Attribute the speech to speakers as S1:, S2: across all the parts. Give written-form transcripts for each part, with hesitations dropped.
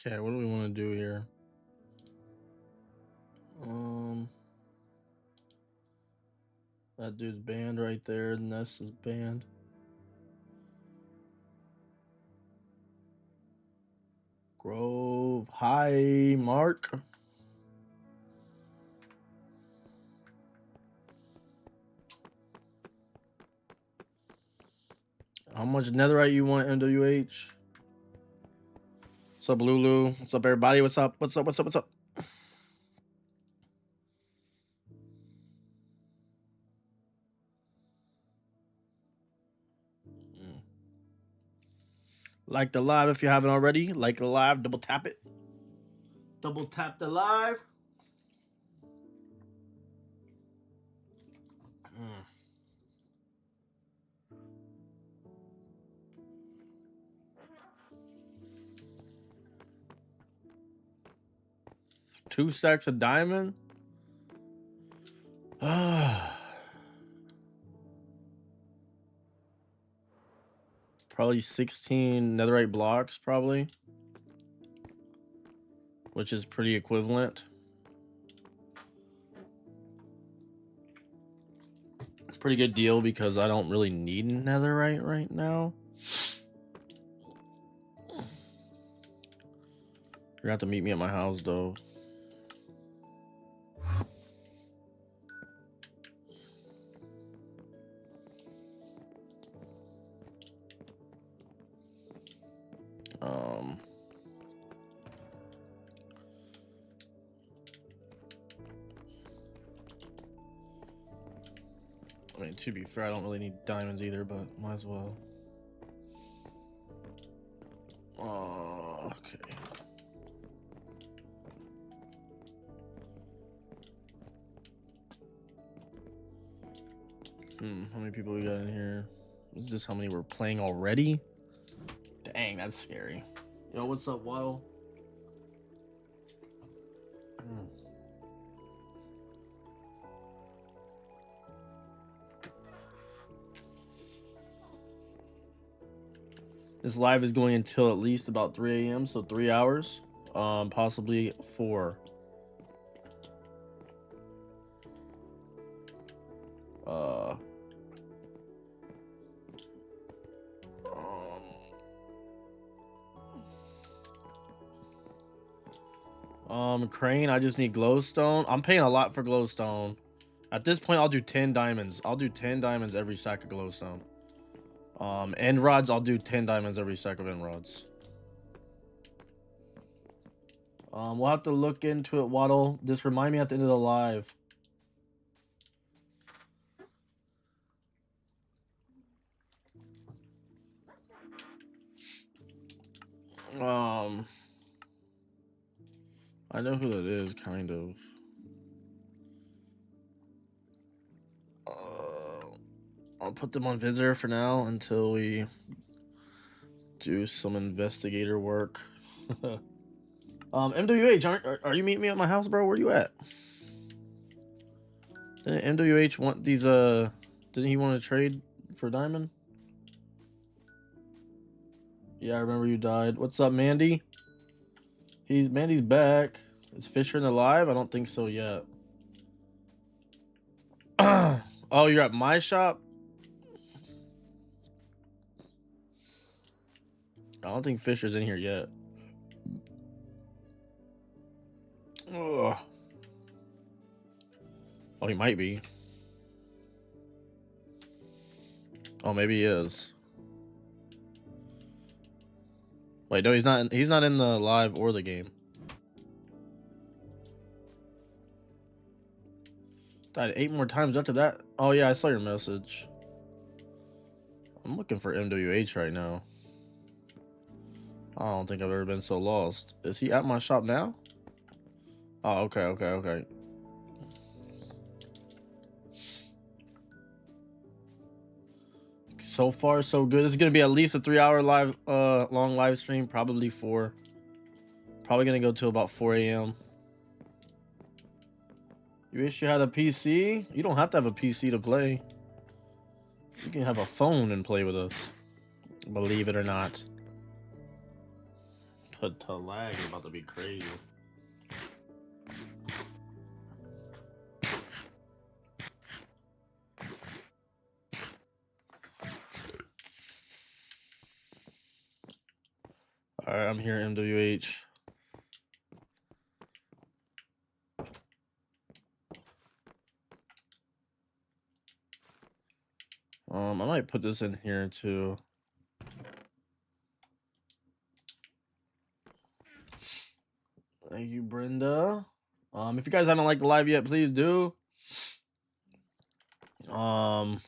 S1: Okay, what do we want to do here? That dude's banned right there. Ness is banned. Grove. Hi, Mark. How much netherite you want, MWH? What's up, Lulu? What's up, everybody? What's up? What's up? What's up? What's up? Like the live if you haven't already. Like the live. Double tap it. Double tap the live. Mm. Two stacks of diamond. Probably 16 netherite blocks, probably, which is pretty equivalent. It's a pretty good deal because I don't really need netherite right now. You're gonna have to meet me at my house though. I mean, to be fair, I don't really need diamonds either, but might as well. Okay. How many people we got in here? Is this how many we're playing already? Dang, that's scary. Yo, what's up, Waddle? This live is going until at least about 3 a.m., so 3 hours, possibly 4. Crane, I just need glowstone. I'm paying a lot for glowstone. At this point, I'll do 10 diamonds. I'll do 10 diamonds every stack of glowstone. End rods, I'll do 10 diamonds every stack of end rods. We'll have to look into it, Waddle. Just remind me at the end of the live. I know who that is, kind of. I'll put them on visitor for now until we do some investigator work. MWH, are you meeting me at my house, bro? Where you at? Didn't MWH want these, didn't he want to trade for diamond? Yeah, I remember you died. What's up, Mandy? Mandy's back. Is Fisher in the live? I don't think so yet. Oh, you're at my shop? I don't think Fisher's in here yet. Ugh. Oh, he might be. Oh, maybe he is. Wait, no, he's not. He's not in the live or the game. Died 8 more times after that. Oh yeah, I saw your message. I'm looking for MWH right now. I don't think I've ever been so lost. Is he at my shop now? Oh, okay. So far, so good. It's gonna be at least a 3-hour live, long live stream. Probably 4. Probably gonna go till about 4 a.m. You wish you had a PC? You don't have to have a PC to play. You can have a phone and play with us. Believe it or not. to lag is about to be crazy. All right, I'm here, MWH. I might put this in here too. Thank you, Brenda. If you guys haven't liked the live yet, please do. I'm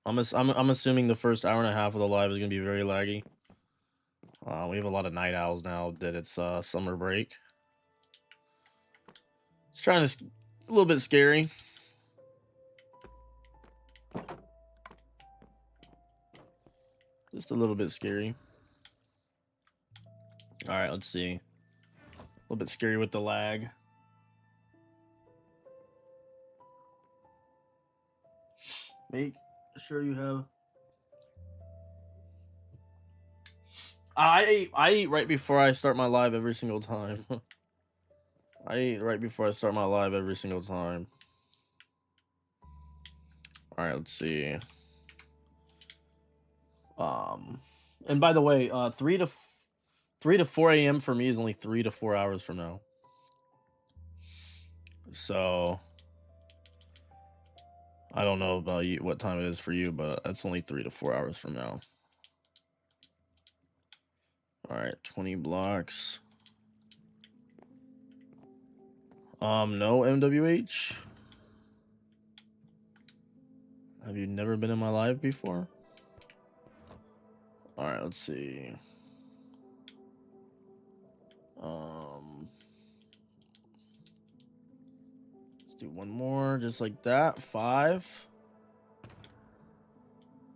S1: assuming the first hour and a half of the live is gonna be very laggy. We have a lot of night owls now that it's summer break. It's trying to a little bit scary. Just a little bit scary. All right, let's see. A little bit scary with the lag. Make sure you have. I eat right before I start my live every single time. I eat right before I start my live every single time. All right, let's see. And by the way, 3 to 4 a.m. for me is only 3 to 4 hours from now. So I don't know about you, what time it is for you, but that's only 3 to 4 hours from now. All right, 20 blocks. No, MWH. Have you never been in my live before? All right, let's see. Let's do one more, just like that. 5.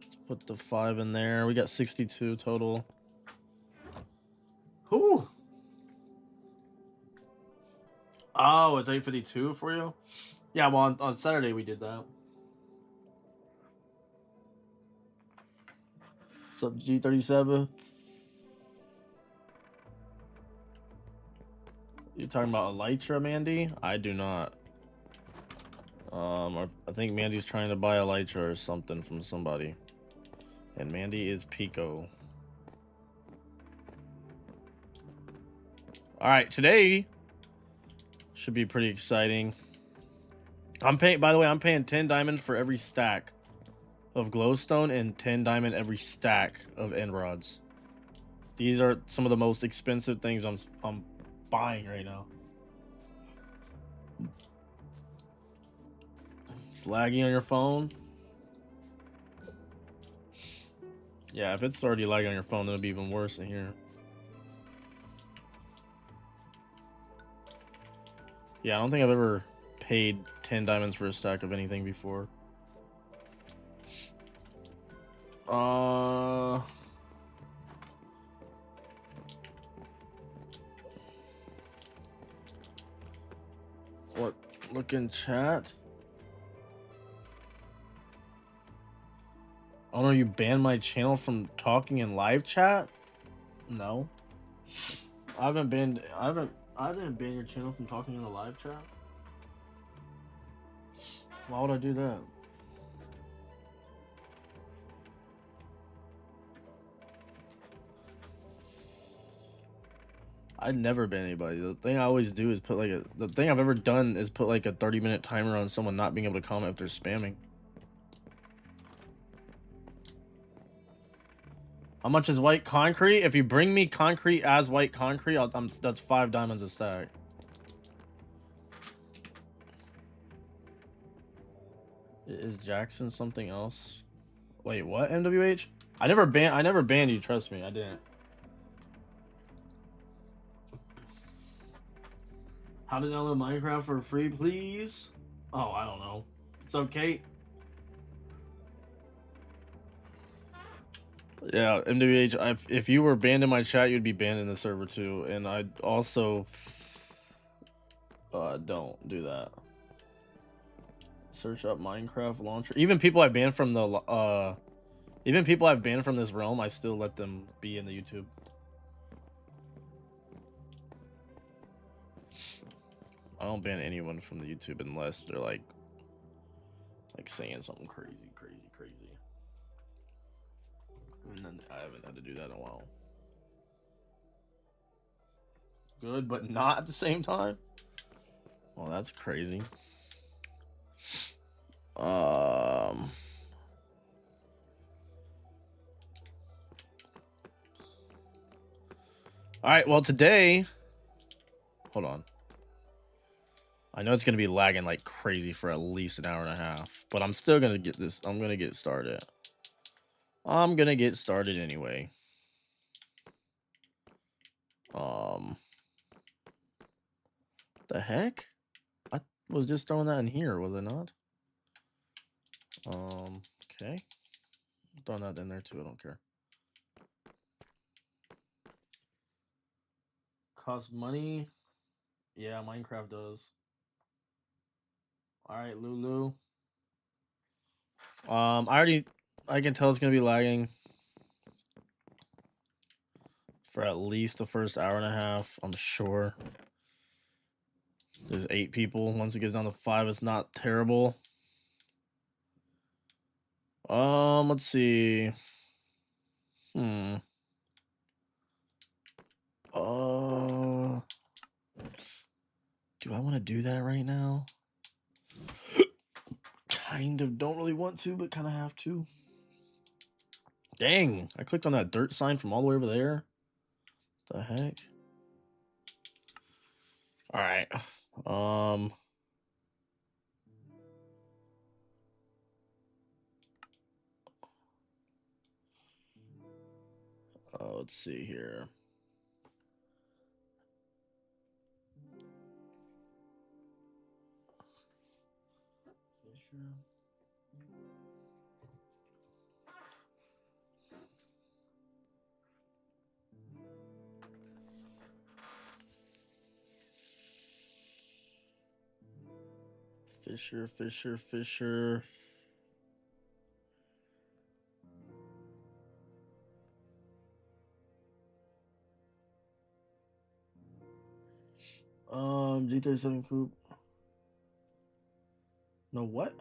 S1: Let's put the 5 in there. We got 62 total. Who? Oh, it's 8:52 for you? Yeah, well, on Saturday we did that. What's up, G37? You talking about Elytra, Mandy? I do not. I think Mandy's trying to buy Elytra or something from somebody. And Mandy is Pico. Alright, today should be pretty exciting. By the way, I'm paying 10 diamond for every stack of glowstone and 10 diamond every stack of end rods. These are some of the most expensive things I'm buying right now. It's laggy on your phone. Yeah, if it's already lagging on your phone, it'll be even worse in here. Yeah, I don't think I've ever paid 10 diamonds for a stack of anything before. What? Look in chat. Oh no, you banned my channel from talking in live chat? No. I didn't ban your channel from talking in the live chat. Why would I do that? I'd never ban anybody. The thing I always do is the thing I've ever done is put like a 30-minute timer on someone not being able to comment if they're spamming. How much is white concrete? If you bring me concrete as white concrete, that's 5 diamonds a stack. Is Jackson something else? Wait, what? MWH? I never banned you, trust me, I didn't. How to download Minecraft for free, please? Oh, I don't know. It's okay. Yeah, MWH, if you were banned in my chat, you'd be banned in the server too. And I'd also don't do that. Search up Minecraft launcher. Even people I've banned from the even people I've banned from this realm, I still let them be in the YouTube. I don't ban anyone from the YouTube unless they're like saying something crazy. And then I haven't had to do that in a while. Good, but not at the same time. Well, that's crazy. All right, well today, hold on. I know it's gonna be lagging like crazy for at least an hour and a half, but I'm still gonna get this. I'm gonna get started. I'm gonna get started anyway. The heck? I was just throwing that in here, was I not? Okay. I'm throwing that in there too, I don't care. Cost money? Yeah, Minecraft does. Alright, Lulu. I can tell it's gonna be lagging for at least the first hour and a half, I'm sure. There's 8 people. Once it gets down to 5, it's not terrible. Let's see. Do I want to do that right now? Kind of don't really want to, but kind of have to. Dang, I clicked on that dirt sign from all the way over there. The heck? All right. Let's see here. Fisher. G37 coupe. No, what?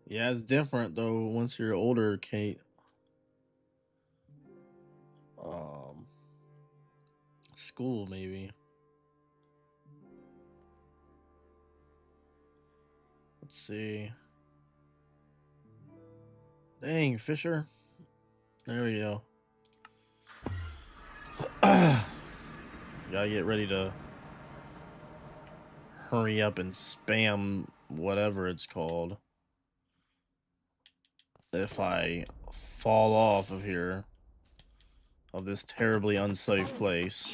S1: Yeah, it's different though once you're older, Kate. School maybe. Let's see. Dang, Fisher. There we go. Gotta get ready to hurry up and spam whatever it's called. If I fall off of here, of this terribly unsafe place.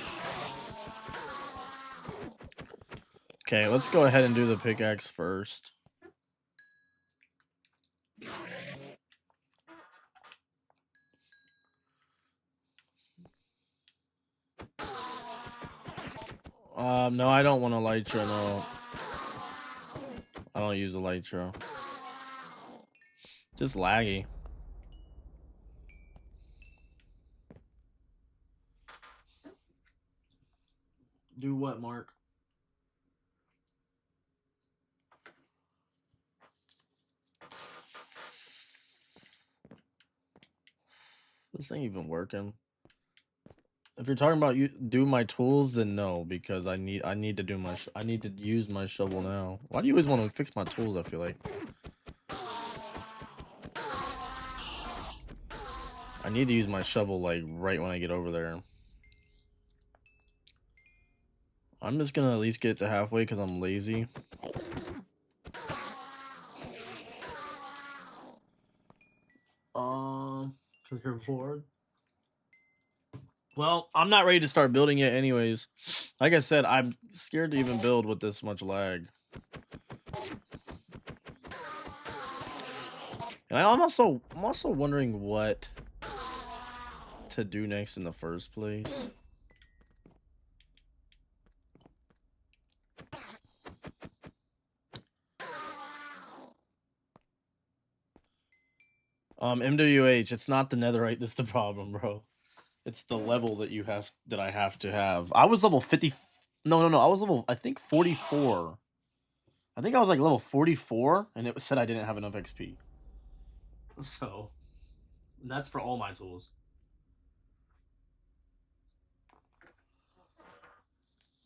S1: Okay, let's go ahead and do the pickaxe first. No, I don't want a Elytra, no. I don't use a Elytra. Just laggy. Do what, Mark? This ain't even working. If you're talking about you do my tools, then no, because I need to do my I need to use my shovel now. Why do you always want to fix my tools? I feel like I need to use my shovel like right when I get over there. I'm just gonna at least get to halfway because I'm lazy. Because you're bored. Well, I'm not ready to start building yet anyways. Like I said, I'm scared to even build with this much lag. And I'm also wondering what to do next in the first place. MWH, it's not the netherite that's the problem, bro. It's the level that I have to have. I was level 50. No. I was level, I think, 44. I think I was like level 44, and it said I didn't have enough XP. So, that's for all my tools.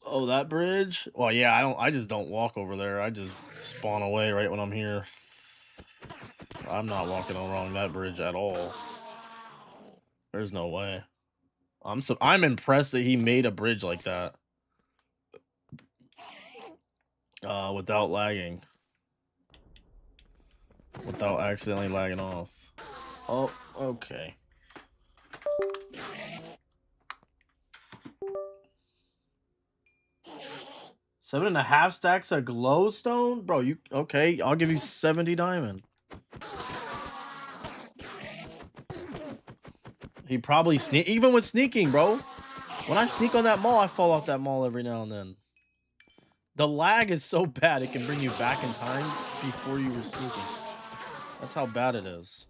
S1: Oh, that bridge? Well, yeah, I just don't walk over there. I just spawn away right when I'm here. I'm not walking along that bridge at all. There's no way. I'm impressed that he made a bridge like that. Without lagging. Without accidentally lagging off. Oh, okay. Seven and a half stacks of glowstone? Bro, you okay, I'll give you 70 diamond. He probably even with sneaking, bro. When I sneak on that mall, I fall off that mall every now and then. The lag is so bad it can bring you back in time before you were sneaking. That's how bad it is.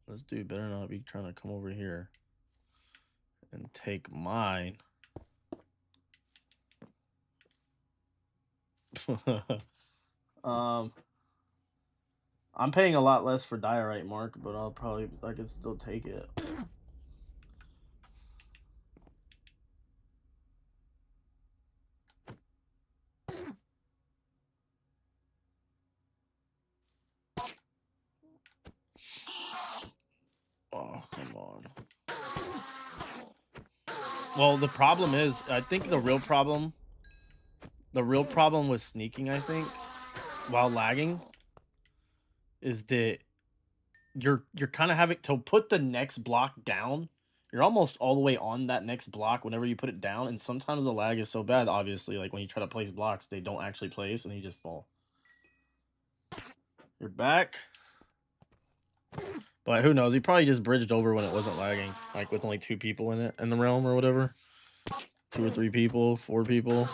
S1: This dude better not be trying to come over here and take mine. I'm paying a lot less for diorite, Mark, but I could still take it. Oh, come on. Well, the problem is, I think the real problem with sneaking, I think, while lagging, is that you're kind of having to put the next block down. You're almost all the way on that next block whenever you put it down, and sometimes the lag is so bad, obviously, like when you try to place blocks, they don't actually place, and you just fall. You're back. But who knows? He probably just bridged over when it wasn't lagging, like with only 2 people in it in the realm or whatever. 2 or 3 people, 4 people.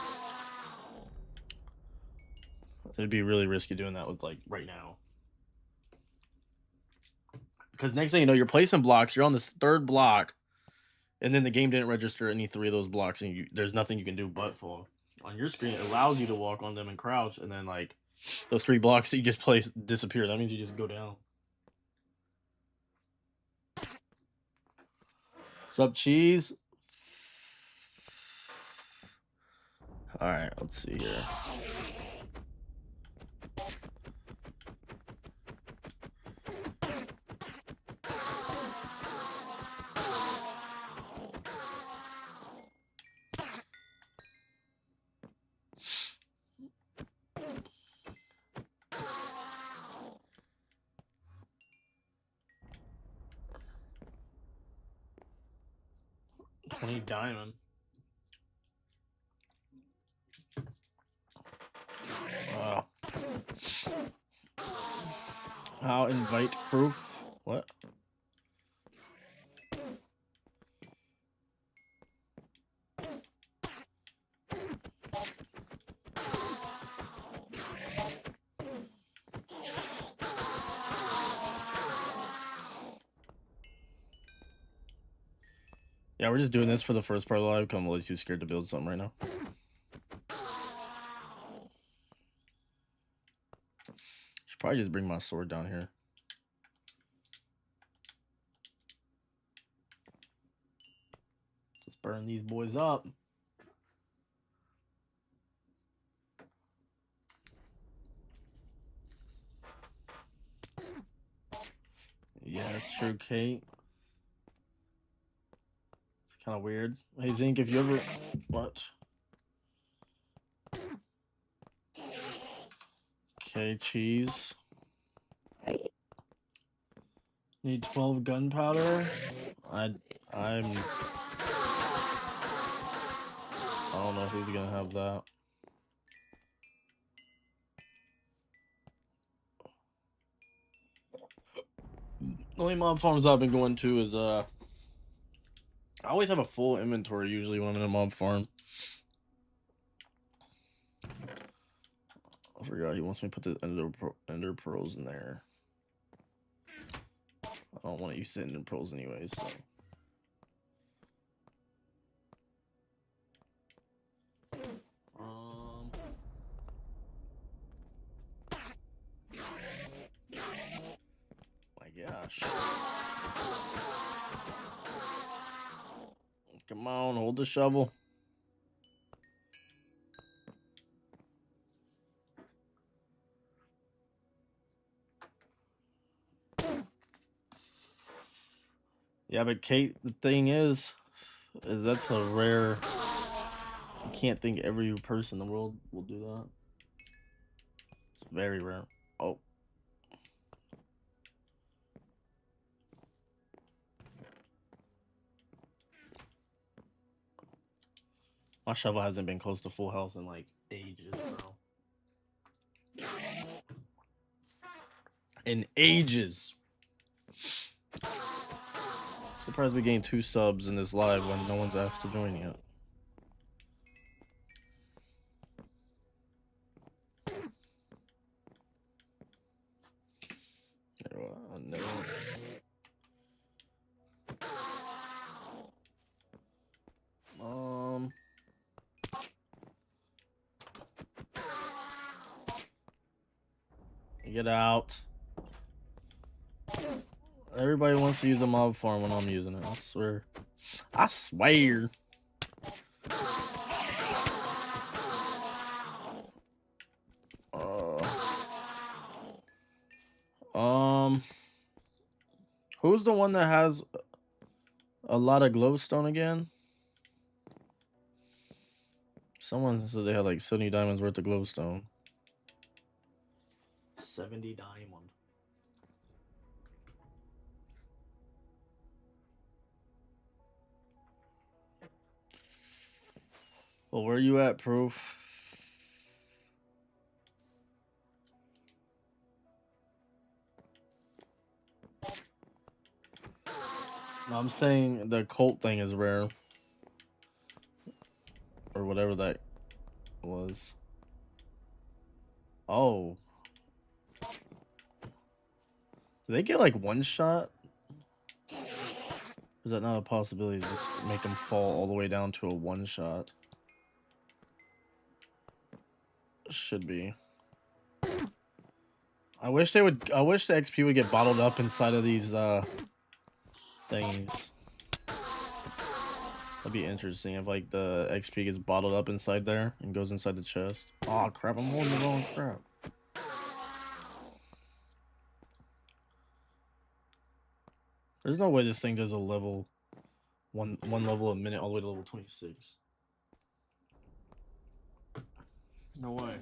S1: It'd be really risky doing that with, like, right now. Because next thing you know, you're placing blocks, you're on this 3rd block, and then the game didn't register any 3 of those blocks, and there's nothing you can do but fall. On your screen, it allows you to walk on them and crouch, and then, like, those 3 blocks that you just placed disappear. That means you just go down. Sup, cheese? Alright, let's see here. $20 diamond. Wow. How invite proof? What? Yeah, we're just doing this for the first part of the live. I'm a little too scared to build something right now. Should probably just bring my sword down here. Just burn these boys up. Yeah, that's true, Kate. It's kind of weird. Hey, Zink, if you ever... What? Okay, cheese. Need 12 gunpowder. I don't know who's gonna have that. The only mob farms I've been going to is I always have a full inventory usually when I'm in a mob farm. forgot he wants me to put the ender pearls in there. I don't want to use ender pearls anyway, so. My gosh. Come on, hold the shovel. Yeah, but Kate, the thing is that's a rare. I can't think every person in the world will do that. It's very rare. Oh. My shovel hasn't been close to full health in like ages, bro. In ages. Surprised we gained 2 subs in this live when no one's asked to join yet. No. Get out. Everybody wants to use a mob farm when I'm using it. I swear. I swear. Who's the one that has a lot of glowstone again? Someone said they had like 70 diamonds worth of glowstone. 70 diamond. Well, where you at, Proof? No, I'm saying the cult thing is rare. Or whatever that was. Oh. Do they get like one shot? Is that not a possibility? Just make them fall all the way down to a one shot. Should be. I wish they would. I wish the XP would get bottled up inside of these things. That'd be interesting if like the XP gets bottled up inside there and goes inside the chest. Oh crap! I'm holding the wrong crap. There's no way this thing does a level one level a minute all the way to level 26. No way.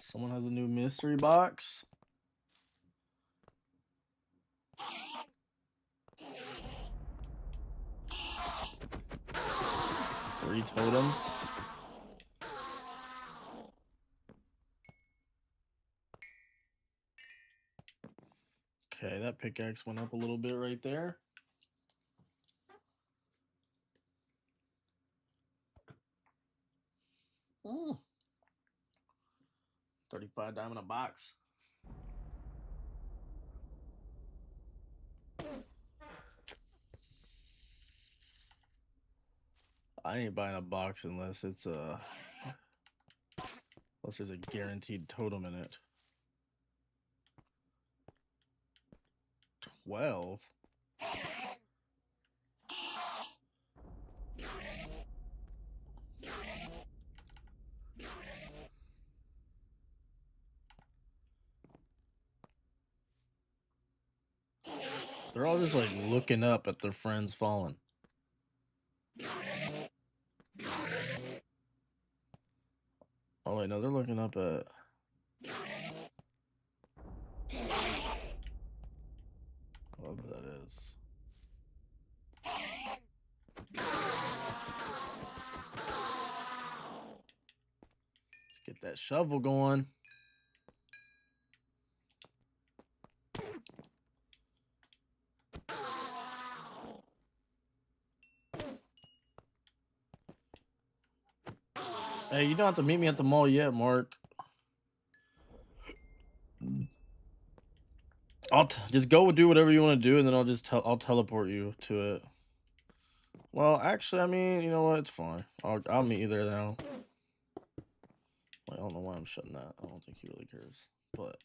S1: Someone has a new mystery box. Three totems. Okay, that pickaxe went up a little bit right there. Mm. 35 diamond a box. I ain't buying a box unless it's unless there's a guaranteed totem in it. 12. They're all just like looking up at their friends falling. Oh wait, no, they're looking up at. Whatever that is. Let's get that shovel going. Hey, you don't have to meet me at the mall yet, Mark. Just go do whatever you want to do, and then I'll teleport you to it. Well, actually, I mean, you know what? It's fine. I'll meet you there now. I don't know why I'm shutting that. I don't think he really cares, but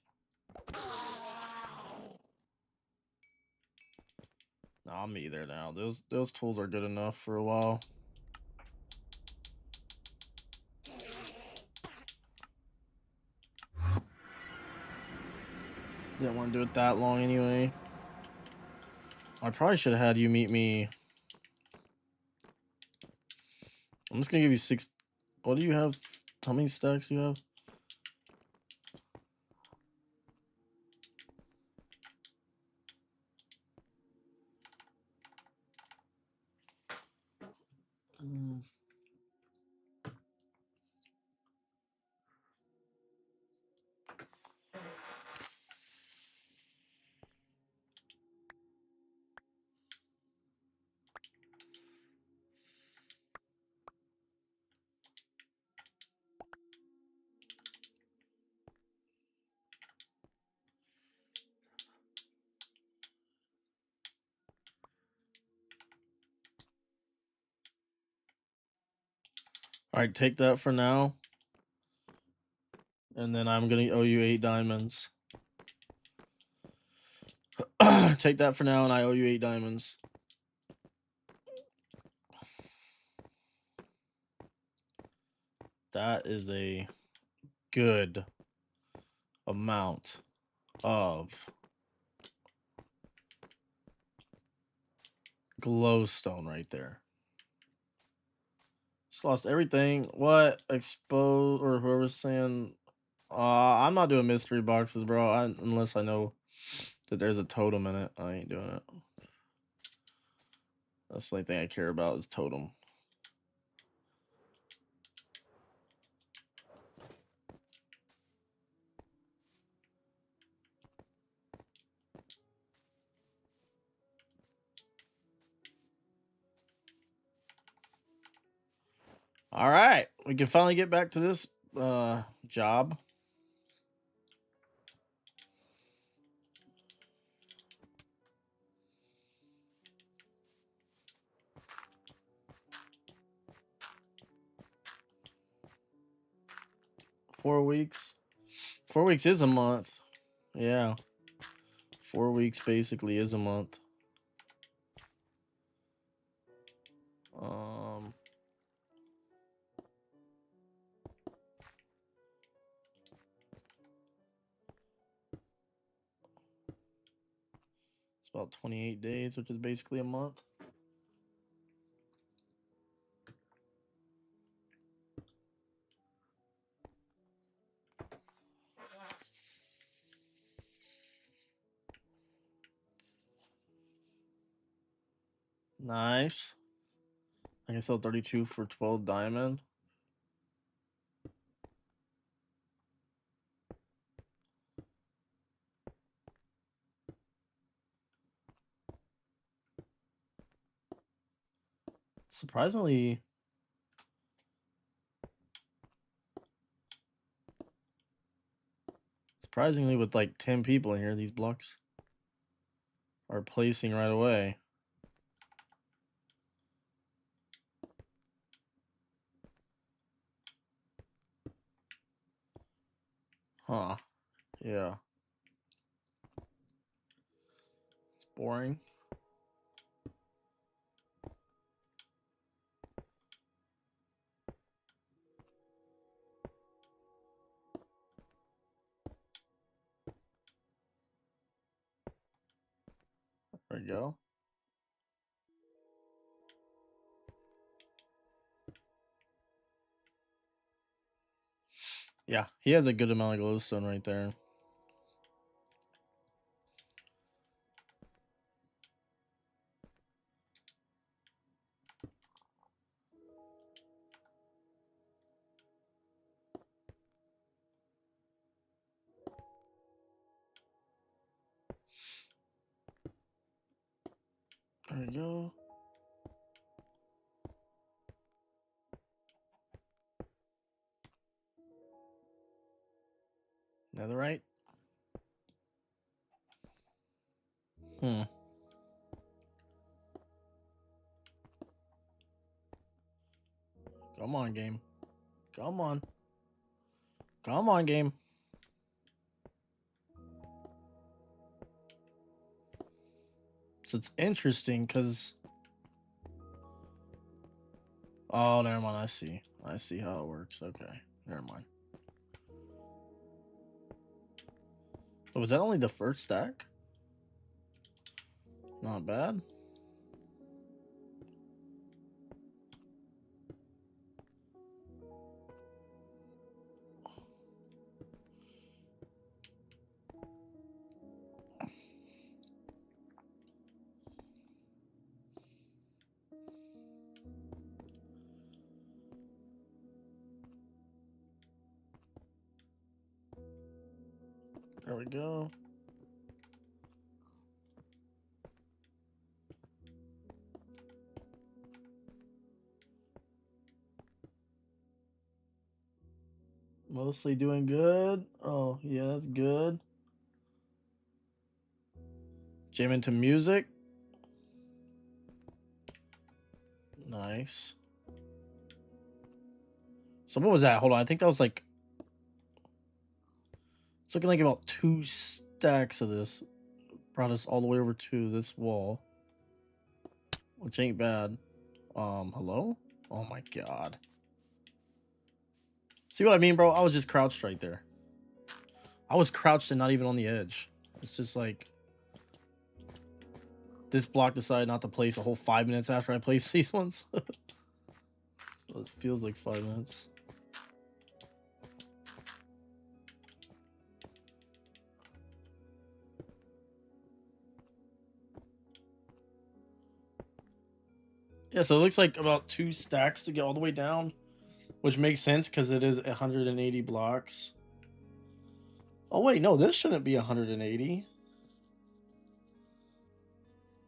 S1: no, I'll meet you there now. Those tools are good enough for a while. Didn't want to do it that long anyway. I probably should have had you meet me. I'm just gonna give you 6. What do you have? How many stacks do you have? All right, take that for now. And then I'm gonna owe you 8 diamonds. Take that for now, and I owe you 8 diamonds. That is a good amount of glowstone right there. Just lost everything. What? Expose or whoever's saying. I'm not doing mystery boxes, bro. Unless I know that there's a totem in it. I ain't doing it. That's the only thing I care about is totem. All right, we can finally get back to this job. Four weeks. 4 weeks is a month. Yeah. 4 weeks basically is a month. It's about 28 days, which is basically a month. Nice. I can sell 32 for 12 diamond. Surprisingly, with like 10 people in here, these blocks are placing right away. Huh. Yeah. Boring. There we go. Yeah, he has a good amount of glowstone right there. There we go. Netherite. Hmm. Come on, game. Come on. Come on, game. So it's interesting because... Oh, never mind. I see. I see how it works. Okay. Never mind. But was that only the first stack? Not bad. There we go. Mostly doing good. Oh, yeah, that's good. Jam into music. Nice. So what was that? Hold on. I think that was like... It's looking like about 2 stacks of this. Brought us all the way over to this wall. Which ain't bad. Hello? Oh my god. See what I mean, bro? I was just crouched right there. I was crouched and not even on the edge. It's just like... This block decided not to place a whole 5 minutes after I placed these ones. So it feels like 5 minutes. Yeah, so it looks like about 2 stacks to get all the way down, which makes sense because it is 180 blocks. Oh wait, no, this shouldn't be 180.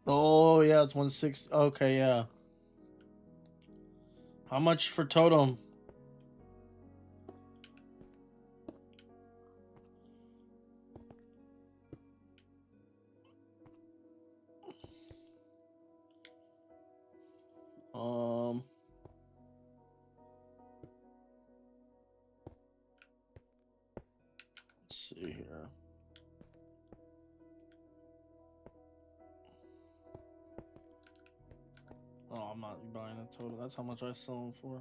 S1: Oh yeah, it's 160. Okay, yeah. How much for totem? Um, let's see here. Oh, I'm not buying a total. That's how much I sell them for.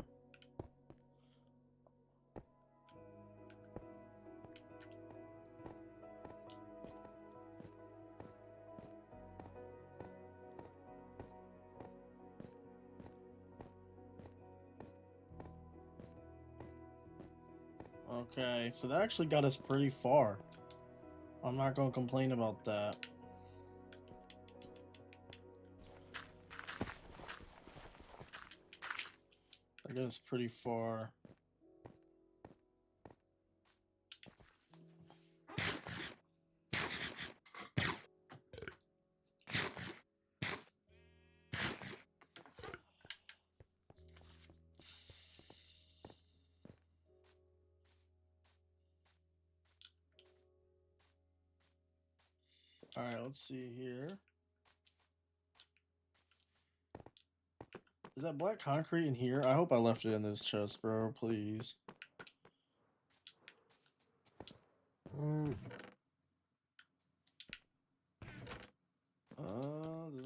S1: Okay, so that actually got us pretty far. I'm not gonna complain about that. That got us pretty far. All right, let's see here. Is that black concrete in here? I hope I left it in this chest, bro. Please. Doesn't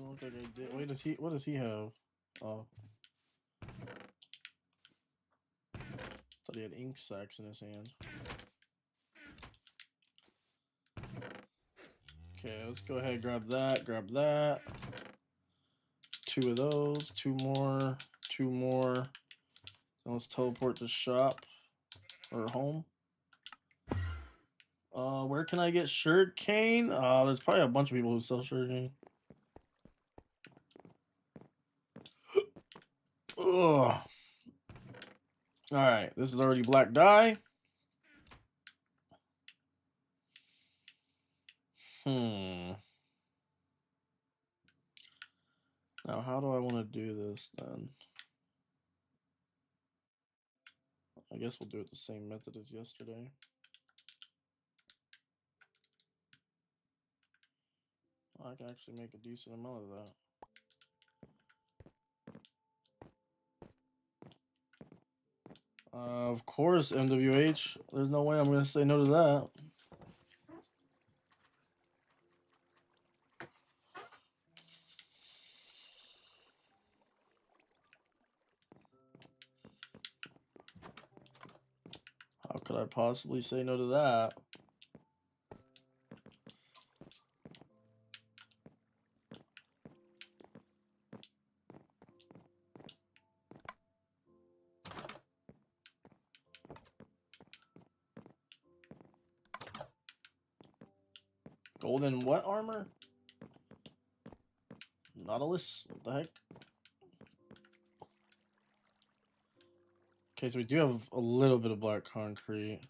S1: look like I did. Wait, does he? What does he have? Oh, thought he had ink sacks in his hand. Okay, let's go ahead and grab that. Grab that. 2 of those. 2 more. 2 more. Now let's teleport to shop or home. Where can I get sugar cane? There's probably a bunch of people who sell sugar cane. Ugh. Alright, this is already black dye. Now, how do I want to do this then? I guess we'll do it the same method as yesterday. I can actually make a decent amount of that. Of course, MWH. There's no way I'm gonna say no to that. How could I possibly say no to that? Golden what armor? Nautilus? What the heck? Okay, so we do have a little bit of black concrete.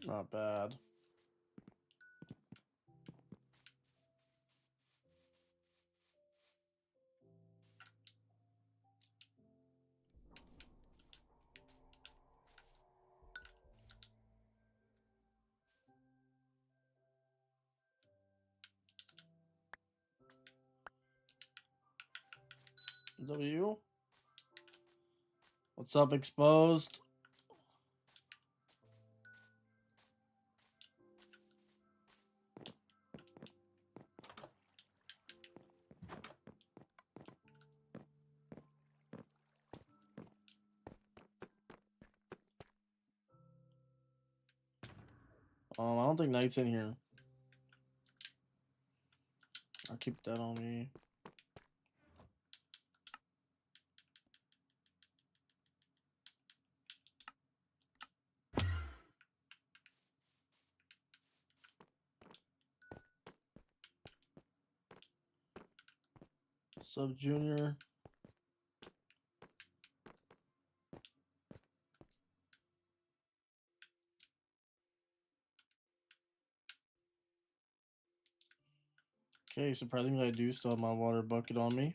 S1: Not bad. W. What's up, Exposed? I don't think Knight's in here. I'll keep that on me. Sub Junior. Okay, surprisingly I do still have my water bucket on me.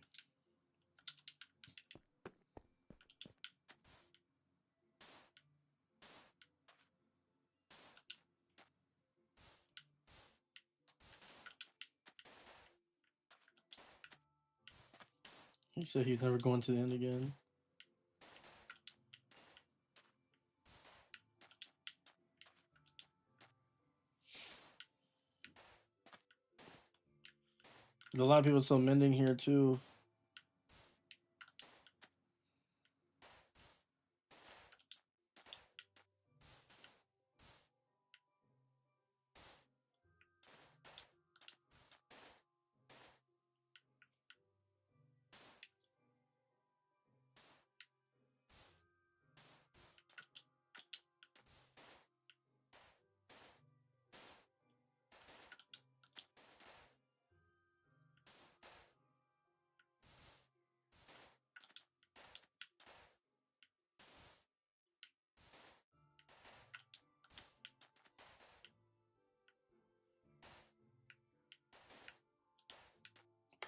S1: He said he's never going to the end again. There's a lot of people still mending here too.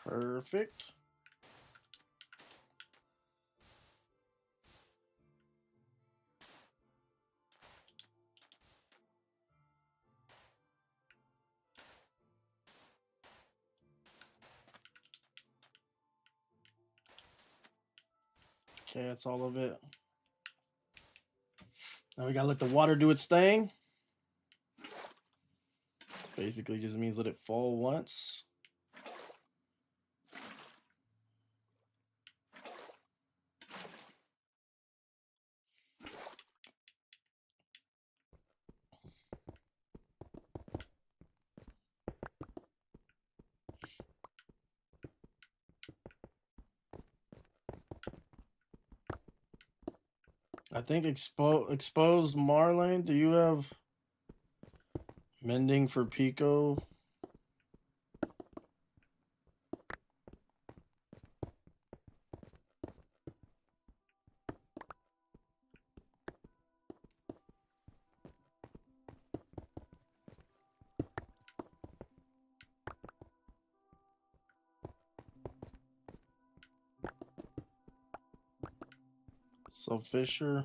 S1: Perfect. Okay, that's all of it. Now we gotta let the water do its thing. Basically just means let it fall once. I think exposed Marlane. Do you have mending for Pico? So Fisher.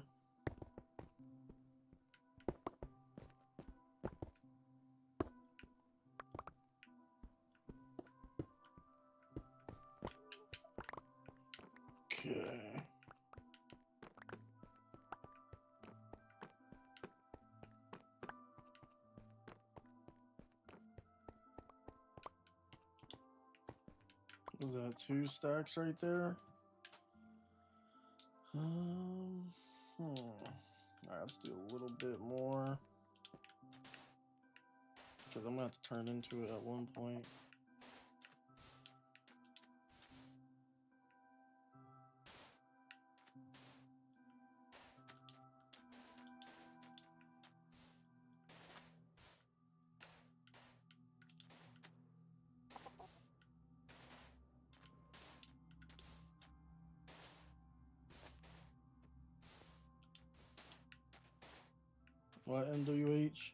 S1: Got 2 stacks right there. Alright, let's do a little bit more. Because I'm gonna have to turn into it at one point. What, MWH?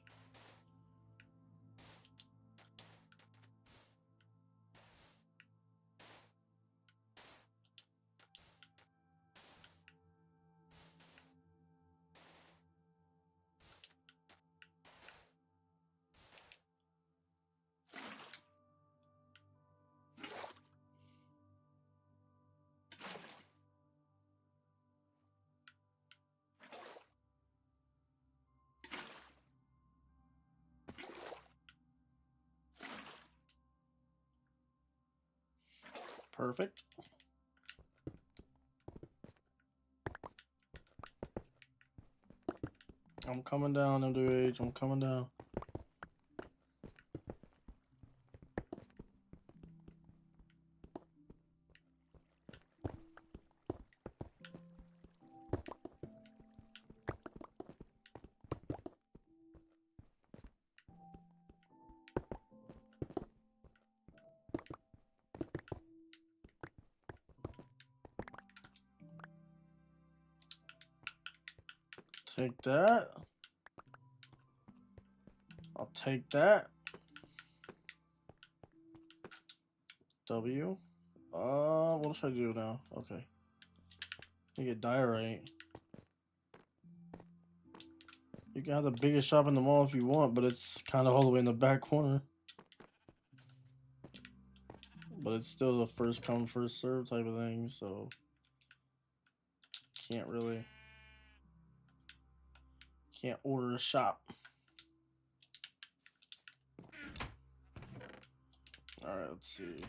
S1: Perfect. I'm coming down, MWH. I'm coming down. Take that. I'll take that. W. What should I do now? Okay. You get diorite. You can have the biggest shop in the mall if you want, but it's kind of all the way in the back corner. But it's still the first come, first serve type of thing, so can't order a shop. Alright, let's see.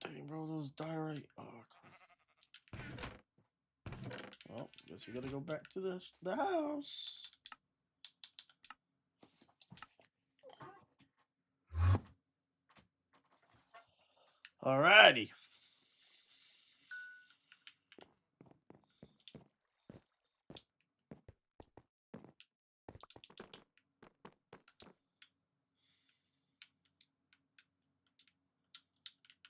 S1: Dang, bro, those diorite. Oh, crap. Well, guess we gotta go back to the house. Alrighty.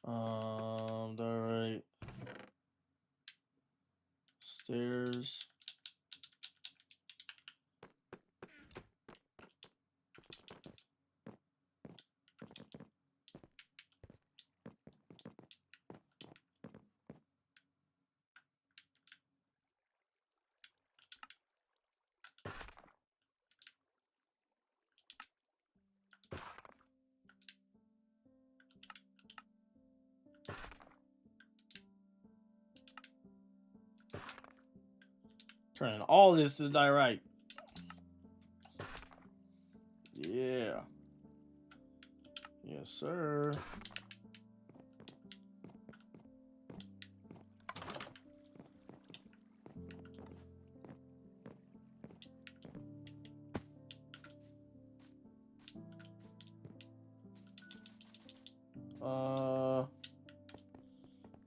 S1: Alright. Stairs. Turning all this to the diorite. Yeah. Yes, sir.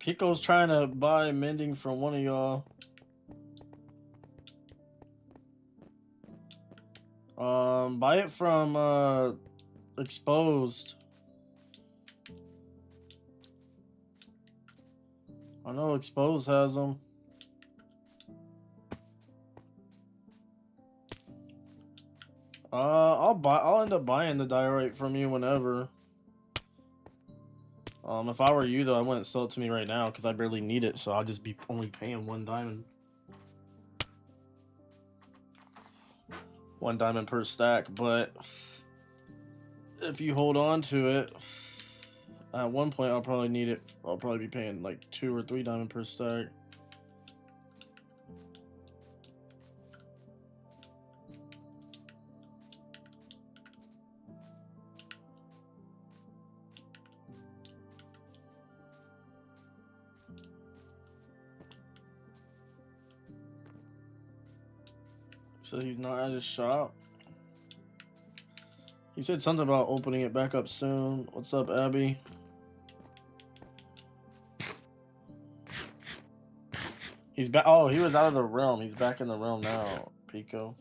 S1: Pico's trying to buy mending from one of y'all. Buy it from Exposed. I know Exposed has them. I'll end up buying the diorite from you whenever. If I were you though, I wouldn't sell it to me right now because I barely need it, so I'll just be only paying 1 diamond. 1 diamond per stack, but if you hold on to it, at one point I'll probably need it. I'll probably be paying like 2 or 3 diamond per stack. said he's not at his shop. He said something about opening it back up soon. What's up, Abby? He's back. Oh, he was out of the realm. He's back in the realm now, Pico.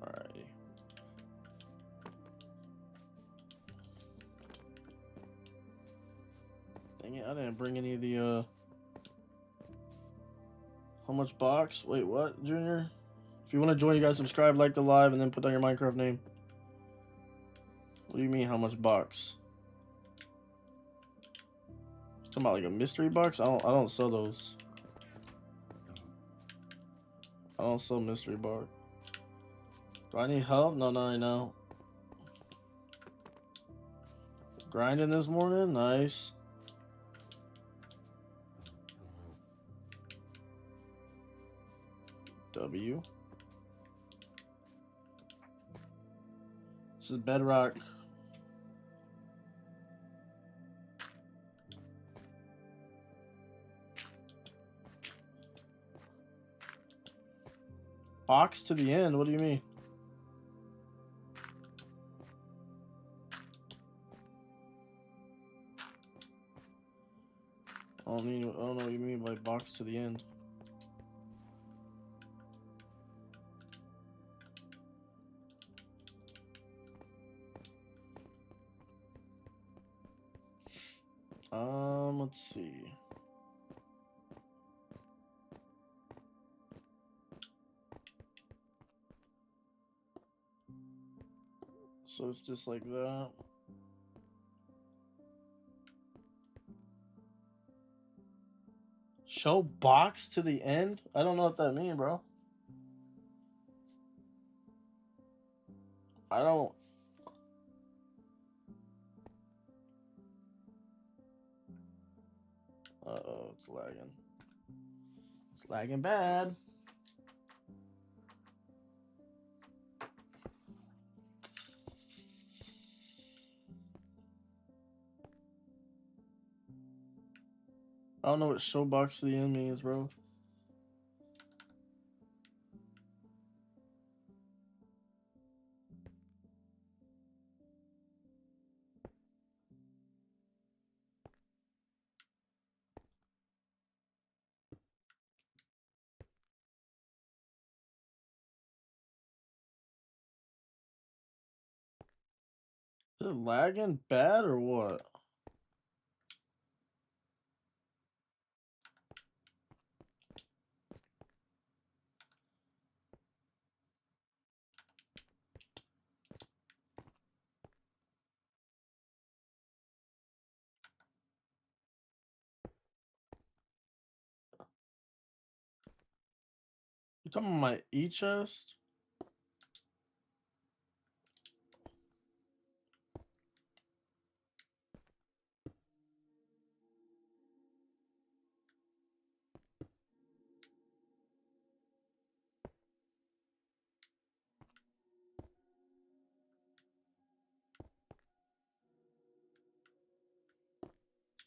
S1: Alrighty. Dang it, I didn't bring any of the, how much box? Wait, what, Junior? If you want to join, you guys subscribe, like the live, and then put down your Minecraft name. What do you mean, how much box? Talking about like a mystery box? I don't sell those. I don't sell mystery box. Do I need help? No, not right now. Grinding this morning? Nice. W. This is Bedrock. Box to the end? What do you mean? I don't know what you mean by box to the end. Let's see. So it's just like that. Show box to the end? I don't know what that means, bro. I don't. Uh-oh, it's lagging. It's lagging bad. I don't know what show box to the end means, bro. Is it lagging bad or what? You talking about my e-chest?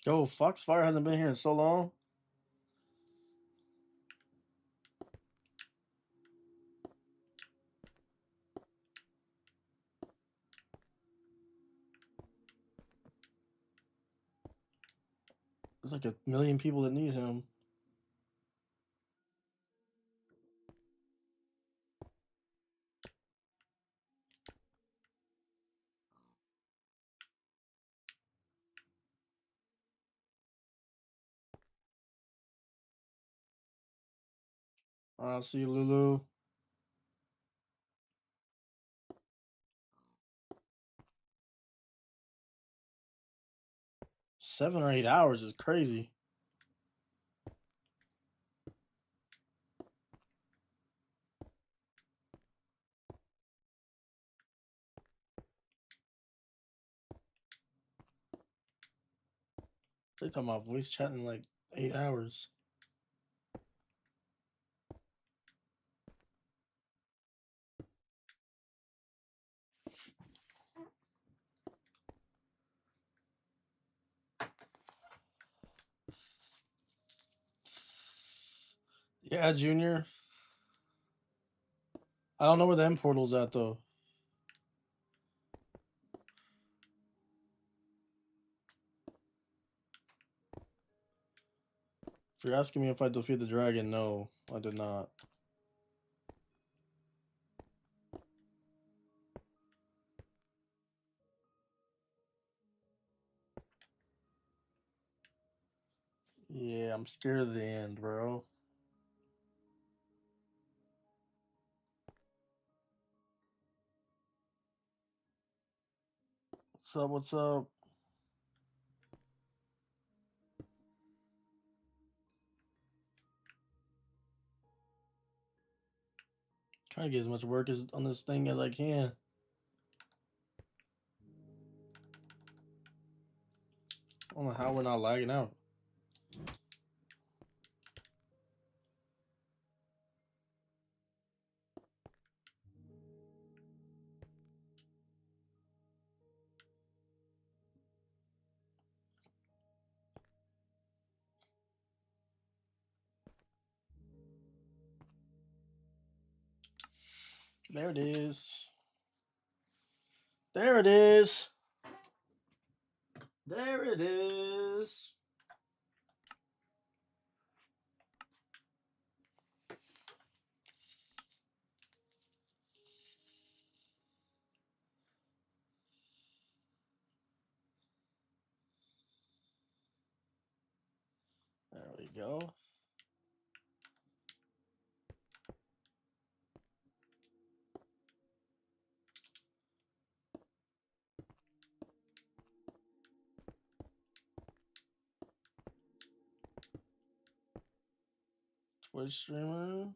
S1: Yo, Foxfire hasn't been here in so long. There's like a million people that need him. I'll see you, Lulu. 7 or 8 hours is crazy. They talking about voice chatting like 8 hours. Yeah, Junior. I don't know where the end portal's at though. If you're asking me if I defeat the dragon, no, I did not. Yeah, I'm scared of the end, bro. What's up? What's up? Trying to get as much work as on this thing as I can. I don't know how we're not lagging out. There it is. There it is. There it is. There we go. Twitch streamer.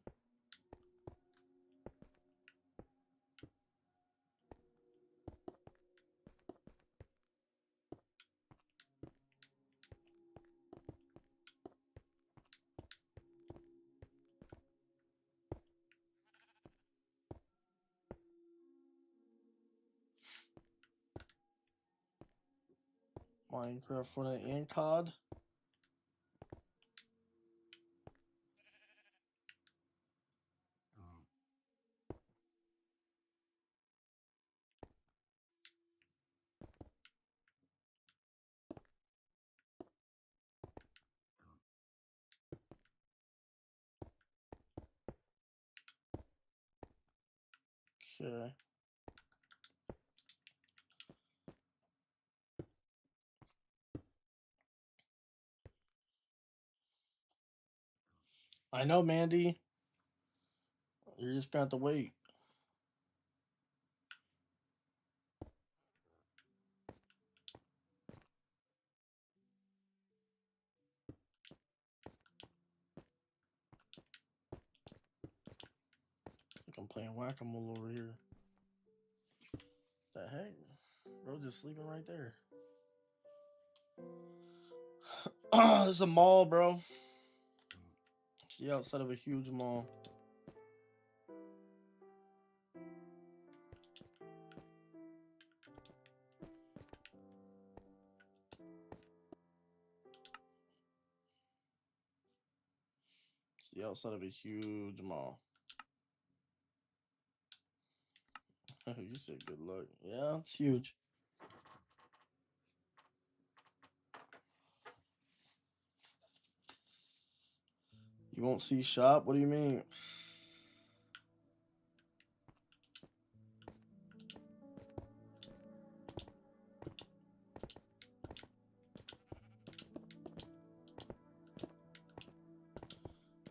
S1: Minecraft, Fortnite, and COD. Okay. I know, Mandy. You're just gonna have to wait. I think I'm playing whack-a-mole over here. The heck? Bro just sleeping right there. It's a mall, bro. It's the outside of a huge mall. It's the outside of a huge mall. You said good luck. Yeah, it's huge. You won't see shop? What do you mean?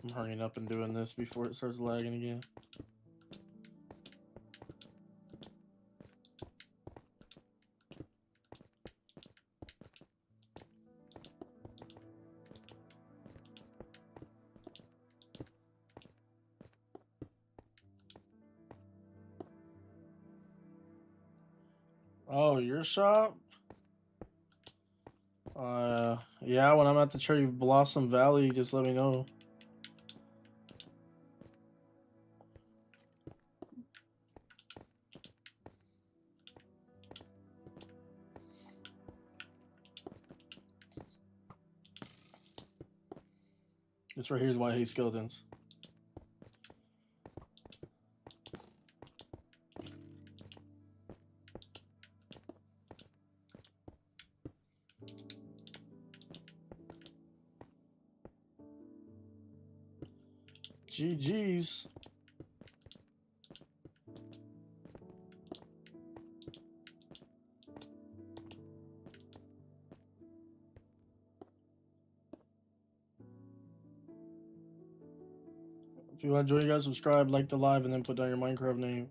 S1: I'm hurrying up and doing this before it starts lagging again. Oh, your shop? Yeah, when I'm at the Cherry Blossom Valley, just let me know. This right here is why I hate skeletons. GG's. If you enjoy, you guys subscribe, like the live, and then put down your Minecraft name.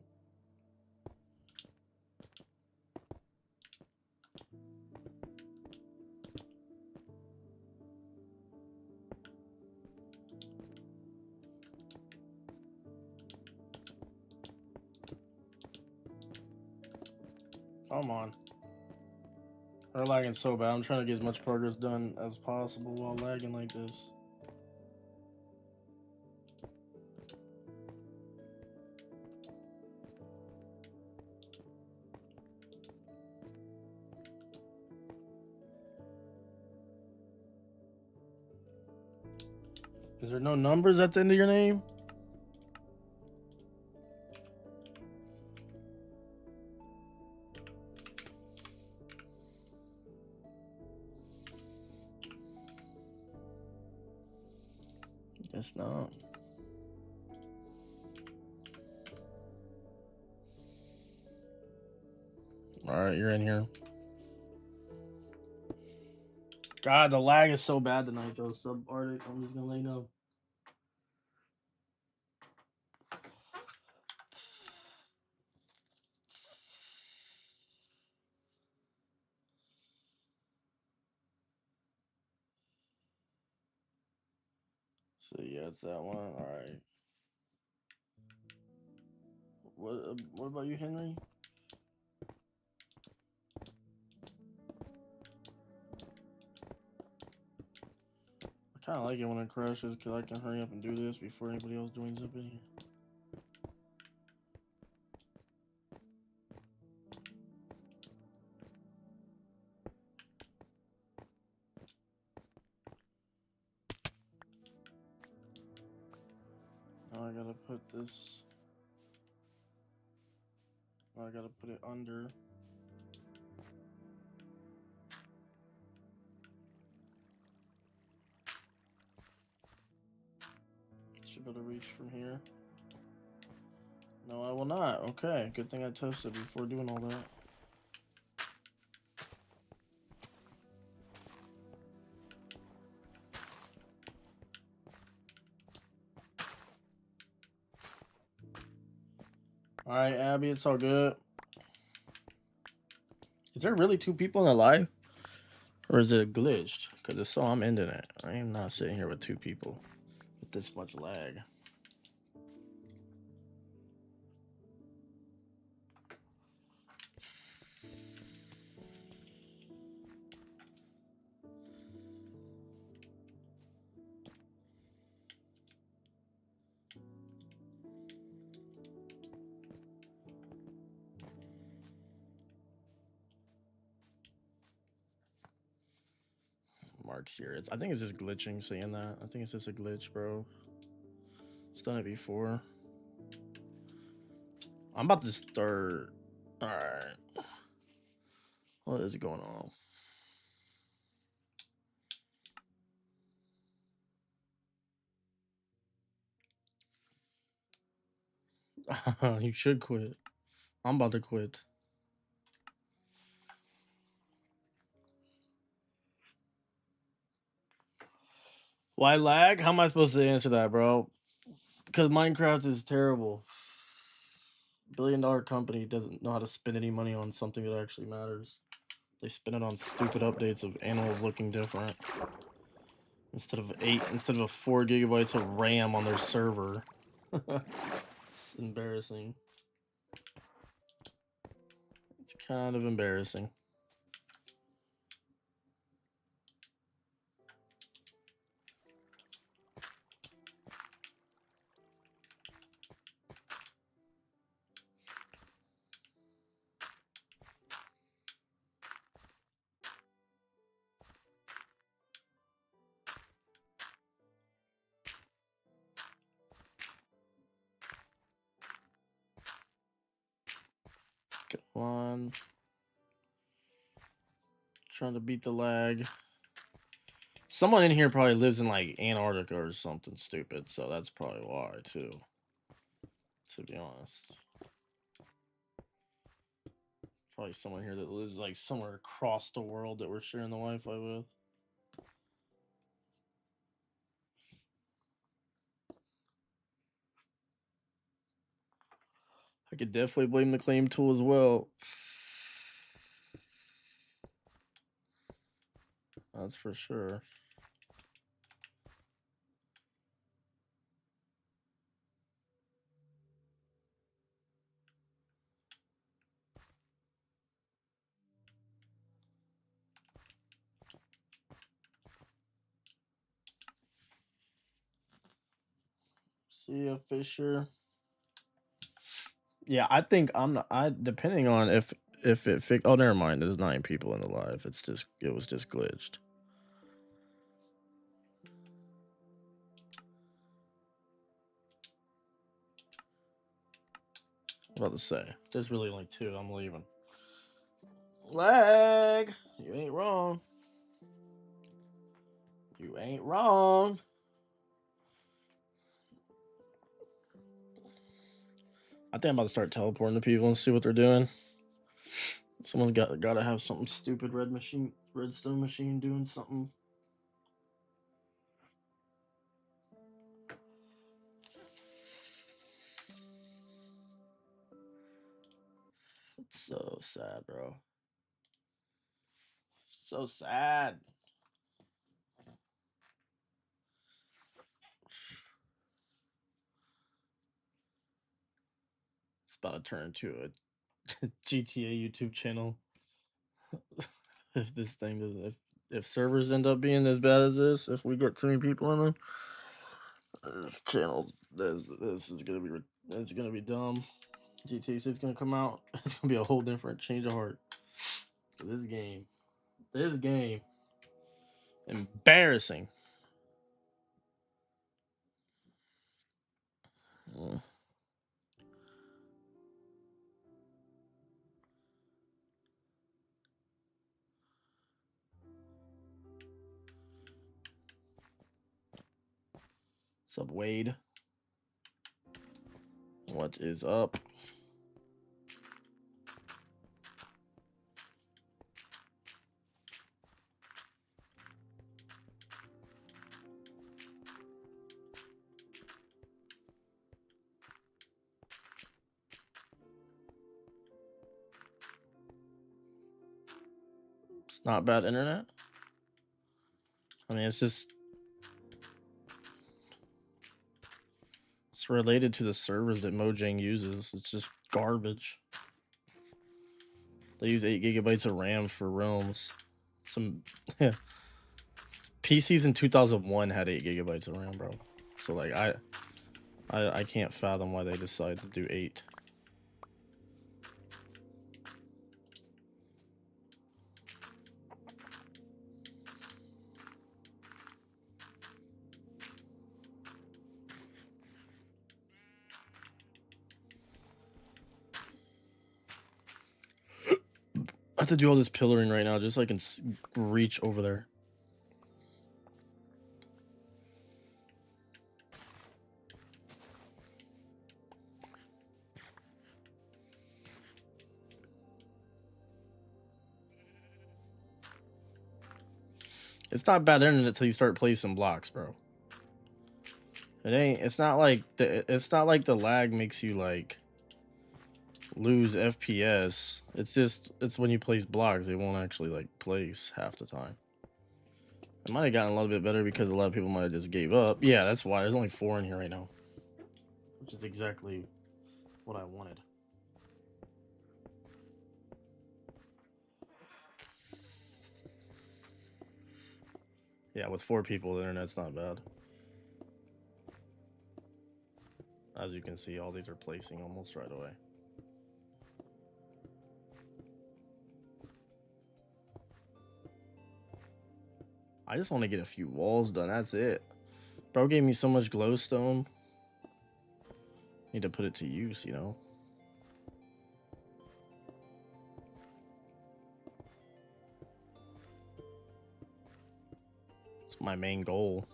S1: Come on. We're lagging so bad. I'm trying to get as much progress done as possible while lagging like this. Is there no numbers at the end of your name? Guess not. Alright, you're in here. God, the lag is so bad tonight, though. Subarctic, I'm just gonna let you know. So yeah, it's that one. All right. What about you, Henry? I kind of like it when it crashes because I can hurry up and do this before anybody else joins up in here. Now I gotta put this. Now I gotta put it under. Should be able to reach from here. No, I will not. Okay, good thing I tested before doing all that. All right, Abby, it's all good. Is there really 2 people in the live? Or is it glitched? Because if so, I'm ending it. I am not sitting here with 2 people with this much lag. Mark's here. I think it's just glitching saying that. I think it's just a glitch, bro. It's done it before. I'm about to start. Alright. What is going on? You should quit. I'm about to quit. Why lag? How am I supposed to answer that, bro? Because Minecraft is terrible. $1 billion company doesn't know how to spend any money on something that actually matters. They spend it on stupid updates of animals looking different. Instead of 4 gigabytes of RAM on their server. It's embarrassing. It's kind of embarrassing. Come on. Trying to beat the lag. Someone in here probably lives in like Antarctica or something stupid, so that's probably why too. To be honest, probably someone here that lives like somewhere across the world that we're sharing the Wi-Fi with. I could definitely blame the claim tool as well. That's for sure. See ya, Fisher. Yeah, I think I'm not. I depending on if it. Oh, never mind. There's 9 people in the live. It was just glitched. About to say, there's really only 2. I'm leaving. Lag. You ain't wrong. You ain't wrong. I think I'm about to start teleporting to people and see what they're doing. Someone's gotta have something stupid. Redstone machine doing something. It's so sad, bro. So sad. It's about to turn into a GTA YouTube channel. If this thing doesn't, if servers end up being as bad as this, if we get too many people in them, this channel, this is gonna be dumb. GTA 6 is gonna come out. It's gonna be a whole different change of heart. This game, embarrassing. Mm. What's up, Wade? What is up? It's not bad internet. I mean, it's related to the servers that Mojang uses. It's just garbage. They use 8 gigabytes of RAM for realms. Some PCs in 2001 had 8 gigabytes of RAM, bro. So like I can't fathom why they decided to do 8. I have to do all this pillaring right now just so I can reach over there. It's not bad internet until you start placing blocks, bro. It ain't. It's not like the lag makes you like lose FPS. It's when you place blocks, they won't actually like place half the time. It might have gotten a little bit better because a lot of people might have just gave up. Yeah, that's why. There's only 4 in here right now, which is exactly what I wanted. Yeah, with 4 people, the internet's not bad. As you can see, all these are placing almost right away. I just want to get a few walls done. That's it. Bro gave me so much glowstone. Need to put it to use, you know? It's my main goal.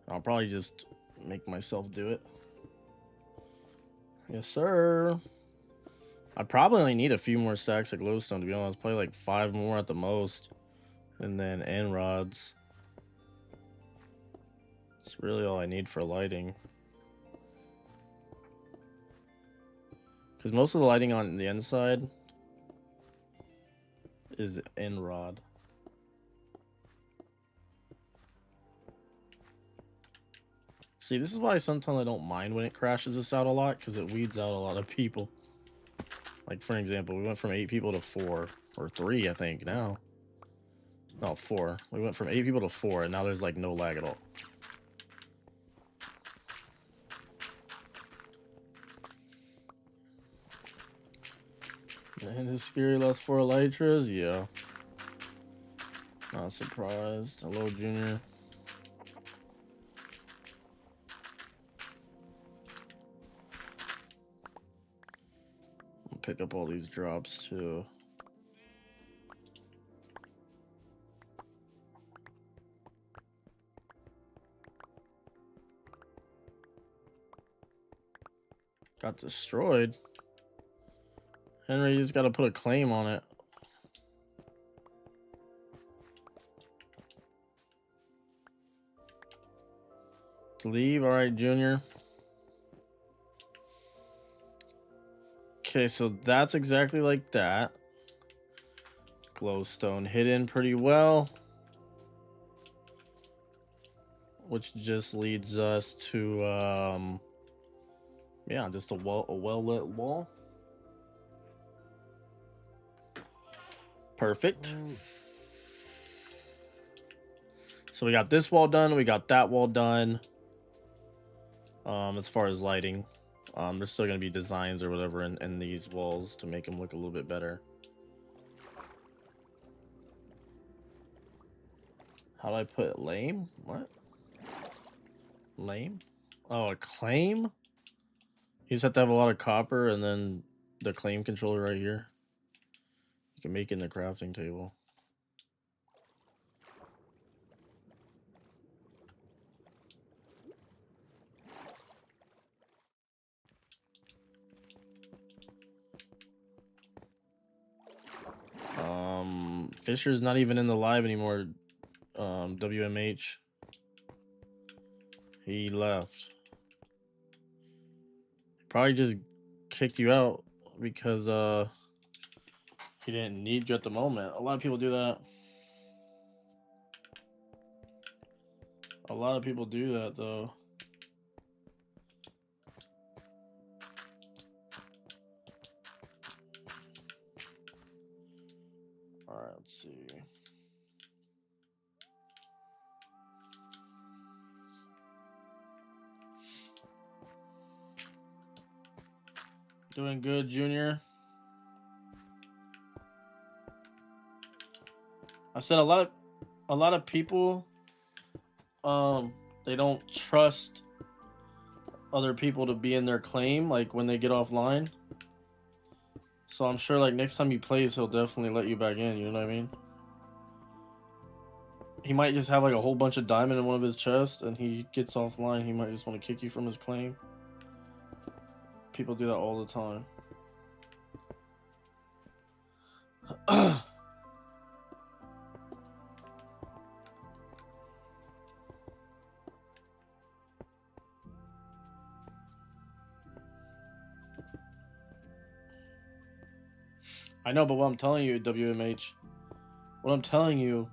S1: I'll probably just make myself do it. Yes, sir. I probably only need a few more stacks of glowstone, to be honest. Probably like 5 more at the most. And then end rods. It's really all I need for lighting. Because most of the lighting on the inside is end rod. See, this is why sometimes I don't mind when it crashes us out a lot, because it weeds out a lot of people. Like, for example, we went from 8 people to 4, or 3, I think, now. No, 4. We went from 8 people to 4, and now there's, like, no lag at all. And his scary last 4 elytras? Yeah. Not surprised. Hello, Junior. I'll pick up all these drops, too. Got destroyed. Henry, you just gotta put a claim on it. Leave, alright, Junior. Okay, so that's exactly like that. Glowstone hidden pretty well. Which just leads us to, yeah, just a well-lit wall. Perfect. So we got this wall done. We got that wall done. As far as lighting, there's still gonna be designs or whatever in these walls to make them look a little bit better. How do I put lame? What? Lame? Oh, a claim? You just have to have a lot of copper and then the claim controller right here. You can make it in the crafting table. Fisher's not even in the live anymore. WMH. He left. Probably just kicked you out because he didn't need you at the moment. A lot of people do that. A lot of people do that though. Alright, let's see. Doing good, Junior. I said a lot of people they don't trust other people to be in their claim like when they get offline. So I'm sure like next time he plays he'll definitely let you back in, you know what I mean? He might just have like a whole bunch of diamond in one of his chests and he gets offline, he might just want to kick you from his claim. People do that all the time. I know, but what I'm telling you, WMH, what I'm telling you,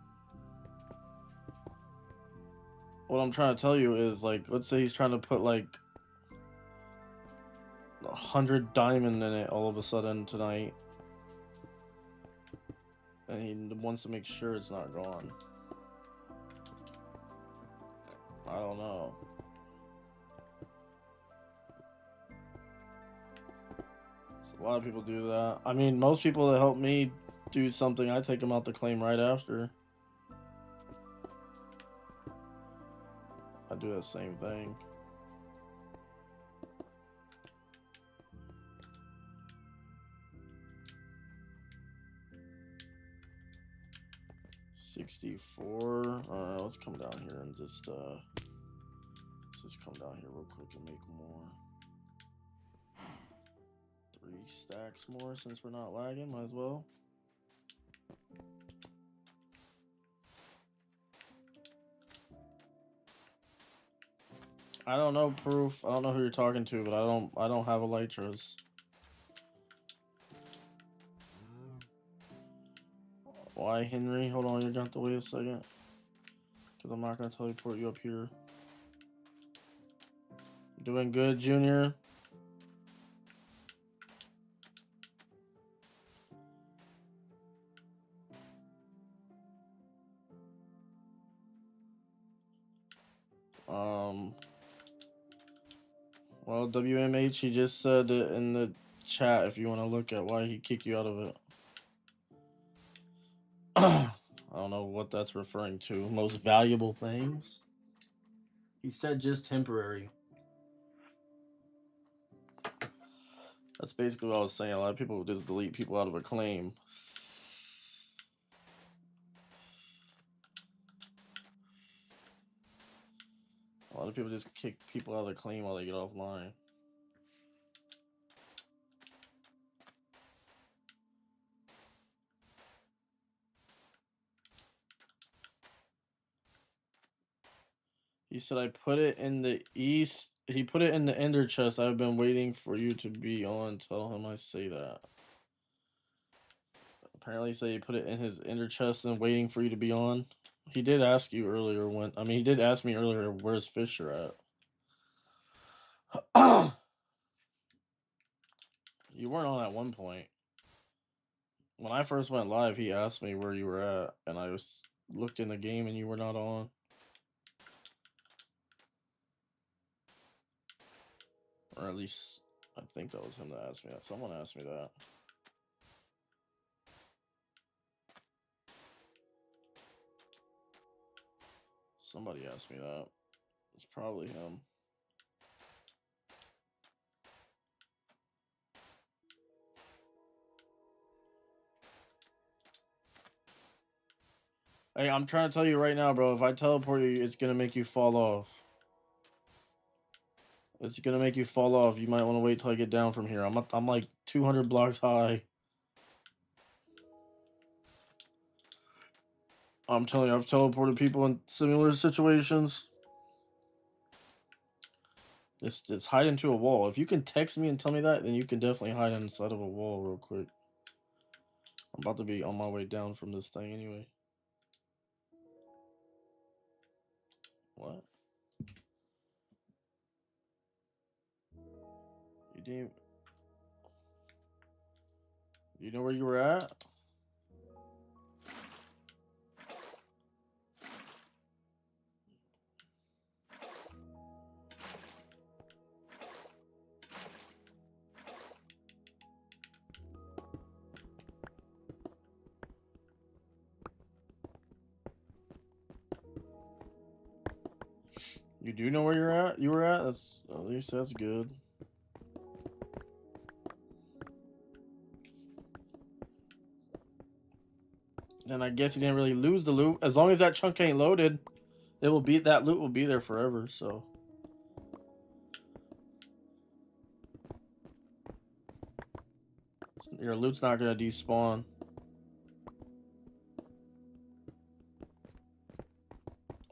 S1: what I'm trying to tell you is like, let's say he's trying to put like 100 diamond in it all of a sudden tonight, and he wants to make sure it's not gone. I don't know. So a lot of people do that. I mean, most people that help me do something, I take them out the claim right after. I do the same thing. See 64. Let's come down here and just come down here real quick and make more. 3 stacks more since we're not lagging. Might as well. I don't know, Proof. I don't know who you're talking to, but I don't have elytras. Why, Henry? Hold on, you're gonna have to wait a second. Because I'm not gonna teleport you up here. Doing good, Junior. Well, WMH, he just said it in the chat if you want to look at why he kicked you out of it. I don't know what that's referring to. Most valuable things? He said just temporary. That's basically what I was saying. A lot of people just delete people out of a claim. A lot of people just kick people out of the claim while they get offline. He said, I put it in the east. He put it in the ender chest. I've been waiting for you to be on. Tell him I say that. Apparently he said he put it in his ender chest and waiting for you to be on. He did ask you earlier when, I mean, he did ask me earlier, where's Fisher at? You weren't on at one point. When I first went live, he asked me where you were at, and I was looked in the game and you were not on. Or at least, I think that was him that asked me that. Someone asked me that. Somebody asked me that. It's probably him. Hey, I'm trying to tell you right now, bro. If I teleport you, it's gonna make you fall off. It's gonna make you fall off. You might want to wait till I get down from here. I'm like 200 blocks high. I'm telling you, I've teleported people in similar situations. It's hide into a wall. If you can text me and tell me that, then you can definitely hide inside of a wall real quick. I'm about to be on my way down from this thing anyway. What? You didn't... You know where you were at? You do know where you're at? You were at? That's at least that's good. And I guess you didn't really lose the loot. As long as that chunk ain't loaded, it will be, that loot will be there forever, so. Your loot's not gonna despawn.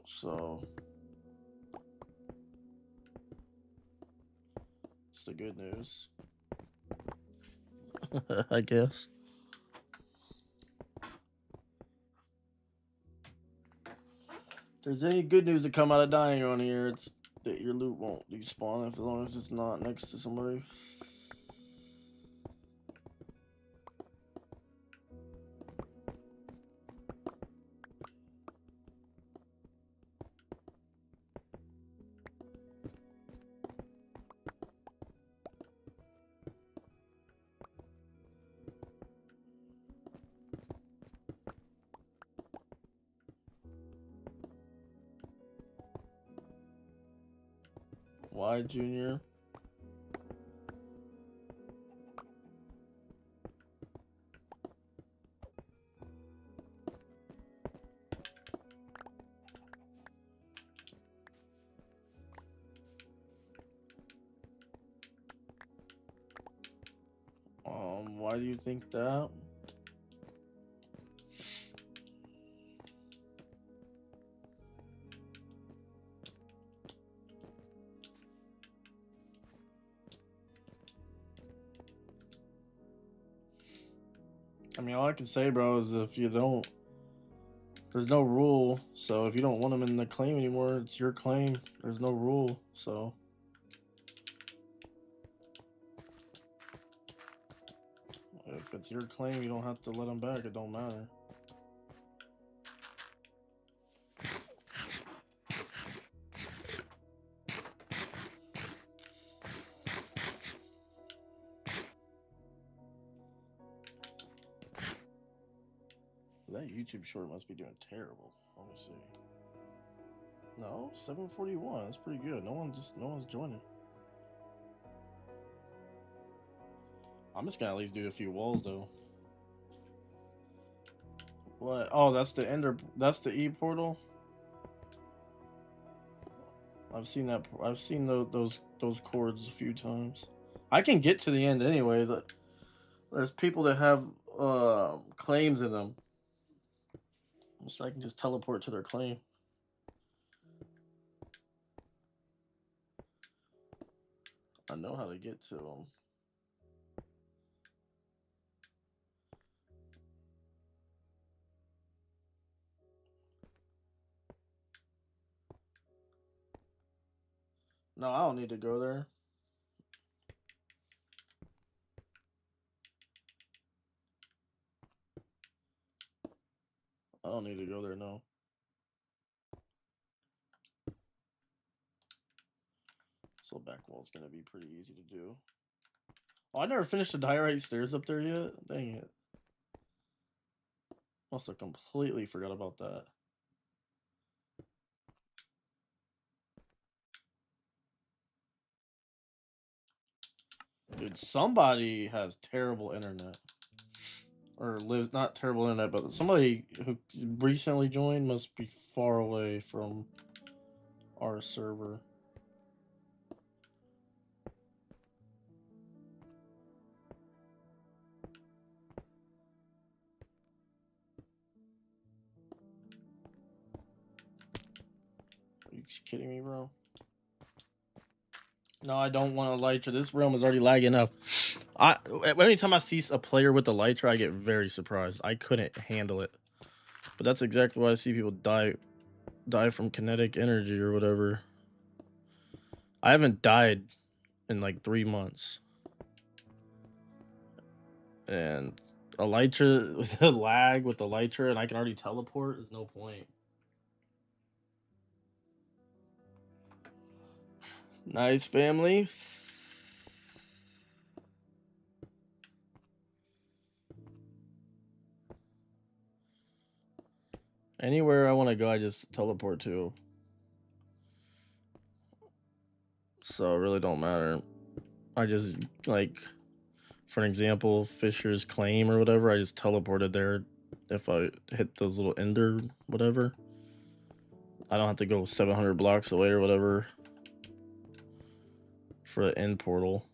S1: So it's the good news. I guess. If there's any good news to come out of dying on here, it's that your loot won't despawn as long as it's not next to somebody. Why, Junior? Why do you think that? I mean, all I can say, bro, is if you don't, there's no rule. So if you don't want them in the claim anymore, it's your claim. There's no rule. So if it's your claim, you don't have to let them back. It don't matter. That YouTube short must be doing terrible. Let me see. No, 741. That's pretty good. No one's joining. I'm just gonna at least do a few walls though. What? Oh, that's the ender. That's the E portal. I've seen that. I've seen those chords a few times. I can get to the end anyways. There's people that have claims in them, so I can just teleport to their claim. I know how to get to them. No, I don't need to go there. I don't need to go there, no. So back wall's gonna be pretty easy to do. Oh, I never finished the diorite stairs up there yet. Dang it. Must have completely forgot about that. Dude, somebody has terrible internet. Or lives, not terrible internet, but somebody who recently joined must be far away from our server. Are you kidding me, bro? No, I don't want a Elytra. This realm is already lagging enough. Anytime I see a player with the Elytra, I get very surprised. I couldn't handle it. But that's exactly why I see people die from kinetic energy or whatever. I haven't died in like 3 months. And Elytra with the lag with the Elytra, and I can already teleport, is no point. Nice family. Anywhere I want to go, I just teleport to. So it really don't matter. I just, like, for an example, Fisher's Claim or whatever, I just teleported there if I hit those little ender whatever. I don't have to go 700 blocks away or whatever for the end portal.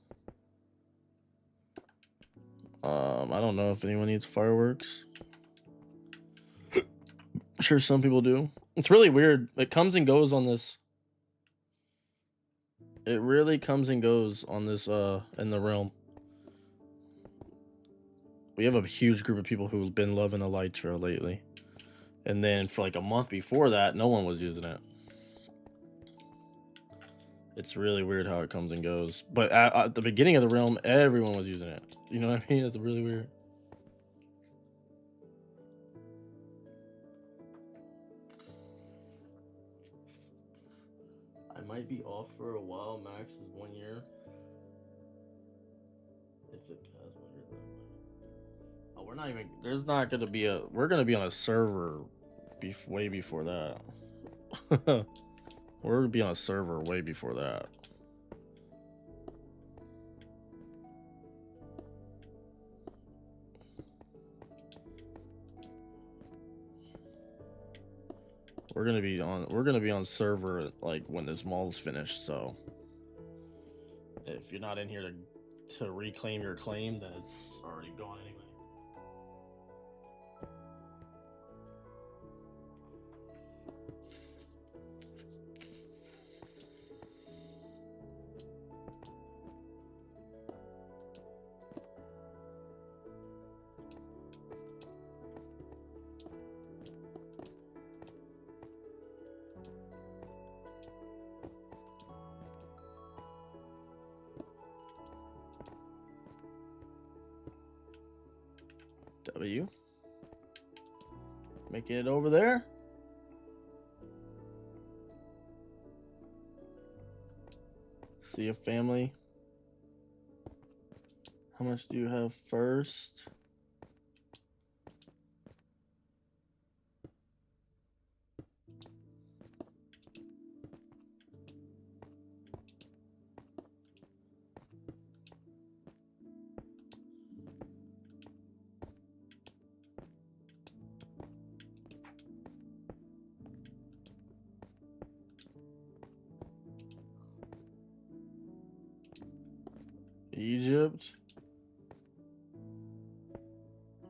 S1: I don't know if anyone needs fireworks. I'm sure some people do. It's really weird. It comes and goes on this. It really comes and goes on this in the realm. We have a huge group of people who've been loving Elytra lately. And then for like a month before that, no one was using it. It's really weird how it comes and goes. But at the beginning of the realm, everyone was using it. You know what I mean? It's really weird. I might be off for a while. Max is 1 year. If it has 1 year, then oh, we're not even. There's not gonna be a. We're gonna be on a server, way before that. We're gonna be on a server way before that. We're gonna be on server like when this mall's finished. So if you're not in here to to reclaim your claim, then it's already gone anyway. W. Making it over there. See your family. How much do you have first? Egypt.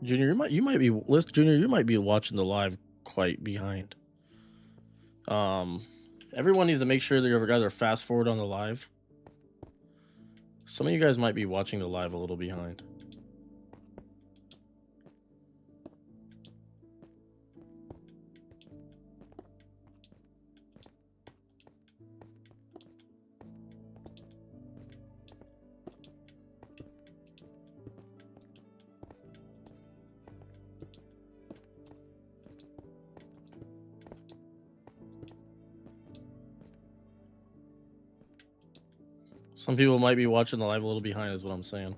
S1: Junior, you might be Junior, you might be watching the live quite behind. Everyone needs to make sure that you guys are fast forward on the live. Some of you guys might be watching the live a little behind. Some people might be watching the live a little behind is what I'm saying.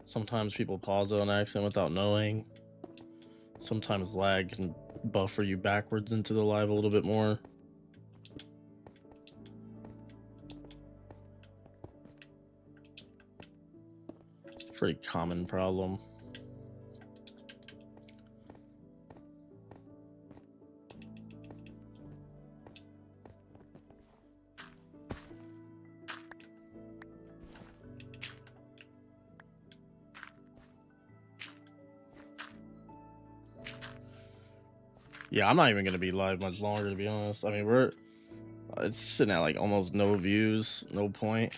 S1: Sometimes people pause on accident without knowing. Sometimes lag can buffer you backwards into the live a little bit more. It's a pretty common problem. Yeah, I'm not even gonna be live much longer, to be honest. I mean, it's sitting at like almost no views, no point.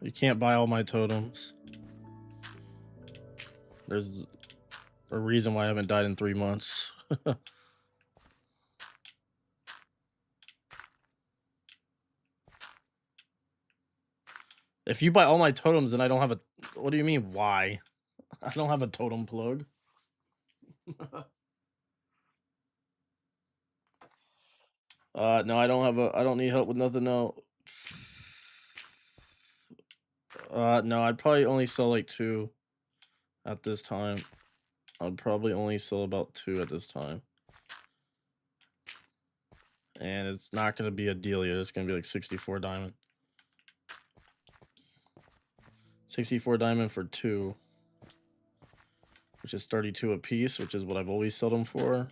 S1: You can't buy all my totems. There's a reason why I haven't died in 3 months. If you buy all my totems, then I don't have a... What do you mean, why? I don't have a totem plug. No, I don't need help with nothing, no. No, I'd probably only sell like 2 at this time. I'd probably only sell about 2 at this time. And it's not going to be a deal yet. It's going to be like 64 diamond. 64 diamond for 2. Which is 32 a piece, which is what I've always sold them for.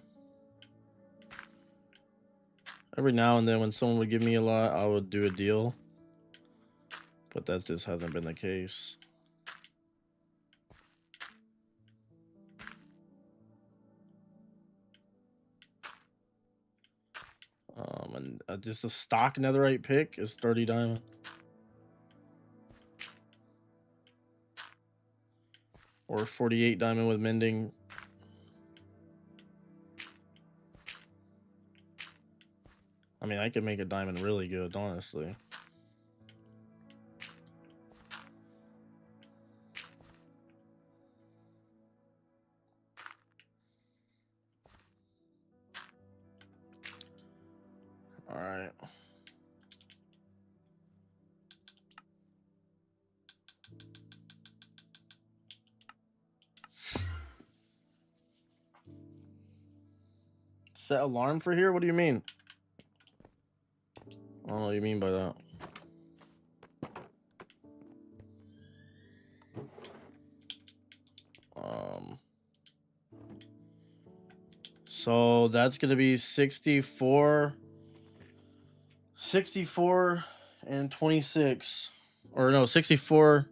S1: Every now and then when someone would give me a lot, I would do a deal. But that just hasn't been the case. And just a stock netherite pick is 30 diamond. Or 48 diamond with mending. I mean, I could make a diamond really good, honestly. All right. Set alarm for here? What do you mean? I don't know what you mean by that. So that's gonna be 64 and 26, or no, 64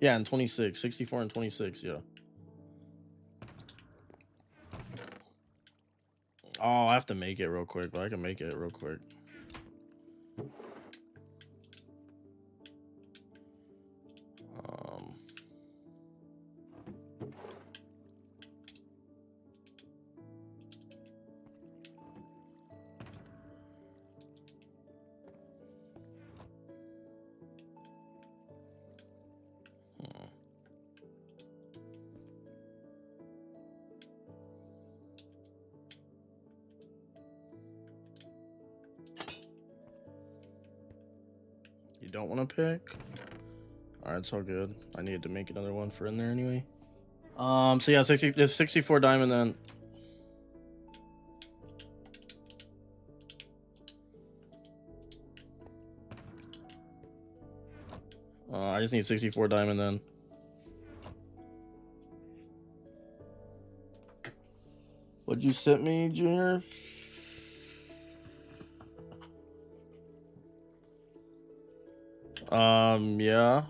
S1: Yeah, and 26. 64 and 26, yeah. Oh, I have to make it real quick, but I can make it real quick. You don't want to pick? Alright, it's all good. I needed to make another one for in there anyway. So yeah, 64 diamond then. I just need 64 diamond then. What'd you sent me, Junior? Yeah.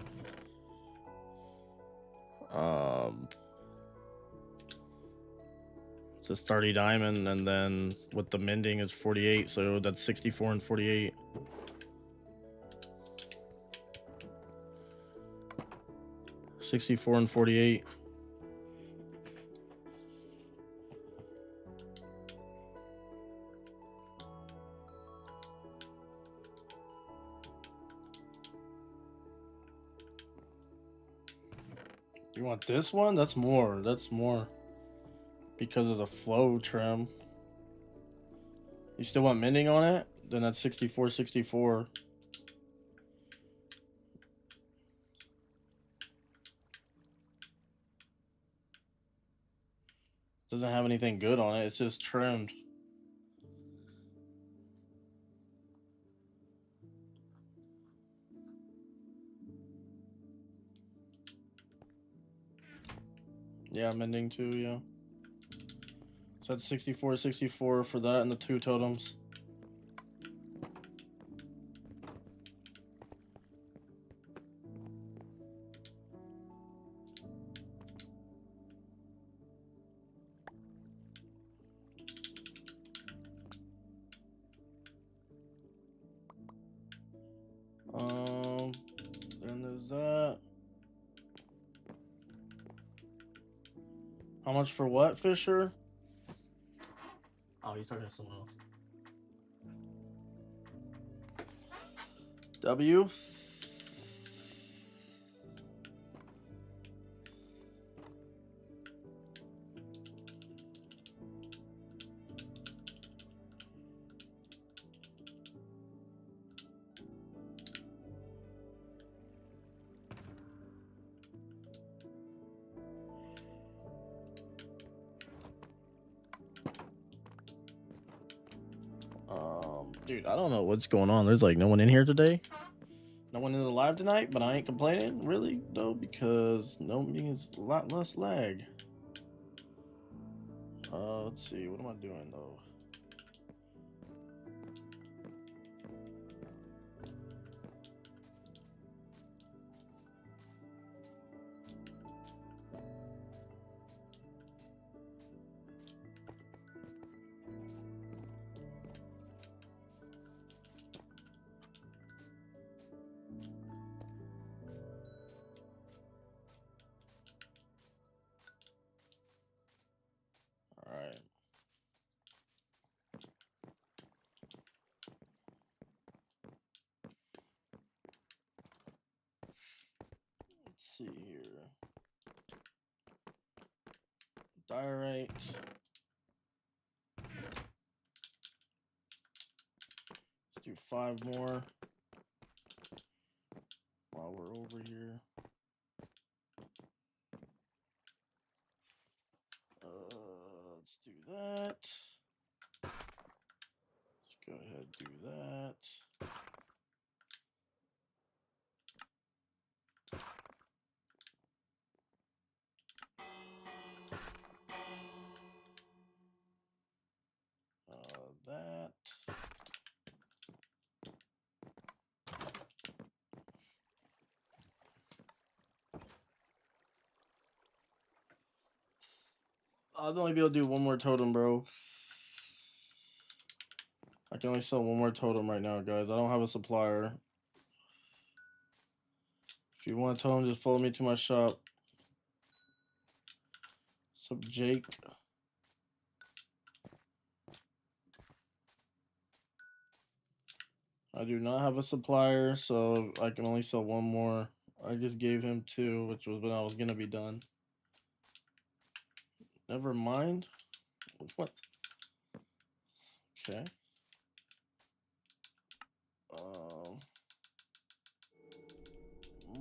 S1: It's a 30 diamond, and then with the mending is 48, so that's 64 and 48. $64 and $48. You want this one? That's more. That's more. Because of the flow trim. You still want mending on it? Then that's 64, 64. Doesn't have anything good on it. It's just trimmed. Yeah, mending too, yeah. So that's 64, 64 for that and the 2 totems. Then there's that. How much for what, Fisher? Oh, he's talking to someone else. W. Dude, I don't know what's going on. There's like no one in here today. No one in the live tonight, but I ain't complaining really though, because no means a lot less lag. Let's see, what am I doing though? All right. Let's see here. Diorite. Let's do 5 more while we're over here. Let's do that. Let's go ahead and do that. That. I'll only be able to do one more totem, bro. I can only sell one more totem right now, guys. I don't have a supplier. If you want a totem, just follow me to my shop. Sup, Jake? I do not have a supplier, so I can only sell one more. I just gave him 2, which was when I was gonna be done. Never mind. What? Okay.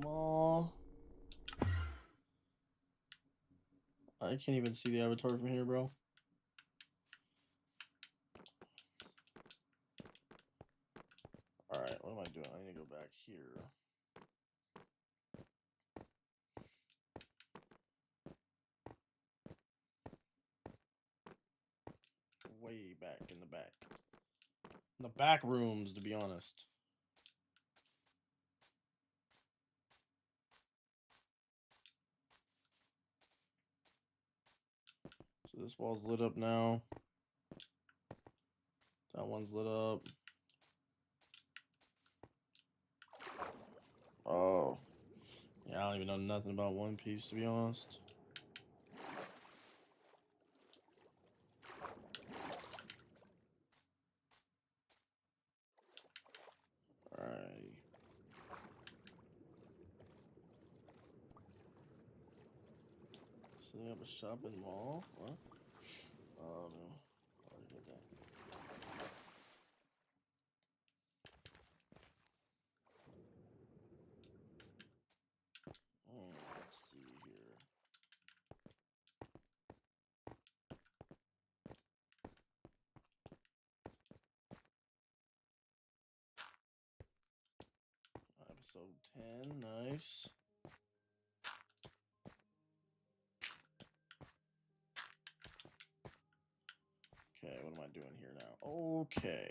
S1: Mall. I can't even see the avatar from here, bro. Alright, what am I doing? I need to go back here. Way back in the back. In the back rooms, to be honest. So this wall's lit up now. That one's lit up. Oh. Yeah, I don't even know nothing about One Piece, to be honest. Alright. Setting up a shopping mall? What? Oh no. Already did that. Let's see here. Episode 10, nice. Okay, what am I doing here now? Okay.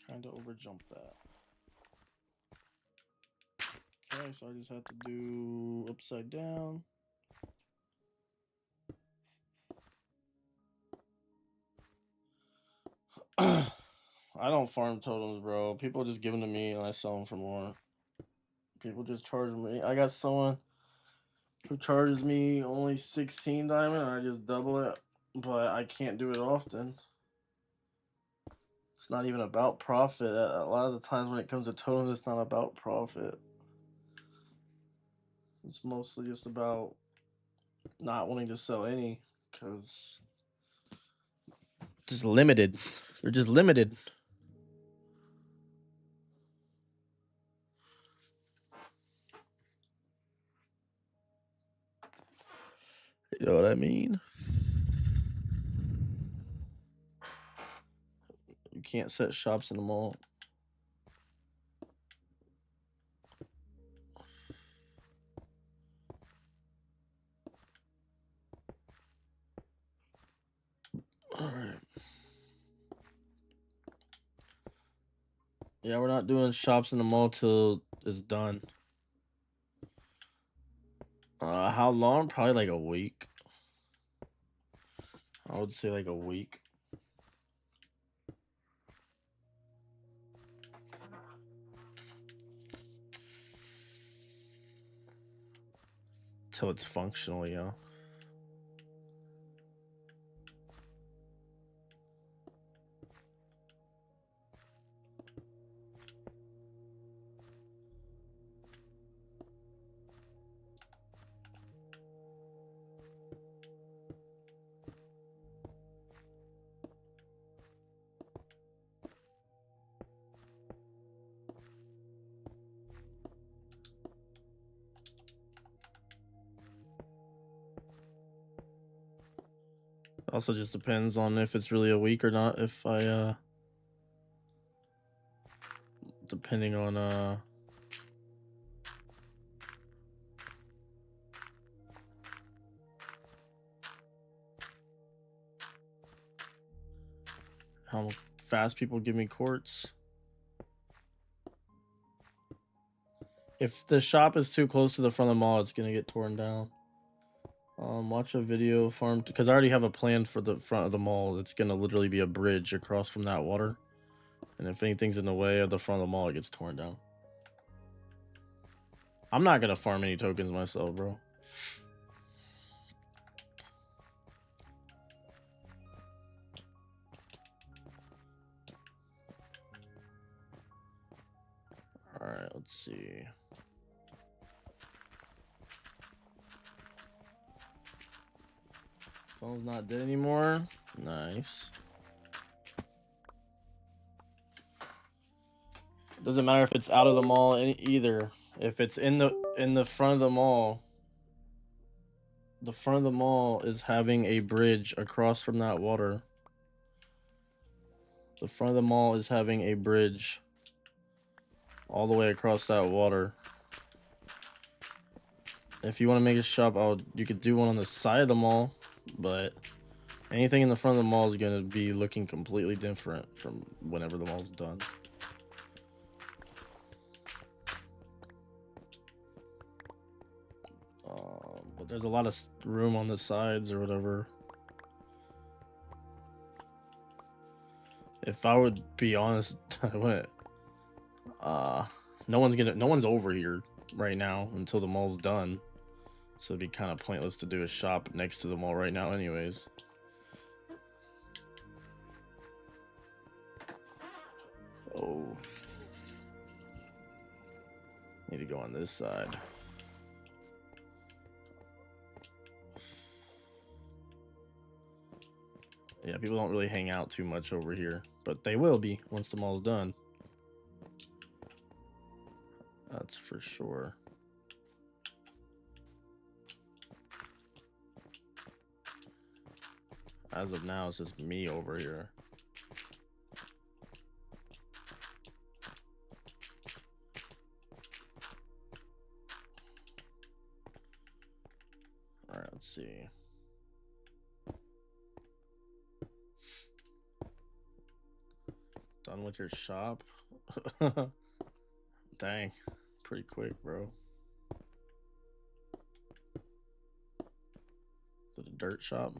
S1: Kind of overjumped that. Okay, so I just have to do upside down. I don't farm totems, bro. People just give them to me and I sell them for more. People just charge me. I got someone who charges me only 16 diamond and I just double it, but I can't do it often. It's not even about profit. A lot of the times when it comes to totems, it's not about profit. It's mostly just about not wanting to sell any because just limited. They're just limited. You know what I mean? You can't set shops in the mall. Alright. Yeah, we're not doing shops in the mall till it's done. How long? Probably like a week. I would say like a week. Till it's functional, yeah. Also just depends on if it's really a week or not. If I depending on how fast people give me quartz. If the shop is too close to the front of the mall, it's gonna get torn down. Watch a video farm because I already have a plan for the front of the mall. It's gonna literally be a bridge across from that water, and if anything's in the way of the front of the mall, it gets torn down. I'm not gonna farm any tokens myself, bro. All right, let's see. Phone's not dead anymore. Nice. Doesn't matter if it's out of the mall either. If it's in the front of the mall is having a bridge across from that water. The front of the mall is having a bridge all the way across that water. If you want to make a shop, you could do one on the side of the mall, but anything in the front of the mall is going to be looking completely different from whenever the mall's done. But there's a lot of room on the sides or whatever. If I would be honest, I wouldn't. No one's over here right now until the mall's done. So it'd be kind of pointless to do a shop next to the mall right now anyways. Oh. Need to go on this side. Yeah, people don't really hang out too much over here, but they will be once the mall's done. That's for sure. As of now, it's just me over here. All right, let's see. Done with your shop? Dang, pretty quick, bro. Is it a dirt shop?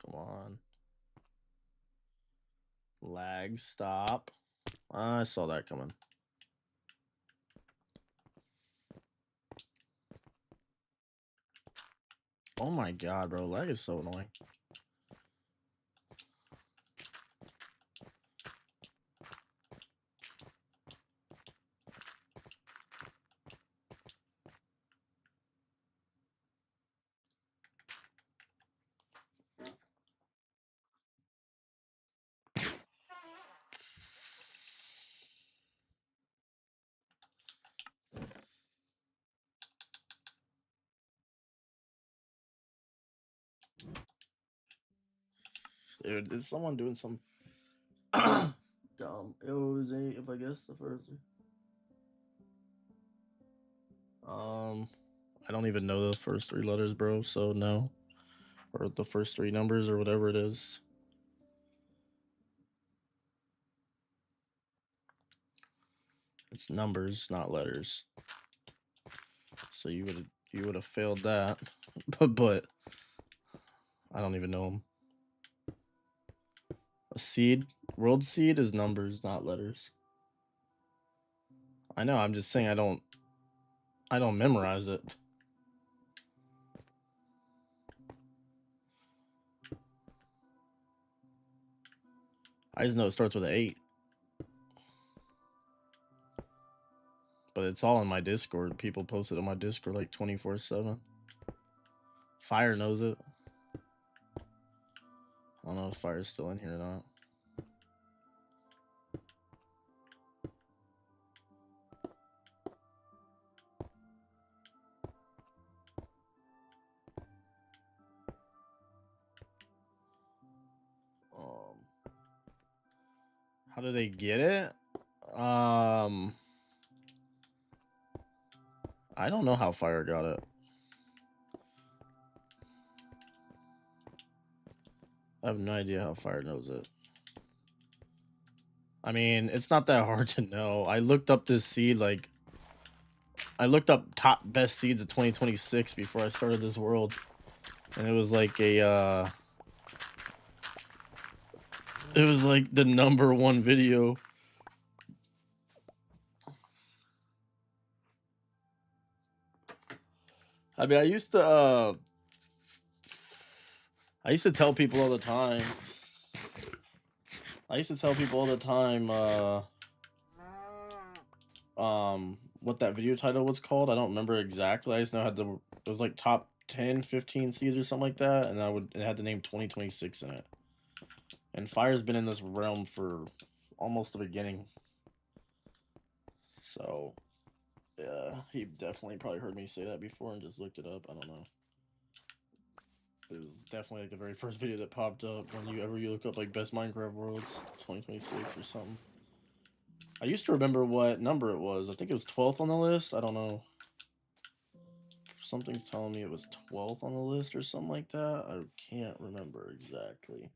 S1: Come on. Lag, stop. I saw that coming. Oh my god, bro. Lag is so annoying. Dude, is someone doing some dumb? It was if I guess the first. I don't even know the first three letters, bro. So no, or the first three numbers or whatever it is. It's numbers, not letters. So you would have failed that, but I don't even know them. A seed, world seed is numbers, not letters. I know. I'm just saying I don't memorize it. I just know it starts with an 8. But it's all in my Discord. People post it on my Discord like 24/7. Fire knows it. I don't know if Fire's still in here or not. How do they get it? I don't know how Fire got it. I have no idea how Fire knows it. I mean, it's not that hard to know. I looked up this seed, like, I looked up top best seeds of 2026 before I started this world. And it was like it was like the #1 video. I mean, I used to tell people all the time. What that video title was called. I don't remember exactly. I just know it had it was like top 10, 15 seeds or something like that, and it had the name 2026 in it. And Fire's been in this realm for almost the beginning. So, yeah, he definitely probably heard me say that before and just looked it up. I don't know. It was definitely like the very first video that popped up when you look up like best Minecraft worlds 2026 or something. I used to remember what number it was. I think it was 12th on the list. I don't know. Something's telling me it was 12th on the list or something like that. I can't remember exactly.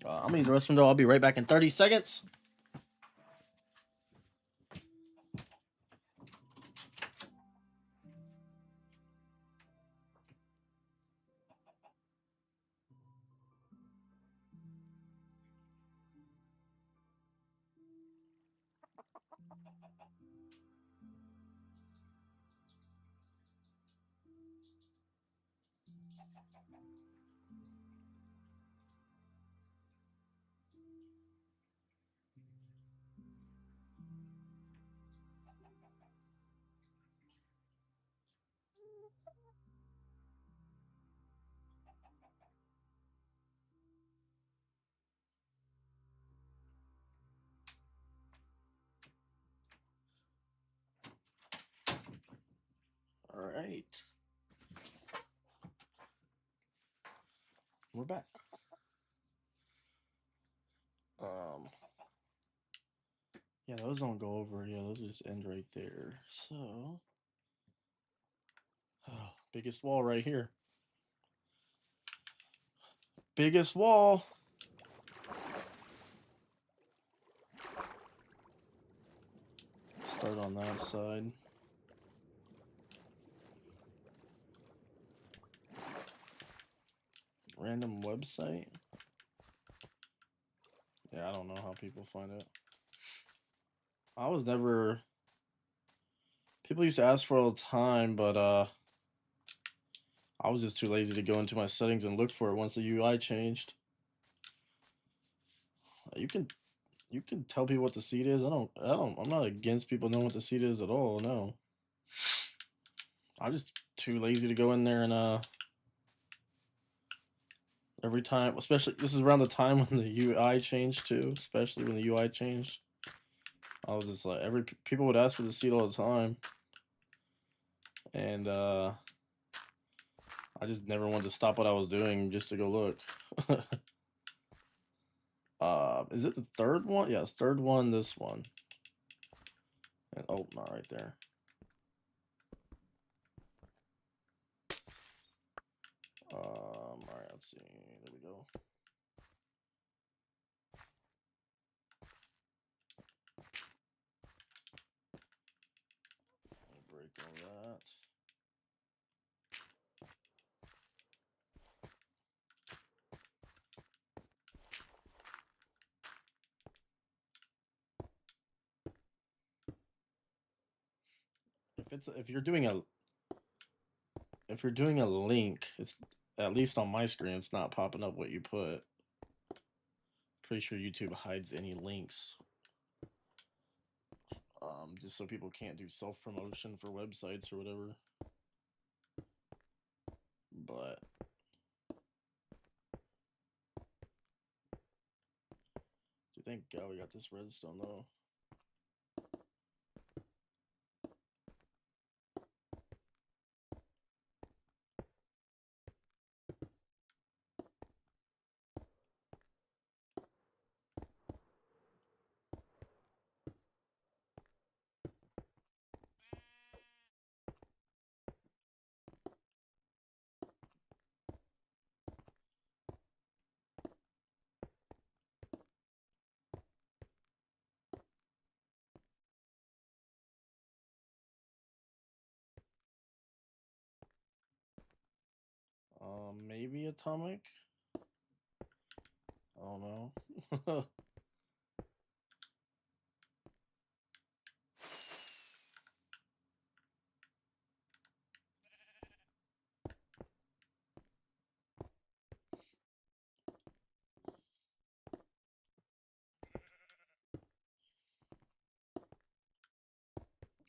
S1: I'm gonna use the restroom though. I'll be right back in 30 seconds. All right. We're back. Yeah, those don't go over. Yeah, those just end right there. So, biggest wall right here. Biggest wall. Start on that side. Random website. Yeah, I don't know how people find it. I was never. People used to ask for it all the time, but I was just too lazy to go into my settings and look for it once the UI changed. You can tell people what the seed is. I'm not against people knowing what the seed is at all. No. I'm just too lazy to go in there and every time, especially this is around the time when the UI changed too, especially when the UI changed. I was just like people would ask for the seed all the time. And I just never wanted to stop what I was doing just to go look. Is it the third one? Yes, third one, this one. And oh, not right there. Alright, let's see. There we go. Break all that. If you're doing a link, it's at least on my screen, it's not popping up what you put. Pretty sure YouTube hides any links. Just so people can't do self-promotion for websites or whatever. But thank God we got this redstone though. Maybe atomic. I don't know.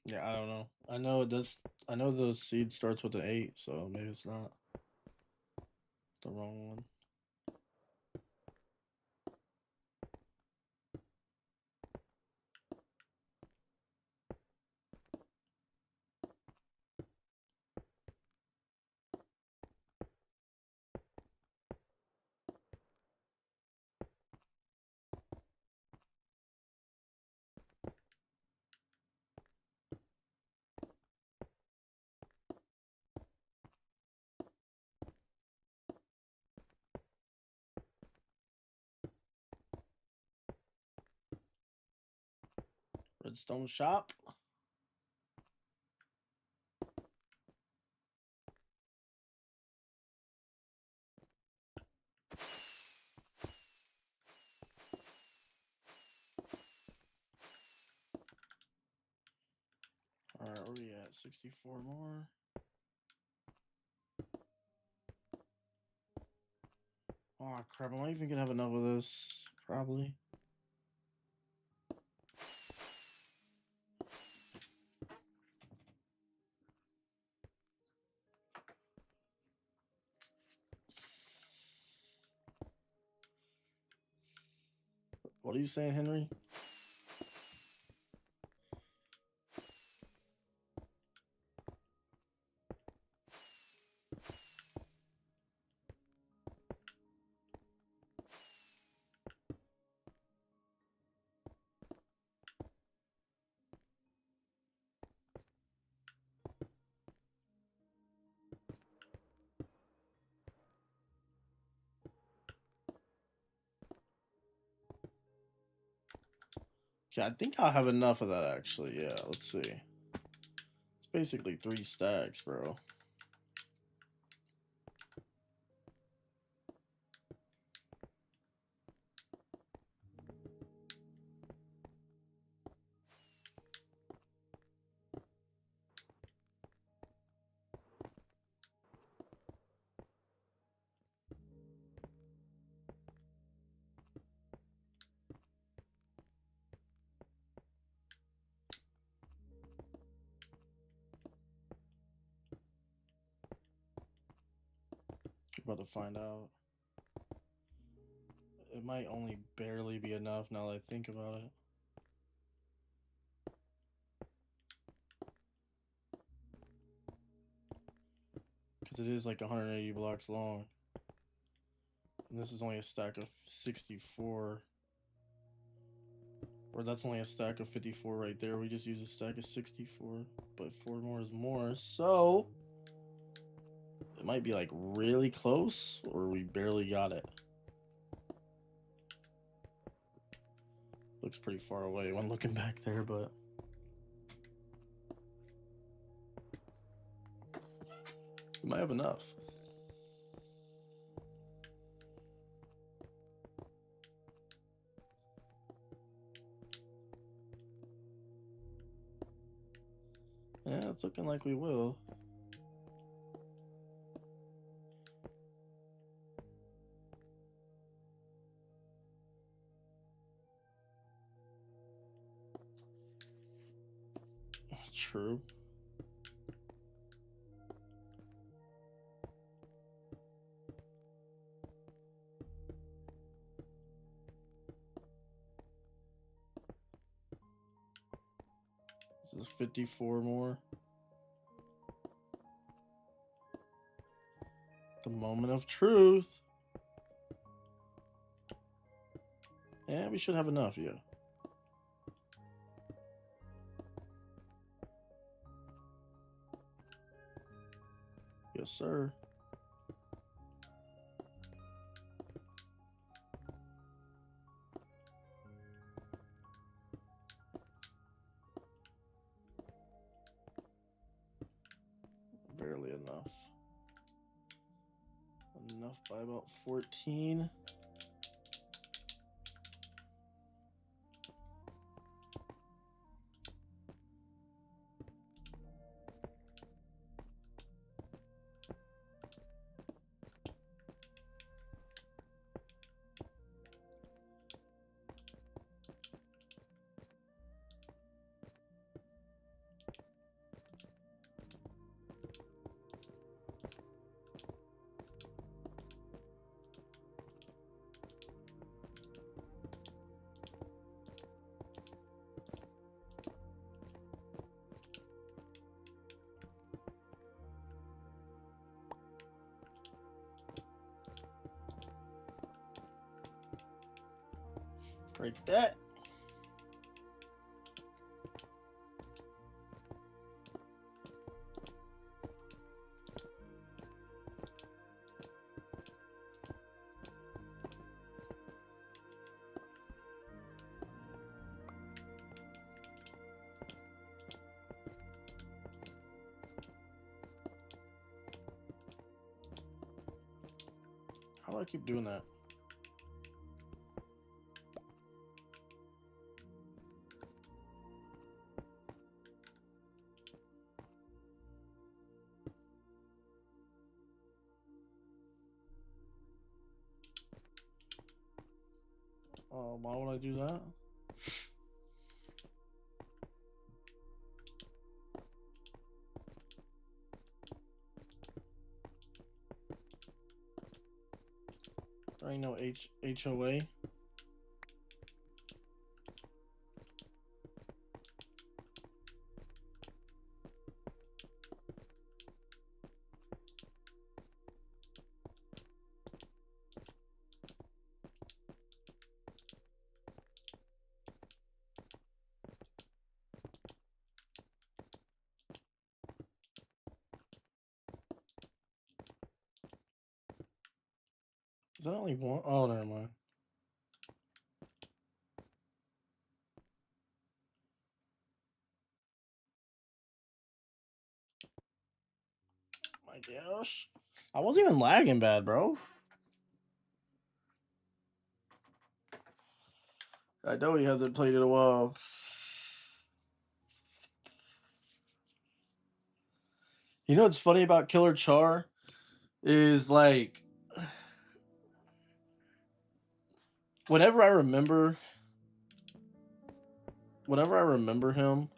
S1: Yeah, I don't know. I know it does. I know the seed starts with an 8, so maybe it's not the wrong one. Redstone shop. All right, where we at? 64 more. Oh crap! Am I even gonna have enough of this? Probably. What are you saying, Henry? Okay, I think I'll have enough of that actually. Yeah, let's see. It's basically 3 stacks, bro. About to find out. It might only barely be enough now that I think about it. Because it is like 180 blocks long. And this is only a stack of 64. Or that's only a stack of 54 right there. We just use a stack of 64. But 4 more is more. So it might be like really close, or we barely got it. Looks pretty far away when looking back there, but we might have enough. Yeah, it's looking like we will. True. This is 54 more. The moment of truth. Yeah, we should have enough, yeah. Yes, sir. Barely enough. enough by about 14. Break that. How do I keep doing that? Why would I do that? There ain't no HOA. Is that only one? Oh, never mind. My gosh. I wasn't even lagging bad, bro. I know he hasn't played in a while. You know what's funny about Killer Char is like whenever I remember him,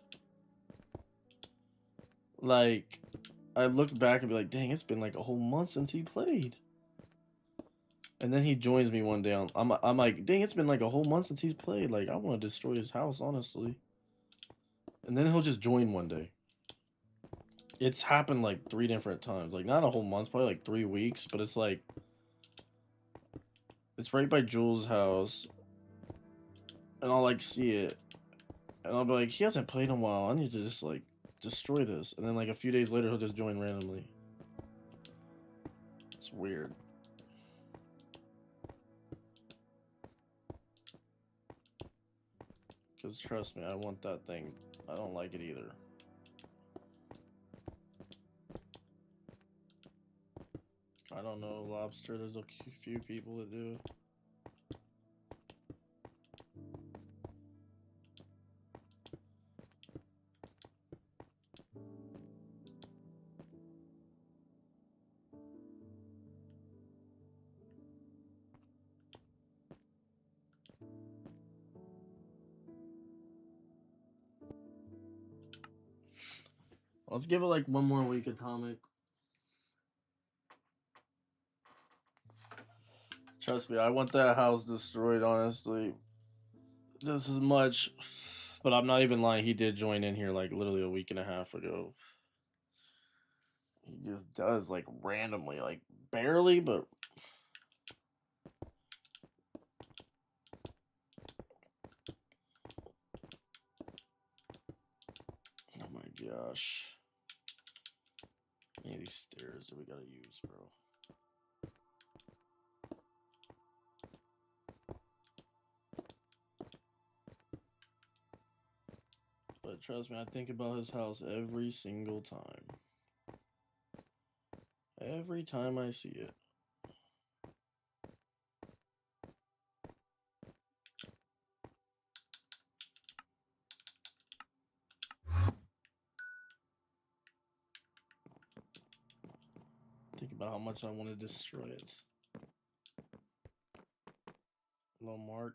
S1: like I look back and be like, dang, it's been like a whole month since he played. And then he joins me one day. I'm like, dang, it's been like a whole month since he's played. Like, I want to destroy his house, honestly. And then he'll just join one day. It's happened like 3 different times. Like, not a whole month, probably like 3 weeks. But it's like, it's right by Jules' house. And I'll like see it. And I'll be like, he hasn't played in a while. I need to just like destroy this. And then like a few days later, he'll just join randomly. It's weird. Because trust me, I want that thing. I don't like it either. I don't know, Lobster. There's a few people that do. Let's give it like one more week, Atomic. Trust me, I want that house destroyed, honestly. Just as much. But I'm not even lying, he did join in here like literally a week and a half ago. He just does like randomly, like barely, but oh my gosh. How many of these stairs do we gotta use, bro? But trust me, I think about his house every single time. Every time I see it. Think about how much I want to destroy it. Hello, Mark.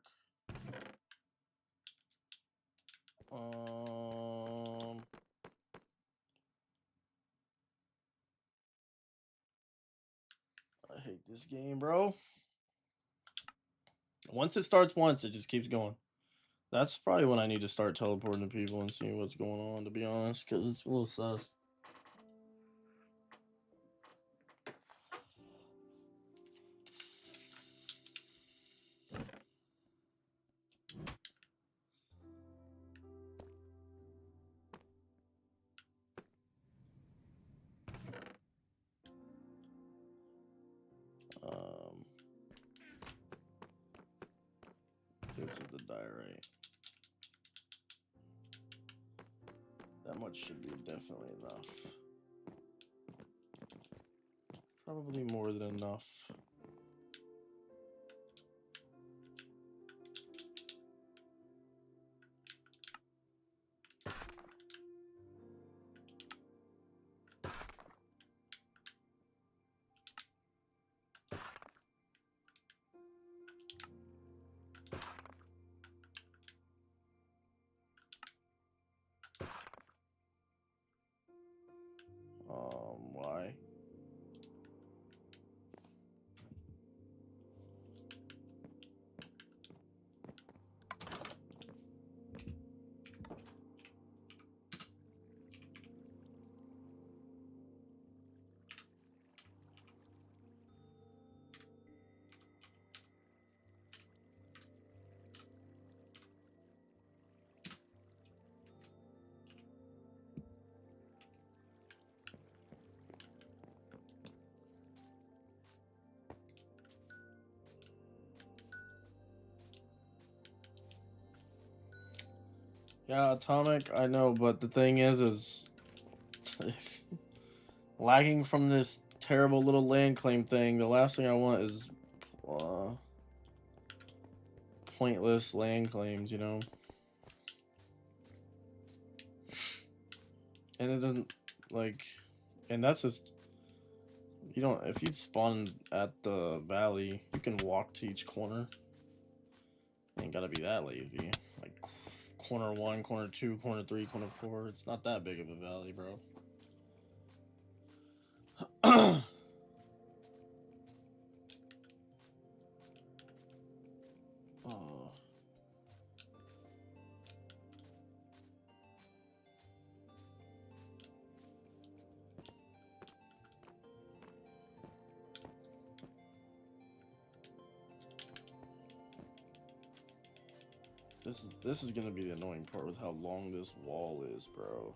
S1: I hate this game, bro. Once it starts once, it just keeps going. That's probably when I need to start teleporting to people and seeing what's going on, to be honest, because it's a little sus. This is the diorite. That much should be definitely enough. Probably more than enough. Why? Yeah, atomic, I know, but the thing is if lagging from this terrible little land claim thing, the last thing I want is pointless land claims, you know? And it doesn't, like, and that's just, you don't, if you spawn at the valley, you can walk to each corner. Ain't gotta be that lazy. Like, corner 1, corner 2, corner 3, corner 4, it's not that big of a valley, bro. Oh. This is gonna be the annoying part with how long this wall is, bro.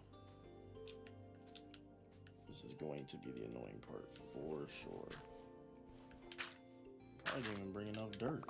S1: This is going to be the annoying part for sure. Probably didn't even bring enough dirt.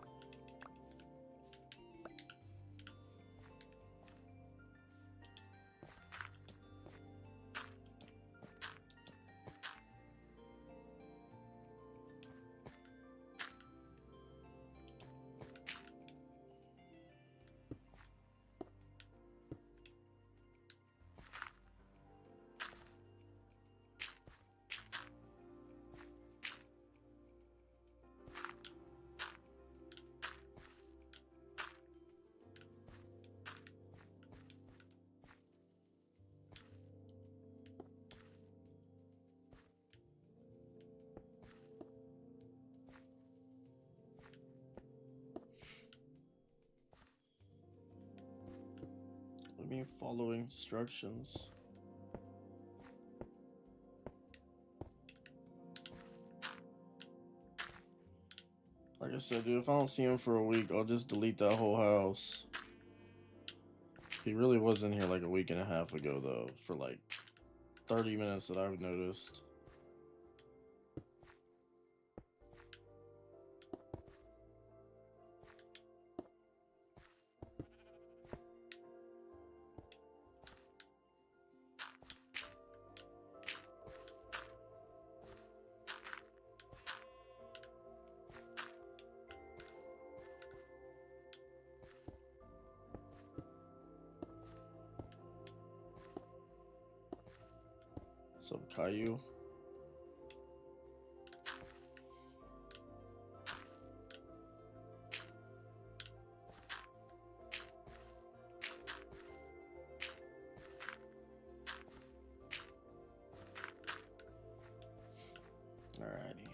S1: Let me follow instructions. Like I said, dude, if I don't see him for a week, I'll just delete that whole house. He really was in here like a week and a half ago, though, for like 30 minutes that I've noticed. What's up, Caillou? Alrighty.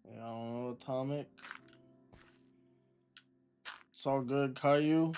S1: Yeah, I don't know, Atomic. It's all good, Caillou.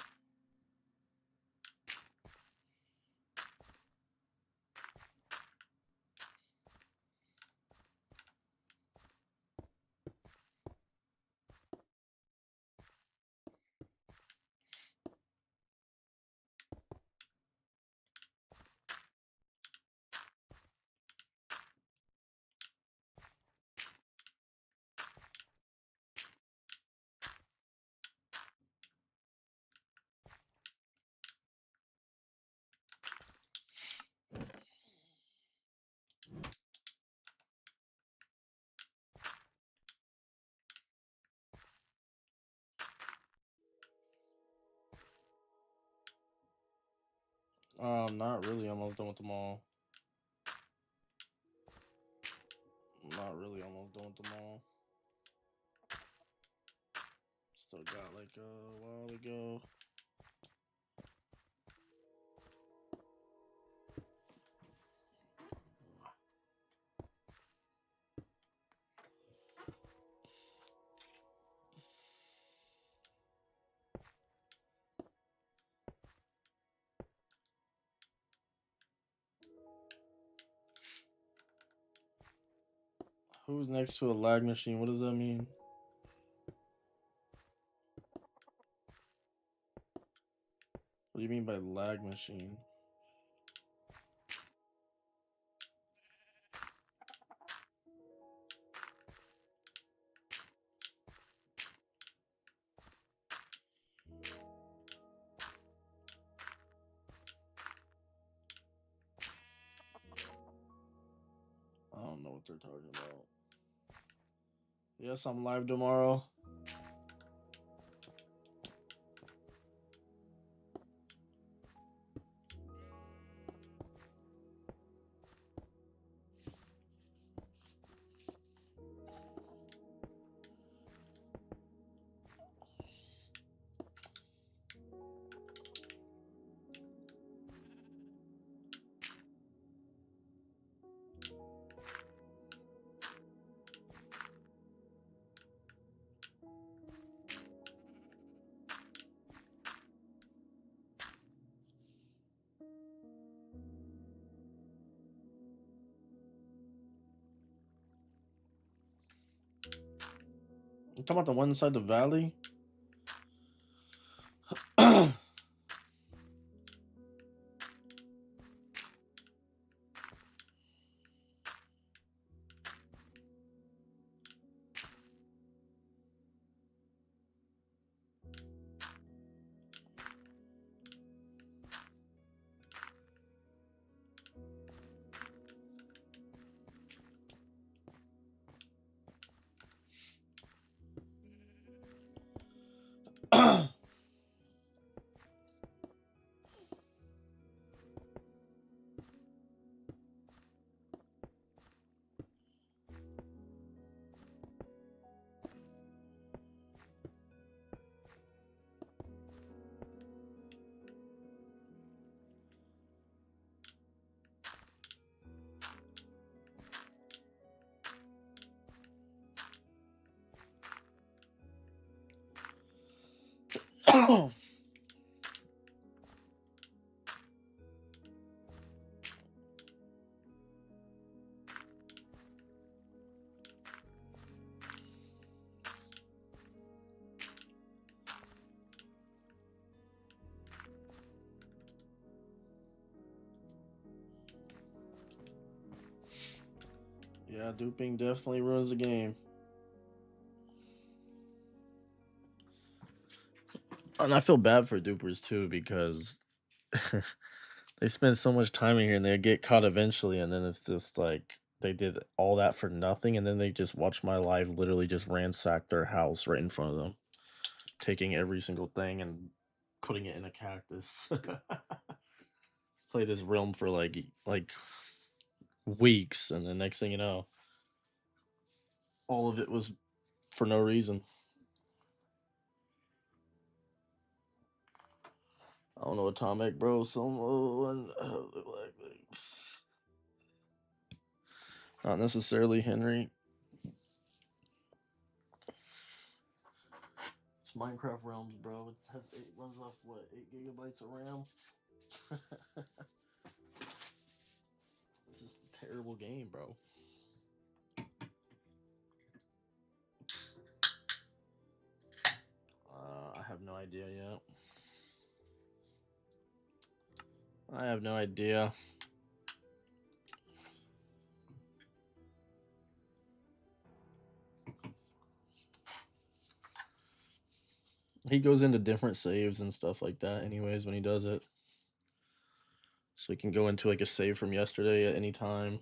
S1: Not really. I'm almost done with them all. Not really. Almost done with them all. Still got like a while to go. Who's next to a lag machine? What does that mean? What do you mean by lag machine? I don't know what they're talking about. Yes, I'm live tomorrow. You talking about the one inside the valley? Yeah, duping definitely ruins the game. And I feel bad for dupers too because they spend so much time in here and they get caught eventually, and then it's just like they did all that for nothing, and then they just watch my live literally just ransack their house right in front of them, taking every single thing and putting it in a cactus. Play this realm for like, like, weeks, and the next thing you know, all of it was for no reason. I don't know, Atomic, bro. Someone not necessarily Henry. It's Minecraft Realms, bro. It has runs off what 8 GB of RAM. This is a terrible game, bro. I have no idea yet. I have no idea. He goes into different saves and stuff like that anyways when he does it. So he can go into like a save from yesterday at any time,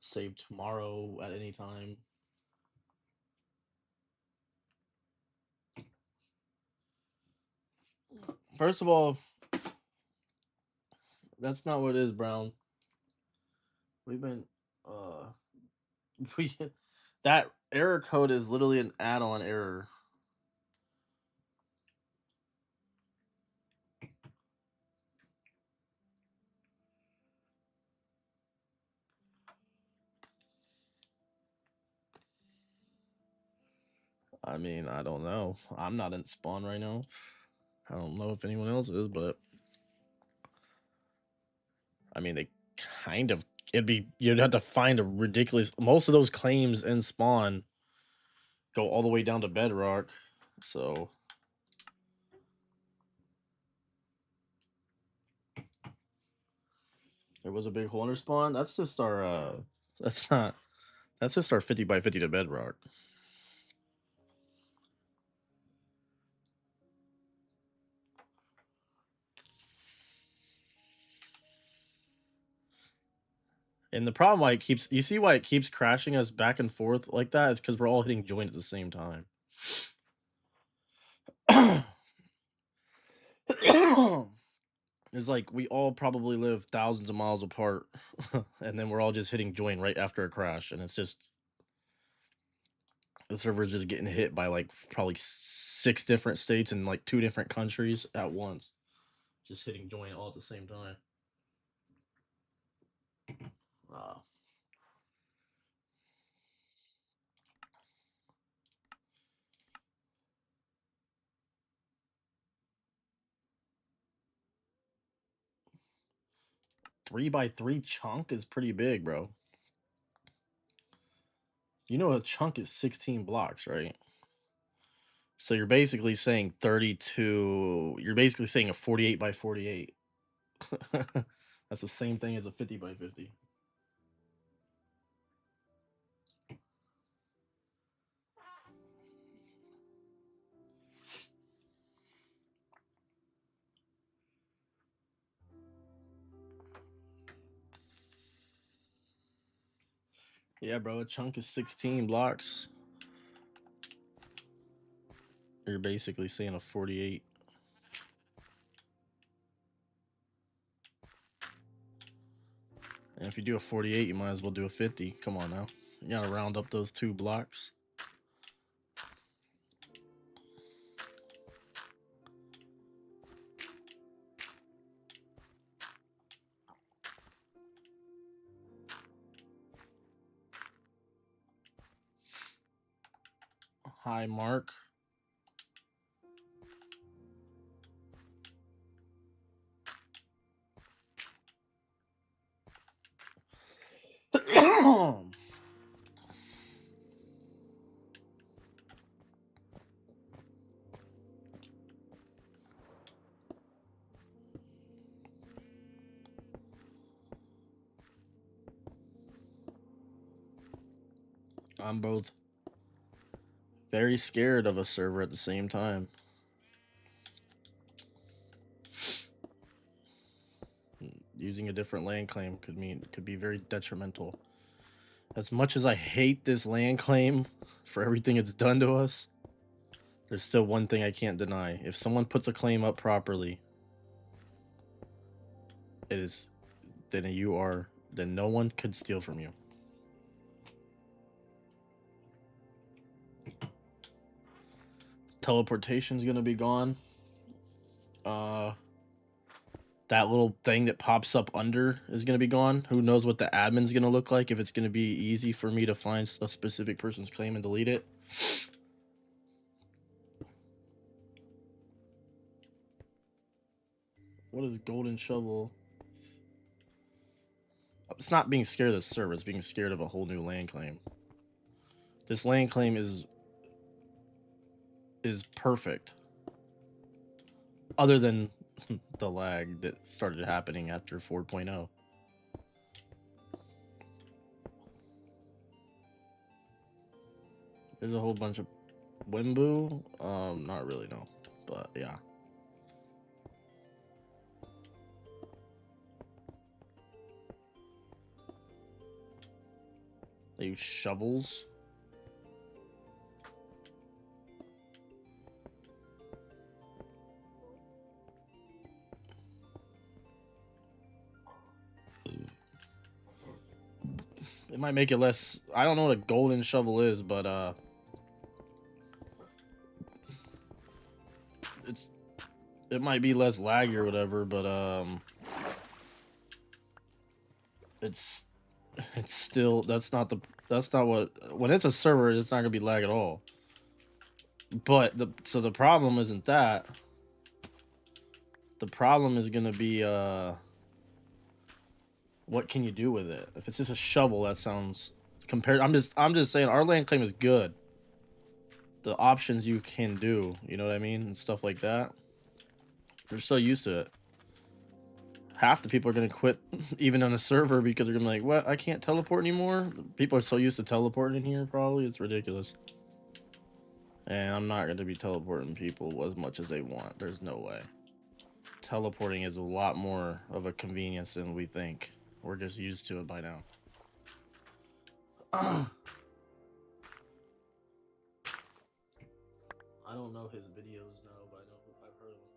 S1: save tomorrow at any time. First of all, that's not what it is, Brown. We've been we that error code is literally an add-on error. I mean, I don't know. I'm not in spawn right now. I don't know if anyone else is, but I mean, they kind of you'd have to find a ridiculous. Most of those claims in spawn go all the way down to bedrock, so there was a big hole under spawn. That's just our that's not that's just our 50 by 50 to bedrock. And the problem why it keeps you see why it keeps crashing us back and forth like that is because we're all hitting join at the same time. It's like we all probably live thousands of miles apart, and then we're all just hitting join right after a crash, and it's just the server's just getting hit by like probably 6 different states and like 2 different countries at once, just hitting join all at the same time. 3x3 chunk is pretty big, bro. You know a chunk is 16 blocks, right? So you're basically saying 32. You're basically saying a 48 by 48. That's the same thing as a 50 by 50. Yeah, bro, a chunk is 16 blocks. You're basically saying a 48. And if you do a 48, you might as well do a 50. Come on now. You gotta round up those 2 blocks. Hi, Mark. I'm both very scared of a server at the same time. Using a different land claim could be very detrimental. As much as I hate this land claim for everything it's done to us, there's still one thing I can't deny. If someone puts a claim up properly, then no one could steal from you. Teleportation's gonna be gone. That little thing that pops up under is gonna be gone. Who knows what the admin's gonna look like, if it's gonna be easy for me to find a specific person's claim and delete it. What is golden shovel? It's not being scared of the server, it's being scared of a whole new land claim. This land claim is perfect. Other than the lag that started happening after 4.0. There's a whole bunch of Wimbu. Not really, no. But yeah. They use shovels. It might make it less. I don't know what a golden shovel is, but it might be less laggy or whatever, but it's still, that's not what, when it's a server, it's not gonna be lag at all. But the problem isn't that. The problem is gonna be what can you do with it? If it's just a shovel, that sounds compared. I'm just saying our land claim is good. The options you can do, you know what I mean, and stuff like that. They're so used to it. Half the people are gonna quit even on a server because they're gonna be like, what? I can't teleport anymore? People are so used to teleporting in here, probably. It's ridiculous. And I'm not gonna be teleporting people as much as they want. There's no way. Teleporting is a lot more of a convenience than we think. We're just used to it by now. I don't know his videos now, but I know I've heard of him.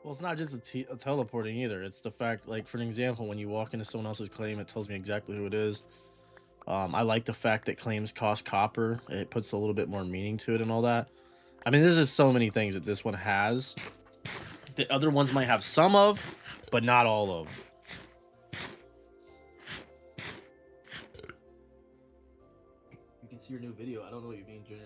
S1: Well, it's not just a teleporting either. It's the fact, like, for an example, when you walk into someone else's claim, it tells me exactly who it is. I like the fact that claims cost copper. It puts a little bit more meaning to it and all that. I mean, there's just so many things that this one has that other ones might have some of, but not all of. You can see your new video. I don't know what you mean, Junior.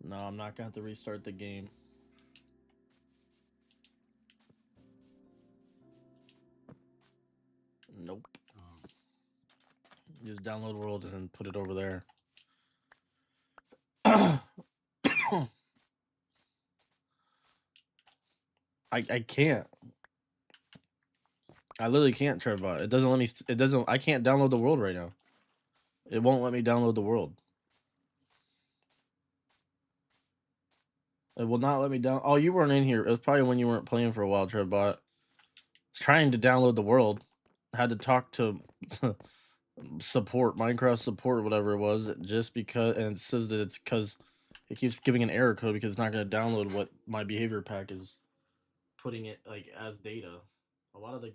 S1: No, I'm not gonna have to restart the game. Nope. Just download World and then put it over there. I can't. I literally can't, Trevbot. It doesn't let me. It doesn't. I can't download the world right now. It won't let me download the world. It will not let me down. Oh, you weren't in here. It was probably when you weren't playing for a while, Trevbot. I was trying to download the world. I had to talk to support, Minecraft support, whatever it was, just because, and it says that it's because it keeps giving an error code because it's not going to download what my behavior pack is putting it like as data. A lot of the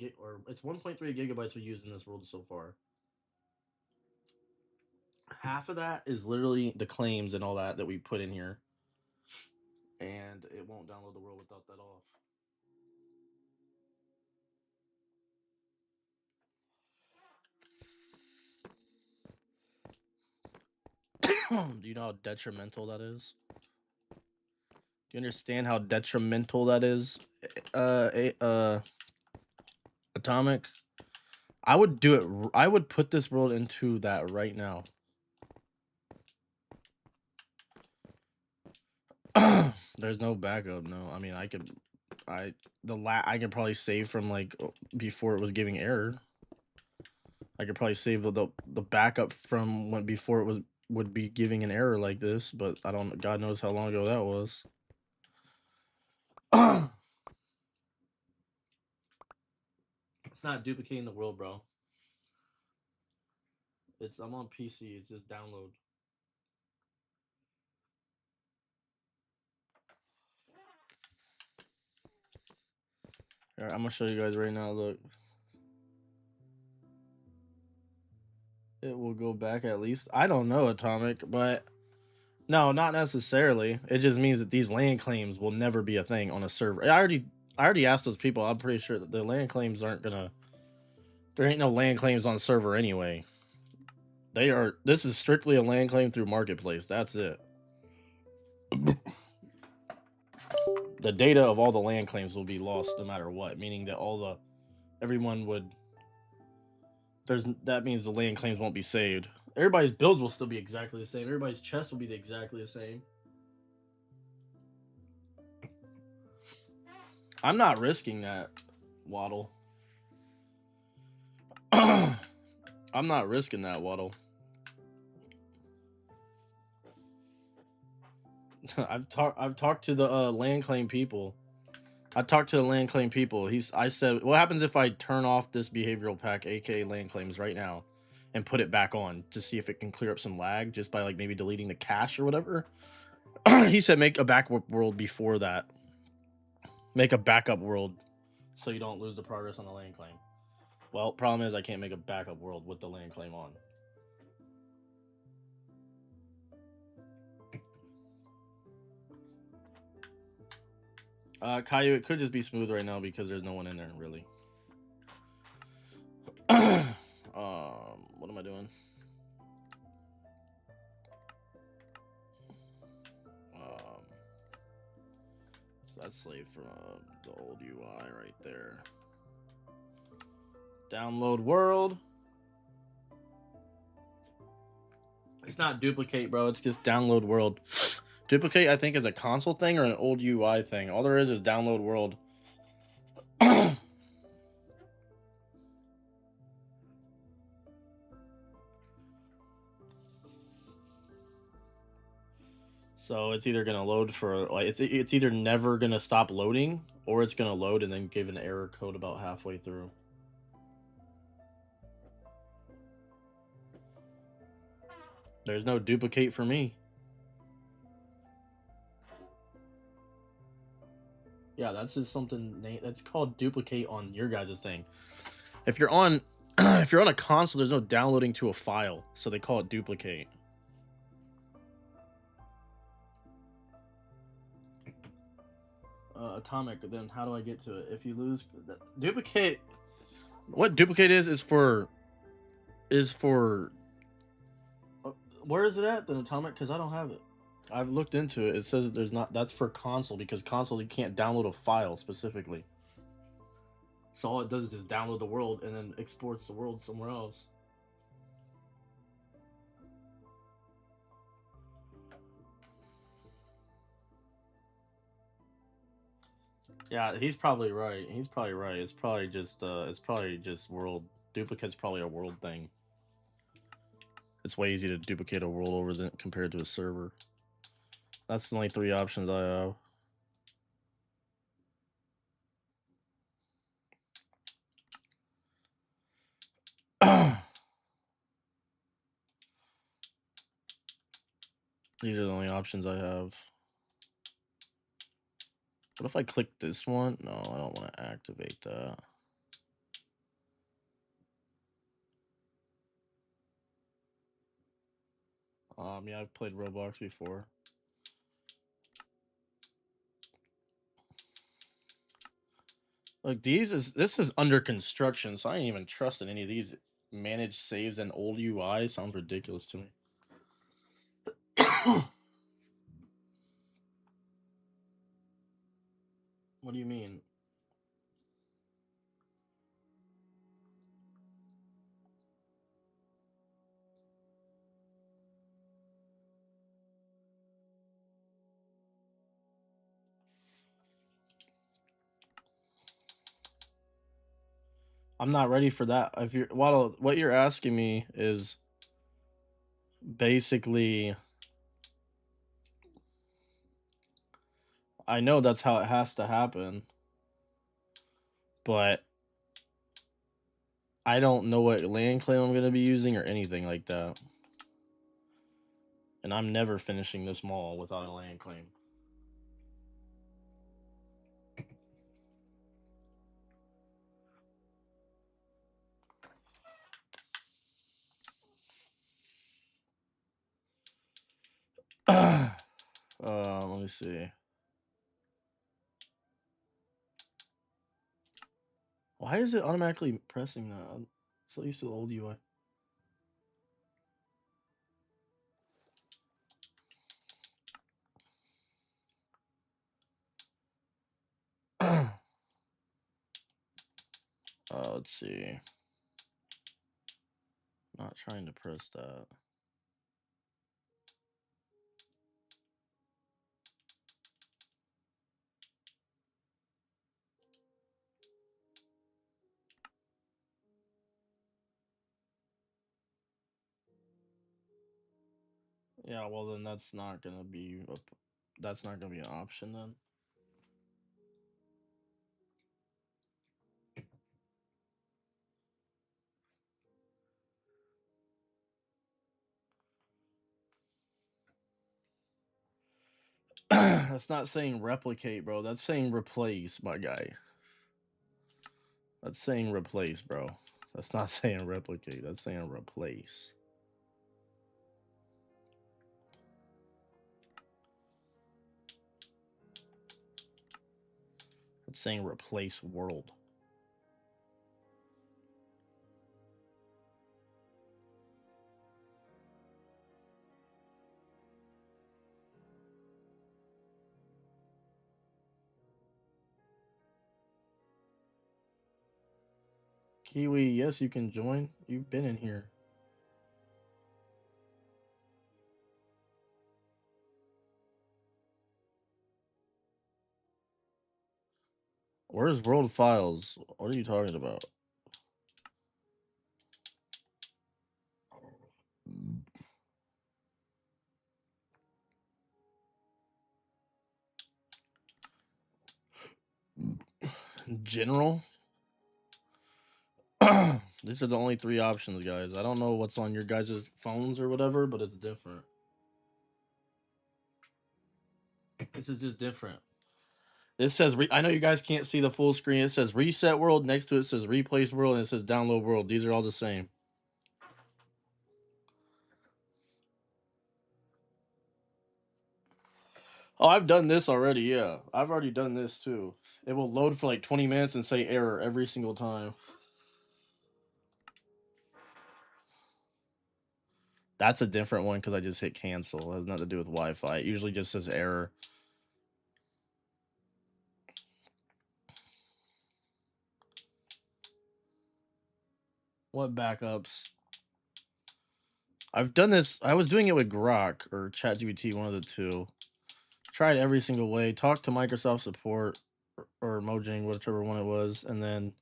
S1: it's 1.3 gigabytes we used in this world so far. Half of that is literally the claims and all that we put in here, and it won't download the world without that off. Do you know how detrimental that is? Do you understand how detrimental that is? Atomic. I would do it. I would put this world into that right now. There's no backup. No, I mean I could. I could probably save from like before it was giving error. I could probably save the backup from when before it would be giving an error like this, but I don't. God knows how long ago that was. It's not duplicating the world, bro. I'm on PC. It's just download. All right, I'm gonna show you guys right now. Look, it will go back at least. I don't know, Atomic, but no, not necessarily. It just means that these land claims will never be a thing on a server. I already asked those people. I'm pretty sure that the land claims aren't gonna. There ain't no land claims on server anyway. They are. This is strictly a land claim through marketplace. That's it. The data of all the land claims will be lost no matter what, meaning that everyone would. That means the land claims won't be saved. Everybody's builds will still be exactly the same. Everybody's chest will be exactly the same. I'm not risking that, Waddle. I'm not risking that, Waddle. I've talked to the land claim people. I talked to the land claim people. I said, what happens if I turn off this behavioral pack, aka land claims, right now, and put it back on to see if it can clear up some lag just by like maybe deleting the cache or whatever? He said make a backup world before that. Make a backup world so you don't lose the progress on the land claim. Well, problem is I can't make a backup world with the land claim on. Caillou, it could just be smooth right now because there's no one in there, really. What am I doing? So that's saved from the old UI right there. Download world. It's not duplicate, bro. It's just download world. Duplicate, I think, is a console thing or an old UI thing. All there is download world. So it's either gonna load for like it's either never gonna stop loading or it's gonna load and then give an error code about halfway through. There's no duplicate for me. Yeah, that's just something that's called duplicate on your guys' thing. If you're on if you're on a console, there's no downloading to a file, so they call it duplicate. Atomic, then how do I get to it? If you lose duplicate, what duplicate is for where is it at then, Atomic? Because I don't have it. I've looked into it. It says that there's not. That's for console because console you can't download a file specifically. So all it does is just download the world and then exports the world somewhere else. Yeah, he's probably right. He's probably right. It's probably just world duplicate's probably a world thing. It's way easy to duplicate a world over than compared to a server. That's the only 3 options I have. These are the only options I have. What if I click this one? No, I don't want to activate that. Yeah, I've played Roblox before. Like this is under construction, so I ain't even trusting any of these managed saves and old UI. Sounds ridiculous to me. What do you mean? I'm not ready for that. If you're what you're asking me is basically I know that's how it has to happen. But I don't know what land claim I'm gonna be using or anything like that. And I'm never finishing this mall without a land claim. Let me see. Why is it automatically pressing that? I'm so used to the old UI. Let's see. Not trying to press that. Yeah, well then that's not gonna be an option then. That's not saying replicate, bro. That's saying replace, my guy. That's saying replace, bro. That's not saying replicate. That's saying replace. It's saying replace world. Kiwi, yes, you can join. You've been in here. Where's world files? What are you talking about? General? These are the only 3 options, guys. I don't know what's on your guys' phones or whatever, but it's different. This is just different. This says, I know you guys can't see the full screen. It says reset world. Next to it says replace world. And it says download world. These are all the same. Oh, I've done this already. Yeah. I've already done this too. It will load for like 20 minutes and say error every single time. That's a different one because I just hit cancel. It has nothing to do with Wi-Fi. It usually just says error. What backups? I've done this. I was doing it with Grok or ChatGPT, one of the two. Tried every single way. Talked to Microsoft support or Mojang, whichever one it was, and then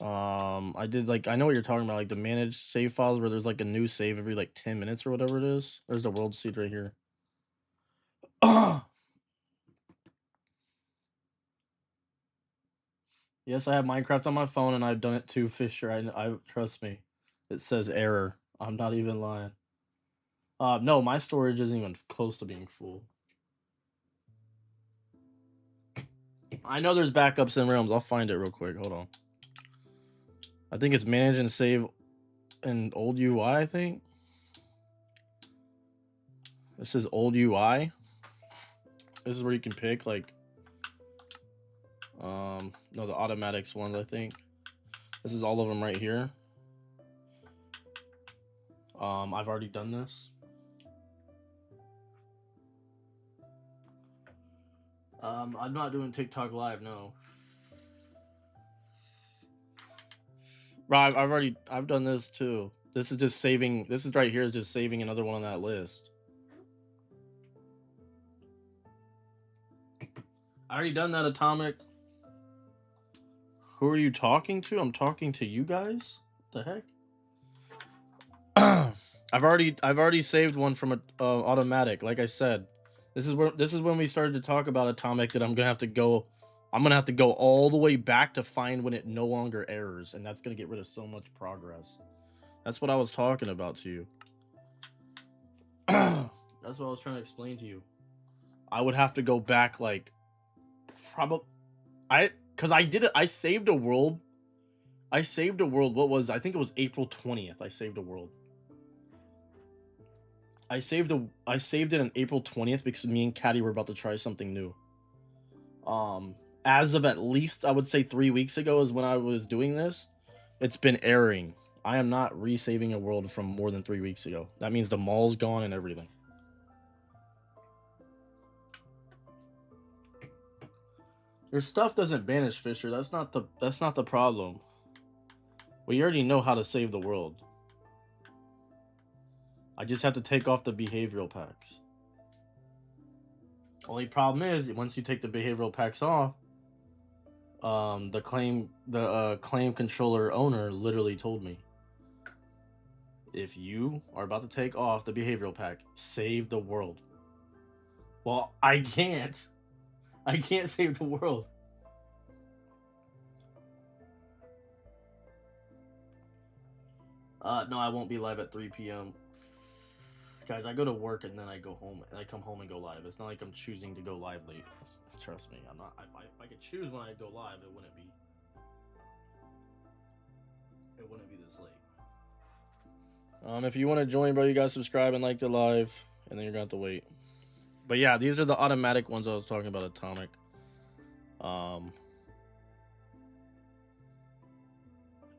S1: I did like I know what you're talking about, like the managed save files where there's like a new save every like 10 minutes or whatever it is. There's the world seed right here. Yes, I have Minecraft on my phone and I've done it too, Fisher. I trust me. It says error. I'm not even lying. No, my storage isn't even close to being full. I know there's backups in Realms. I'll find it real quick. Hold on. I think it's manage and save in old UI, I think. This is old UI. This is where you can pick like no, the automatics ones, I think. This is all of them right here. I've already done this. I'm not doing TikTok live, no. Right, I've done this too. This is just saving. This is right here is just saving another one on that list. I already done that, Atomic. Who are you talking to? I'm talking to you guys. What the heck? I've already saved one from a automatic. Like I said, this is when we started to talk about Atomic that I'm gonna have to go I'm gonna have to go all the way back to find when it no longer errors, and that's gonna get rid of so much progress. That's what I was talking about to you. That's what I was trying to explain to you. I would have to go back like probably because I did it. I saved a world. I saved a world. What was I think it was April 20th. I saved a world. I saved it on April 20th because me and Caddy were about to try something new. As of at least I would say 3 weeks ago is when I was doing this. It's been erroring. I am not resaving a world from more than 3 weeks ago. That means the mall's gone and everything. Your stuff doesn't banish, Fisher. That's not the problem. We already know how to save the world. I just have to take off the behavioral packs. Only problem is once you take the behavioral packs off, the claim controller owner literally told me, if you are about to take off the behavioral pack, save the world. Well, I can't. I can't save the world. No, I won't be live at 3 p.m. Guys, I go to work and then I go home and I come home and go live. It's not like I'm choosing to go live late. Trust me, I'm not. If I could choose when I go live, it wouldn't be. It wouldn't be this late. If you want to join, bro, you guys subscribe and like the live, and then you're gonna have to wait. But yeah, these are the automatic ones I was talking about. Atomic.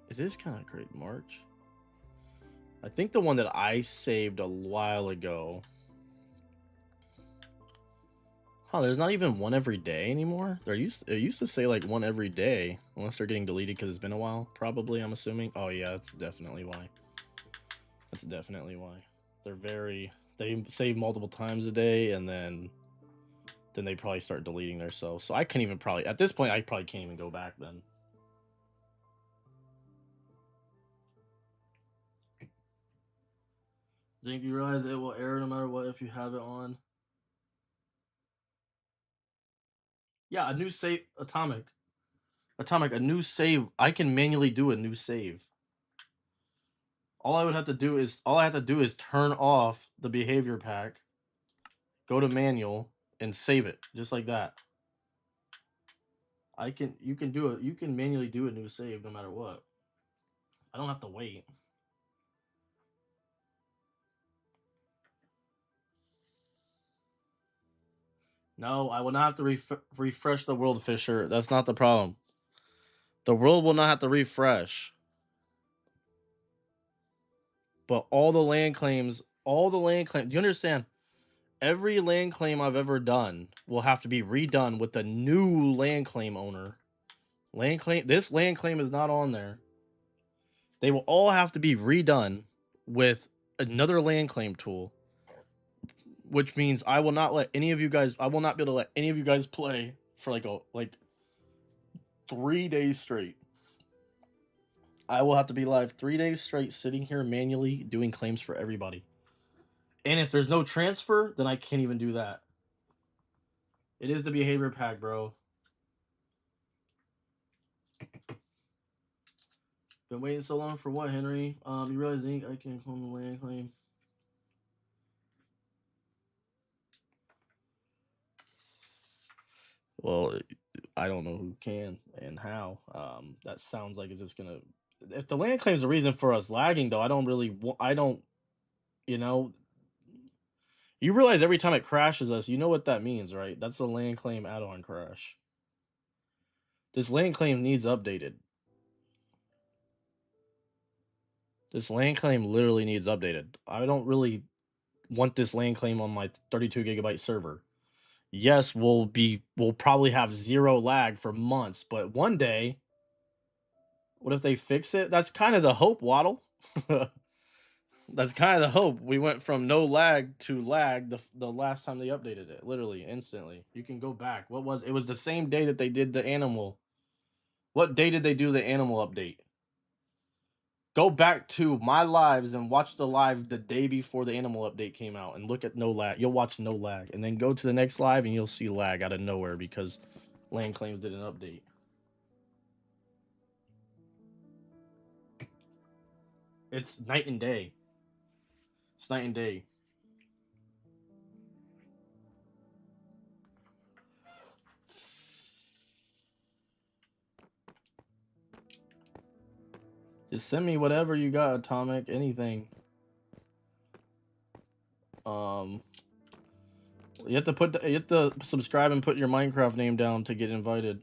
S1: It is kind of great. March. I think the one that I saved a while ago. Huh, there's not even one every day anymore. It used to say like one every day, unless they're getting deleted because it's been a while. Probably, I'm assuming. Oh yeah, that's definitely why. That's definitely why. They save multiple times a day, and then they probably start deleting themselves. So I can't even probably at this point I probably can't even go back then. Think you realize it will error no matter what if you have it on? Yeah, a new save. Atomic, a new save. I can manually do a new save. All I have to do is turn off the behavior pack, go to manual, and save it just like that. You can manually do a new save no matter what. I don't have to wait. No, I will not have to refresh the world, Fisher. That's not the problem. The world will not have to refresh. But all the land claims, do you understand? Every land claim I've ever done will have to be redone with the new land claim owner. This land claim is not on there. They will all have to be redone with another land claim tool, which means I will not let any of you guys. I will not be able to let any of you guys play for like 3 days straight. I will have to be live 3 days straight, sitting here manually doing claims for everybody. And if there's no transfer, then I can't even do that. It is the behavior pack, bro. Been waiting so long for what, Henry? You realize I can claim the land claim. Well, I don't know who can and how. That sounds like it's just gonna. If the land claim is the reason for us lagging, though, I don't. You know, you realize every time it crashes us, you know what that means, right? That's a land claim add-on crash. This land claim needs updated. This land claim literally needs updated. I don't really want this land claim on my 32 gigabyte server. Yes, we'll probably have 0 lag for months, but one day, what if they fix it? That's kind of the hope, Waddle. That's kind of the hope. We went from no lag to lag the last time they updated it, literally instantly. You can go back. It was the same day that they did the animal. What day did they do the animal update? Go back to my lives and watch the live the day before the animal update came out and look at no lag. You'll watch no lag, and then go to the next live and you'll see lag out of nowhere because land claims didn't update. It's night and day. It's night and day. Just send me whatever you got, Atomic. Anything. You have to subscribe and put your Minecraft name down to get invited.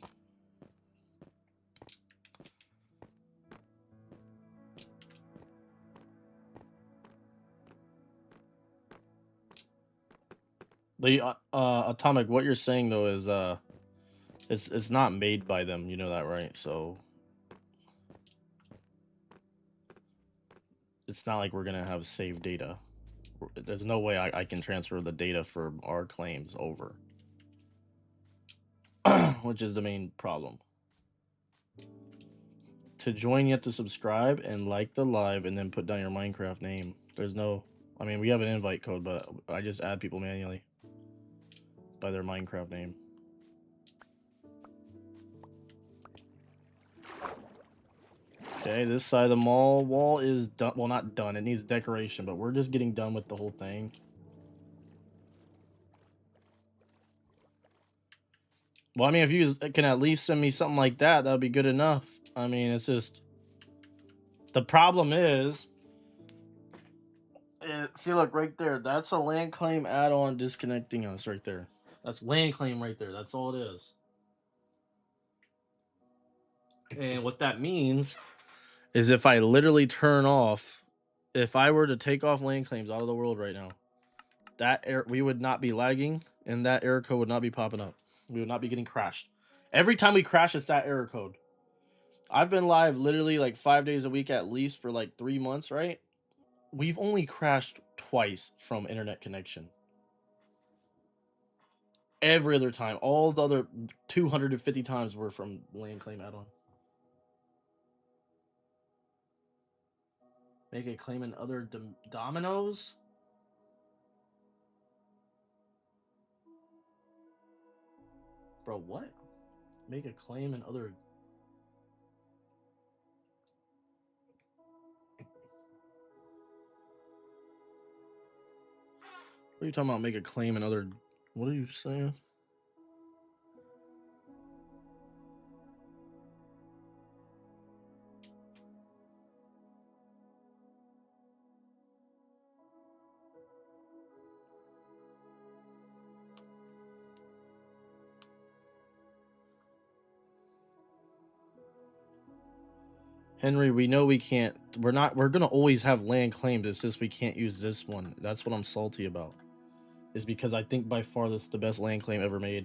S1: The Atomic, what you're saying though is it's not made by them, you know that, right? So it's not like we're gonna have saved data. There's no way I can transfer the data for our claims over. Which is the main problem. To join, you have to subscribe and like the live and then put down your Minecraft name. There's no, I mean, we have an invite code, but I just add people manually by their Minecraft name. Okay, this side of the mall wall is done. Well, not done. It needs decoration, but we're just getting done with the whole thing. Well, I mean, if you can at least send me something like that, that would be good enough. I mean, it's just... The problem is... see, look, right there. That's a land claim add-on disconnecting us right there. That's land claim right there. That's all it is. And what that means is if I literally turn off... If I were to take off land claims out of the world right now, we would not be lagging, and that error code would not be popping up. We would not be getting crashed. Every time we crash, it's that error code. I've been live literally like 5 days a week at least for like 3 months, right? We've only crashed twice from internet connection. Every other time, all the other 250 times were from land claim add-on. Make a claim in other dominoes? Bro, what? Make a claim in other... What are you talking about? Make a claim in other... What are you saying? Henry, we know we can't... We're gonna always have land claims. It's just we can't use this one. That's what I'm salty about. Is because I think by far this is the best land claim ever made.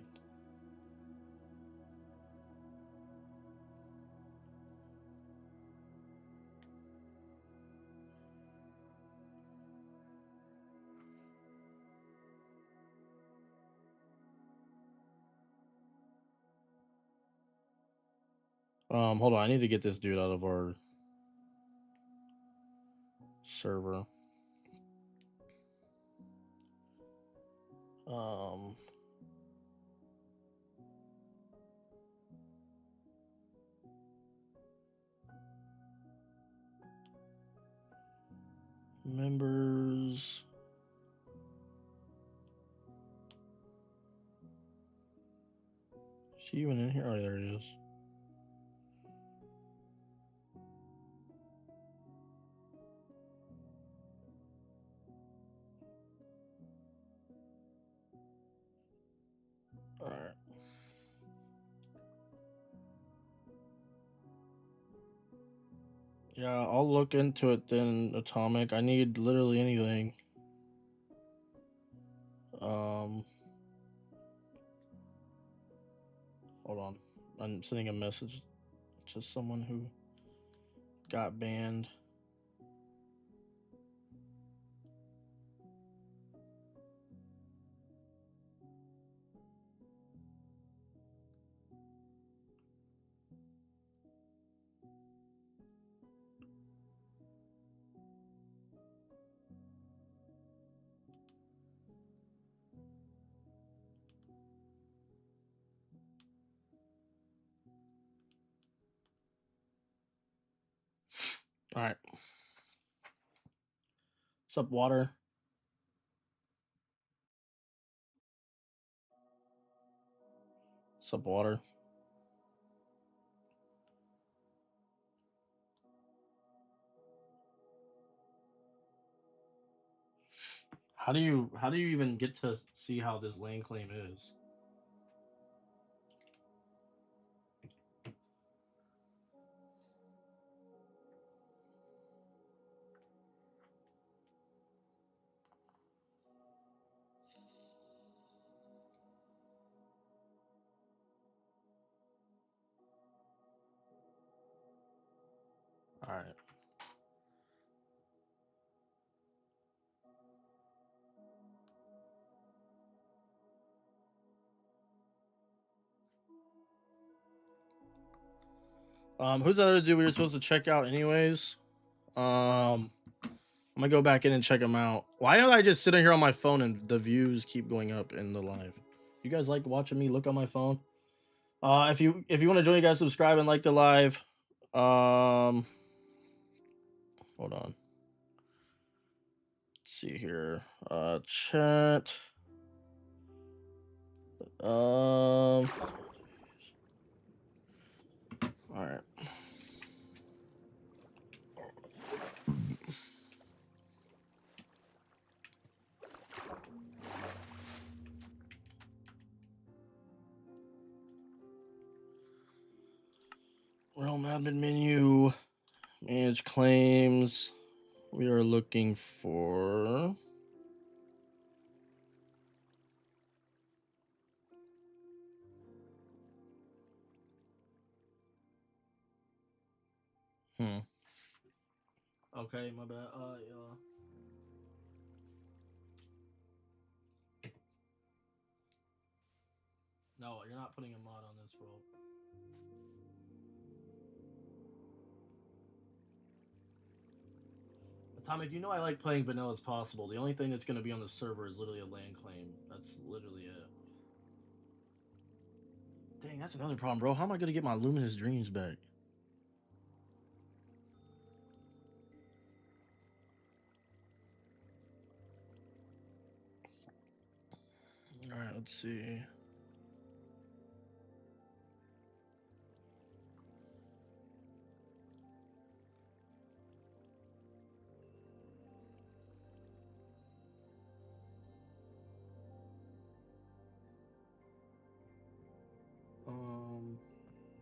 S1: Hold on, I need to get this dude out of our server. Members. Is he even in here? Oh, there he is. Alright. Yeah, I'll look into it then, Atomic. I need literally anything. Hold on. I'm sending a message to someone who got banned. All right. What's up, water? What's up, water? How do you even get to see how this land claim is? All right. Who's the other dude we were supposed to check out anyways? I'm gonna go back in and check them out. Why am I just sitting here on my phone and the views keep going up in the live? You guys like watching me look on my phone? If you want to join, you guys subscribe and like the live. Hold on. Let's see here. Chat. All right. Realm admin menu. Manage claims. We are looking for. Okay, my bad. Yeah. No, you're not putting a mod on this world. Atomic, you know I like playing vanilla as possible. The only thing that's going to be on the server is literally a land claim. That's literally it. Dang, that's another problem, bro. How am I going to get my Luminous Dreams back? Alright, let's see.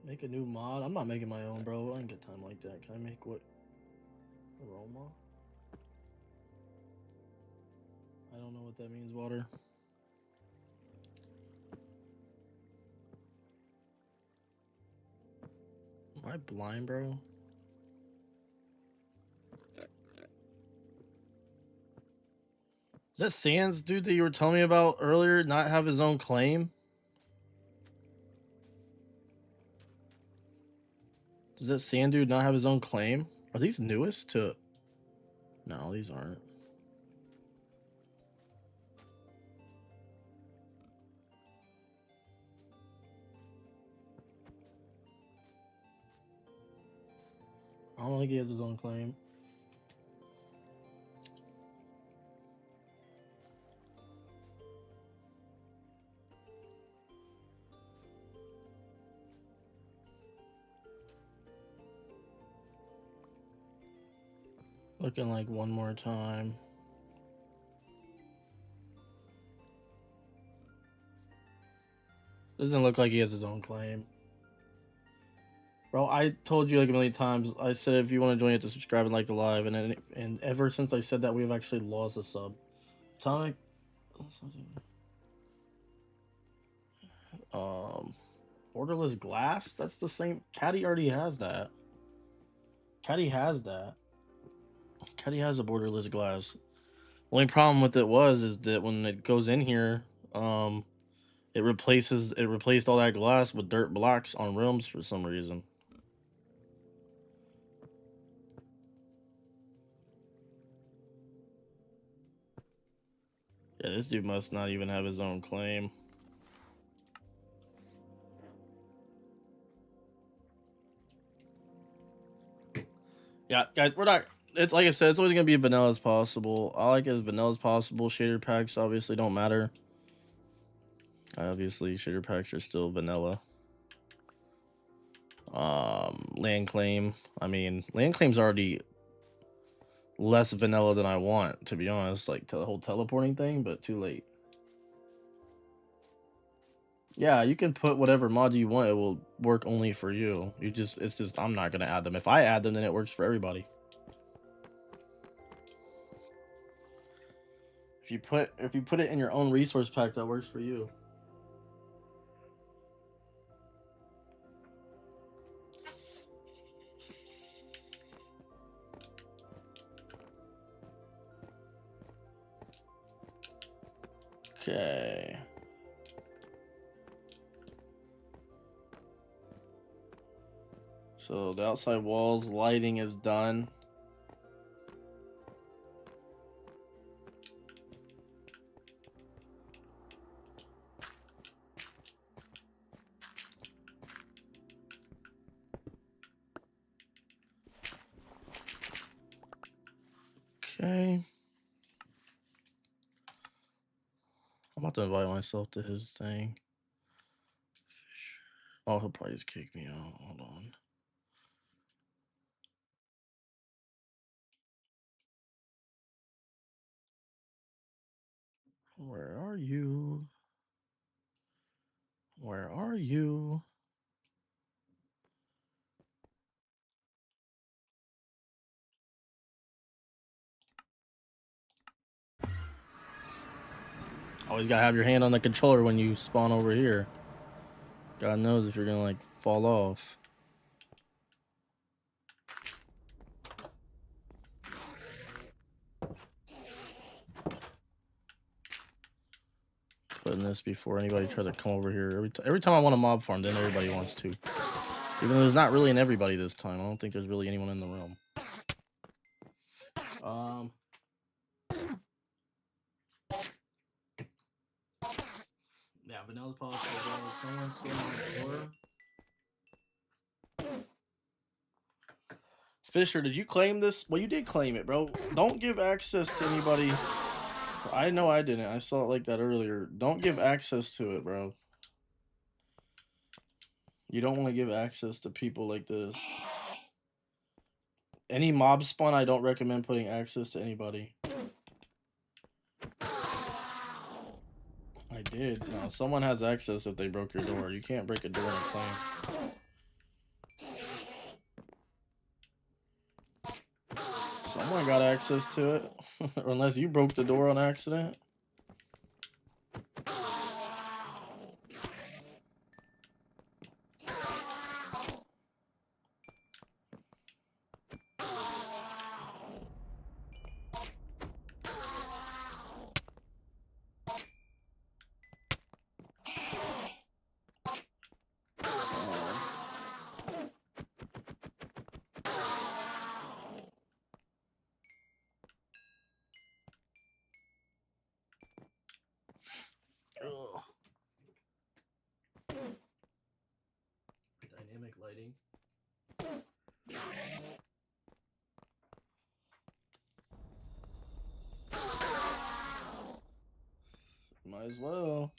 S1: Make a new mod. I'm not making my own, bro. I ain't got time like that. Can I make what? Aroma? I don't know what that means, water. Am I blind, bro? Is that Sans dude that you were telling me about earlier not have his own claim? Does that Sand dude not have his own claim? Are these newest to... No, these aren't. I don't think he has his own claim. Looking like one more time. Doesn't look like he has his own claim. Bro, I told you like a million times. I said if you want to join, you have to subscribe and like the live. And ever since I said that, we've actually lost a sub. Atomic. Borderless glass. That's the same. Caddy already has that. Caddy has that. Caddy has a borderless glass. Only problem with it is that when it goes in here, it replaced all that glass with dirt blocks on realms for some reason. Yeah, this dude must not even have his own claim. Yeah, guys, we're not. It's like I said, it's always gonna be vanilla as possible. I like it as vanilla as possible. Shader packs obviously don't matter. Obviously, shader packs are still vanilla. Land claim. I mean, land claim's already less vanilla than I want, to be honest. Like the whole teleporting thing, but too late. Yeah, you can put whatever mod you want. It will work only for you. It's just, I'm not gonna add them. If I add them, then it works for everybody. If you put it in your own resource pack, that works for you. Okay. So the outside walls lighting is done. Okay. I'm about to invite myself to his thing. Oh, he'll probably just kick me out. Hold on. Where are you? Where are you? Always gotta have your hand on the controller when you spawn over here. God knows if you're gonna like fall off. Putting this before anybody try to come over here. Every time I want a mob farm, then everybody wants to. Even though there's not really an everybody this time. I don't think there's really anyone in the realm. Yeah, vanilla's possible. Someone's still on the door. Fisher, did you claim this? Well, you did claim it, bro. Don't give access to anybody. I know I didn't. I saw it like that earlier. Don't give access to it, bro. You don't want to give access to people like this. Any mob spawn, I don't recommend putting access to anybody. I did. No, someone has access if they broke your door. You can't break a door in a claim. Someone got access to it. Unless you broke the door on accident. Dynamic lighting. Might as well.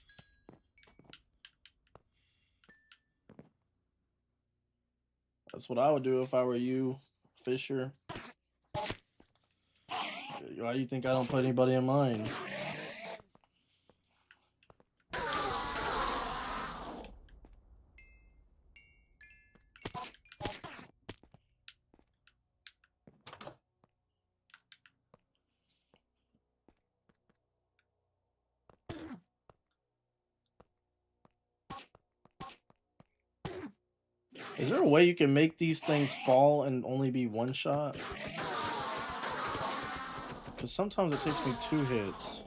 S1: That's what I would do if I were you, Fisher. Why do you think I don't put anybody in mind? Is there a way you can make these things fall and only be one shot? Because sometimes it takes me 2 hits.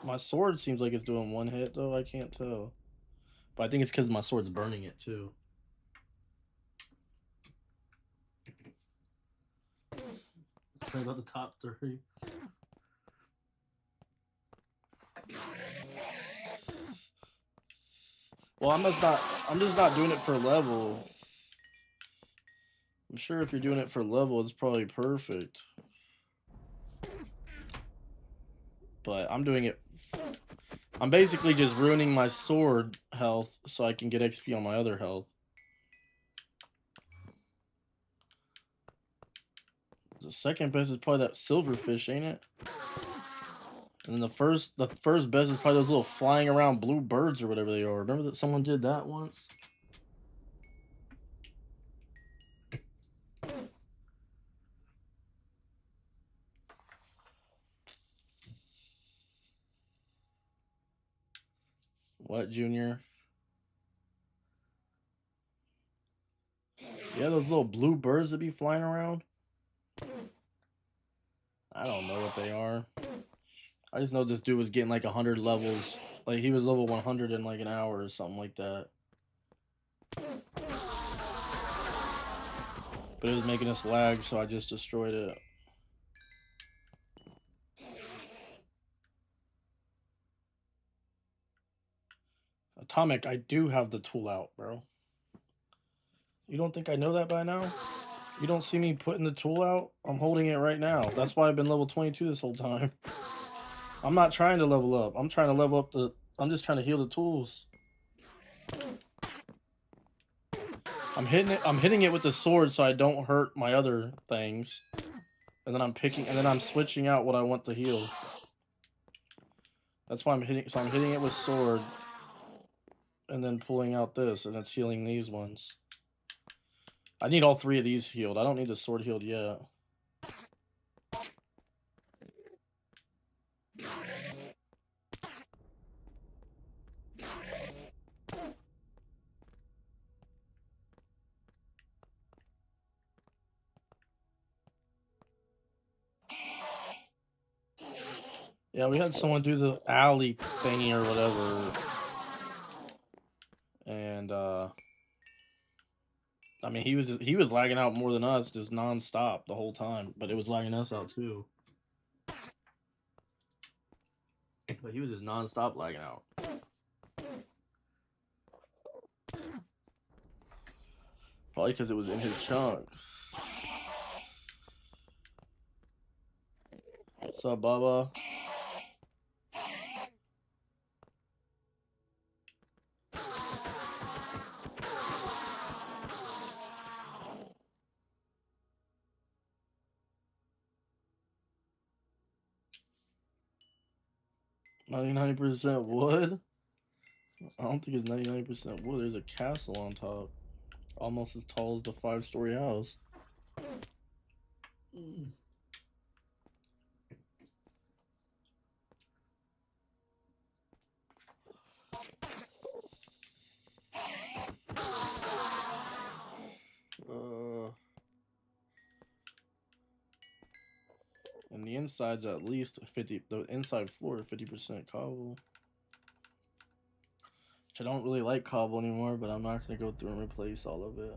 S1: My sword seems like it's doing one hit though. I can't tell, but I think it's because my sword's burning it too. Sorry about the top 3. Well, I'm just not doing it for level. I'm sure if you're doing it for level, it's probably perfect. But I'm doing it. I'm basically just ruining my sword health so I can get XP on my other health. The second best is probably that silverfish, ain't it? And then the first best is probably those little flying around blue birds or whatever they are. Remember that someone did that once? What, Junior? Yeah, those little blue birds that be flying around. I don't know what they are. I just know this dude was getting like 100 levels. Like he was level 100 in like an hour or something like that. But it was making us lag, so I just destroyed it. Atomic, I do have the tool out, bro. You don't think I know that by now? You don't see me putting the tool out? I'm holding it right now. That's why I've been level 22 this whole time. I'm not trying to level up. I'm trying to level up the... I'm just trying to heal the tools. I'm hitting it with the sword so I don't hurt my other things. And then I'm switching out what I want to heal. That's why I'm hitting it with sword. And then pulling out this, and it's healing these ones. I need all 3 of these healed. I don't need the sword healed yet. Yeah, we had someone do the alley thingy or whatever. And I mean he was lagging out more than us, just non-stop the whole time, but it was lagging us out too. But he was just non-stop lagging out. Probably because it was in his chunk. What's up, Bubba? %wood? I don't think it's 99% wood. There's a castle on top. Almost as tall as the 5-story house. And the inside's at least 50. The inside floor is 50% cobble. Which I don't really like cobble anymore, but I'm not gonna go through and replace all of it.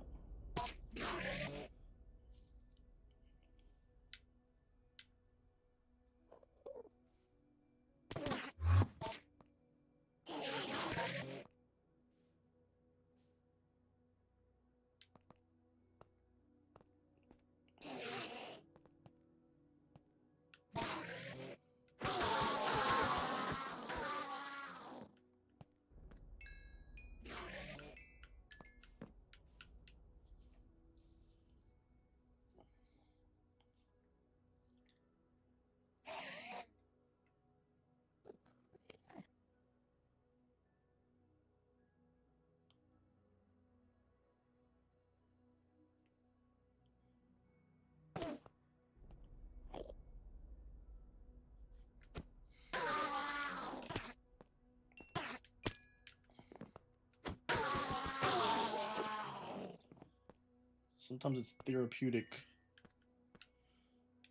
S1: Sometimes it's therapeutic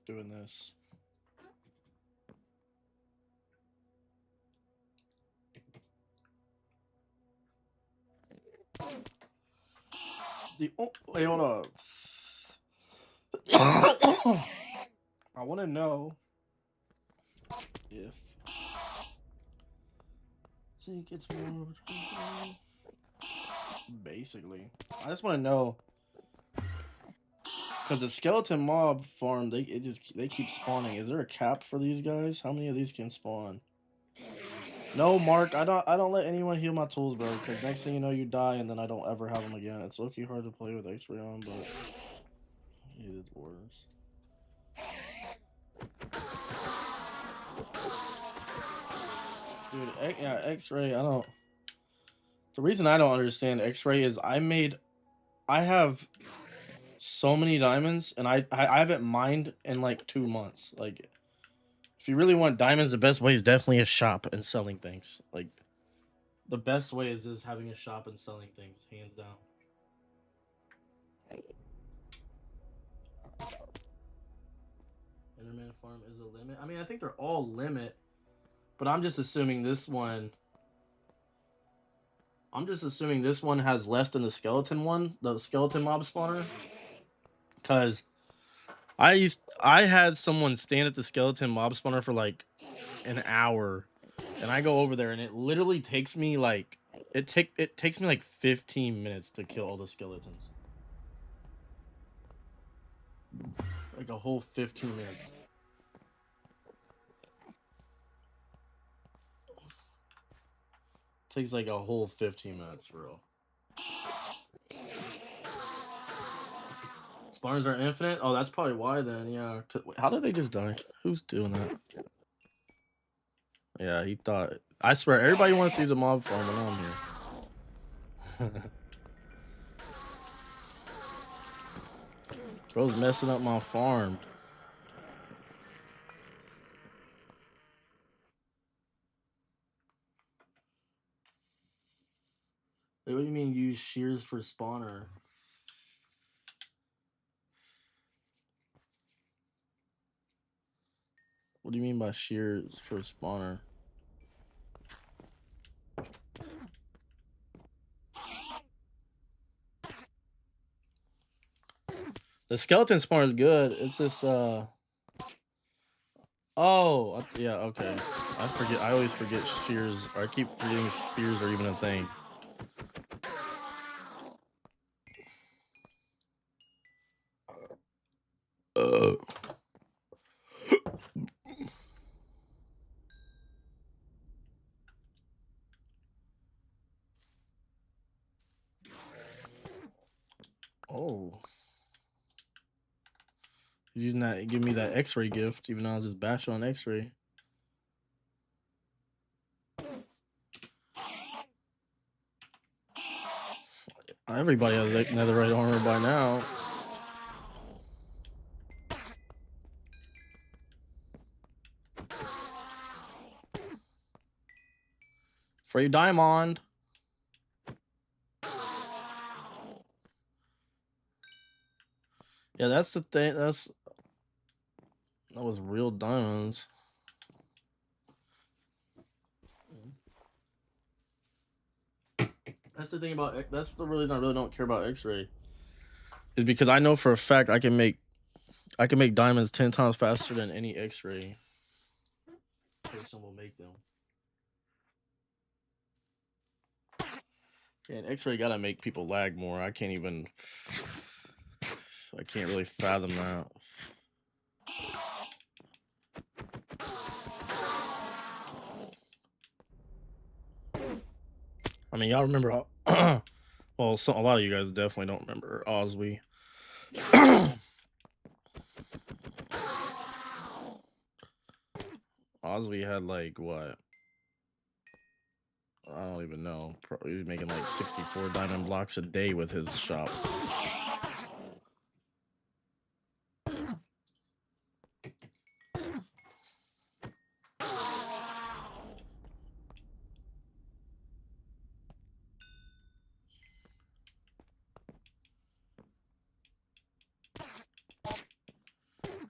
S1: doing this. Wait, hold on. I want to know if Zeke gets more. Basically, I just want to know because the skeleton mob farm they keep spawning. Is there a cap for these guys? How many of these can spawn? No, Mark, I don't let anyone heal my tools, bro. Because next thing you know, you die, and then I don't ever have them again. It's okay hard to play with X-ray on, but it is worse. Dude, yeah, X-ray. I don't. The reason I don't understand X-ray is I have so many diamonds, and I haven't mined in like 2 months. Like, if you really want diamonds, the best way is definitely a shop and selling things. Like, the best way is just having a shop and selling things, hands down. Enderman farm is a limit. I mean, I think they're all limit, but I'm just assuming this one. I'm just assuming this one has less than the skeleton one, the skeleton mob spawner. Cause I had someone stand at the skeleton mob spawner for like an hour, and I go over there, and it literally takes me like it takes me like 15 minutes to kill all the skeletons. Like a whole 15 minutes. Takes like a whole 15 minutes, for real. Spawners are infinite? Oh, that's probably why then, yeah. How did they just die? Who's doing that? Yeah, he thought... I swear, everybody wants to use a mob farm when I'm here. Bro's messing up my farm. Wait, what do you mean use shears for spawner? What do you mean by shears for spawner? The skeleton spawner is good. It's just oh yeah, okay. I forget. I always forget shears. Or I keep forgetting spears are even a thing. Oh. He's using that, give me that X-ray gift, even though I was just bash on X-ray. Everybody has netherite armor by now. Free diamond. Yeah, that's the thing. That was real diamonds. That's the thing about, that's the reason I really don't care about X-ray. Is because I know for a fact I can make diamonds 10 times faster than any X-ray person will make them. And X-ray gotta make people lag more. I can't really fathom that. I mean, y'all remember? Well, a lot of you guys definitely don't remember Oswey. Oswey had like what? I don't even know. Probably making like 64 diamond blocks a day with his shop.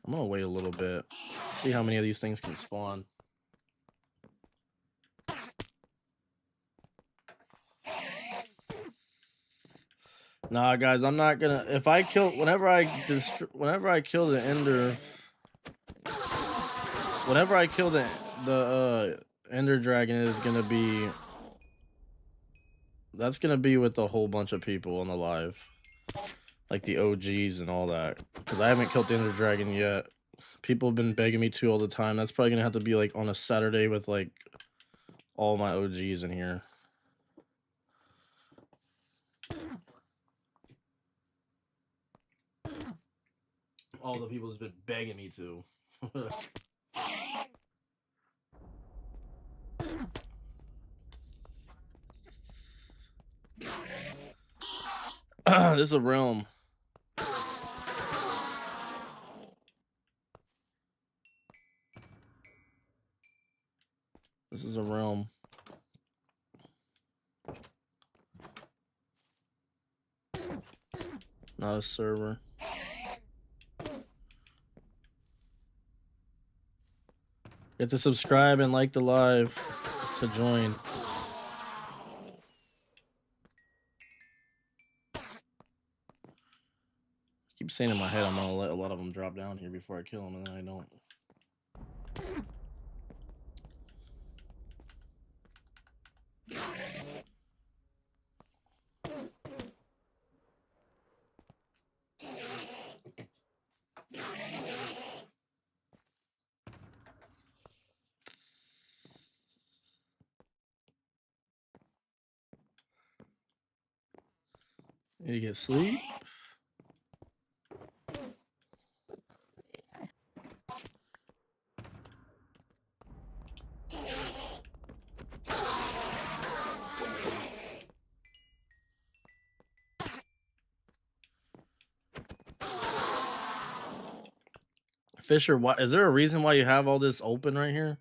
S1: I'm gonna wait a little bit, see how many of these things can spawn. Nah, guys, I'm not gonna. If I kill, whenever I kill the ender, whenever I kill the ender dragon, is gonna be, that's gonna be with a whole bunch of people on the live, like the OGs and all that. Because I haven't killed the ender dragon yet. People have been begging me to all the time. That's probably gonna have to be like on a Saturday with like all my OGs in here. All the people has been begging me to. This is a realm. This is a realm. Not a server. You have to subscribe and like the live to join. I keep saying in my head I'm gonna let a lot of them drop down here before I kill them, and then I don't. You get sleep. Fisher, why is there a reason why you have all this open right here?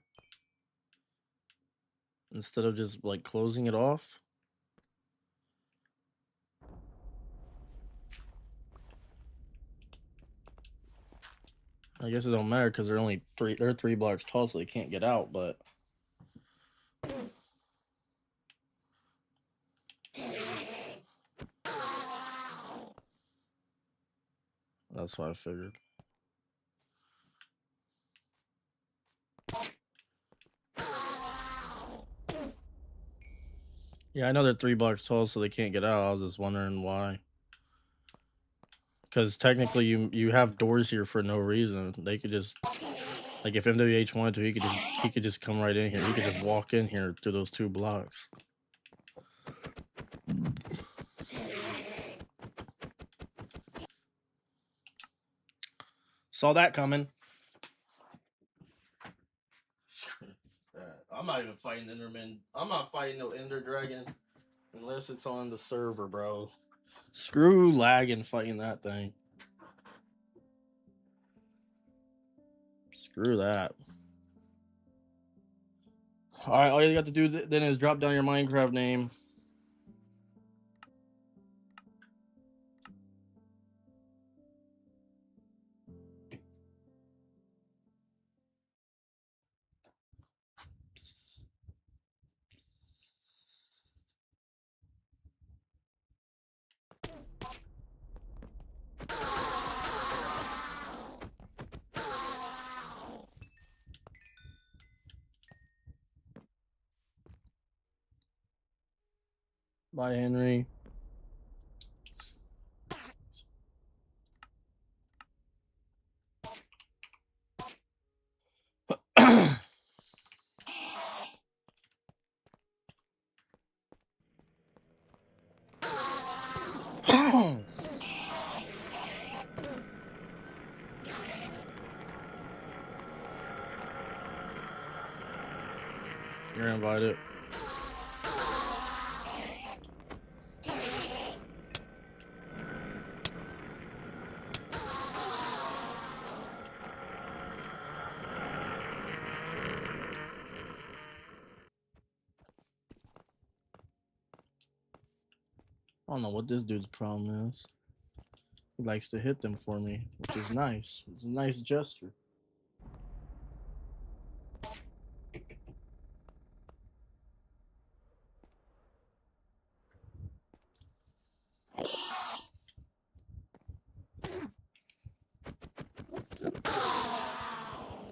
S1: Instead of just like closing it off? I guess it don't matter because they're 3 blocks tall, so they can't get out, but that's what I figured. Yeah, I know they're 3 blocks tall, so they can't get out. I was just wondering why. Because technically, you have doors here for no reason. They could just, like, if MWH wanted to, he could just come right in here. He could just walk in here through those 2 blocks. Saw that coming. I'm not even fighting Enderman. I'm not fighting no Ender Dragon unless it's on the server, bro. Screw lagging fighting that thing. Screw that. Alright, all you got to do then is drop down your Minecraft name. Bye, Henry. You're invited. I don't know what this dude's problem is. He likes to hit them for me, which is nice. It's a nice gesture.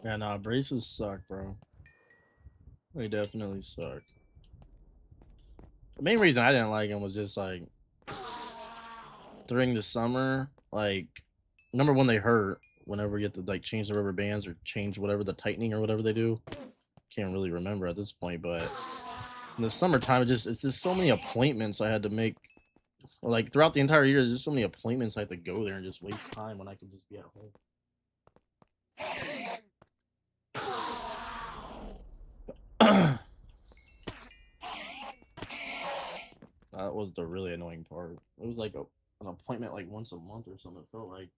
S1: Yeah, nah, braces suck, bro. They definitely suck. The main reason I didn't like them was just like during the summer, like number one, they hurt whenever you have to like change the rubber bands or change whatever the tightening or whatever they do. Can't really remember at this point, but in the summertime, it's just so many appointments I had to make. Like throughout the entire year, there's just so many appointments I have to go there and just waste time when I can just be at home. That was the really annoying part. It was like an appointment like once a month or something. It felt like.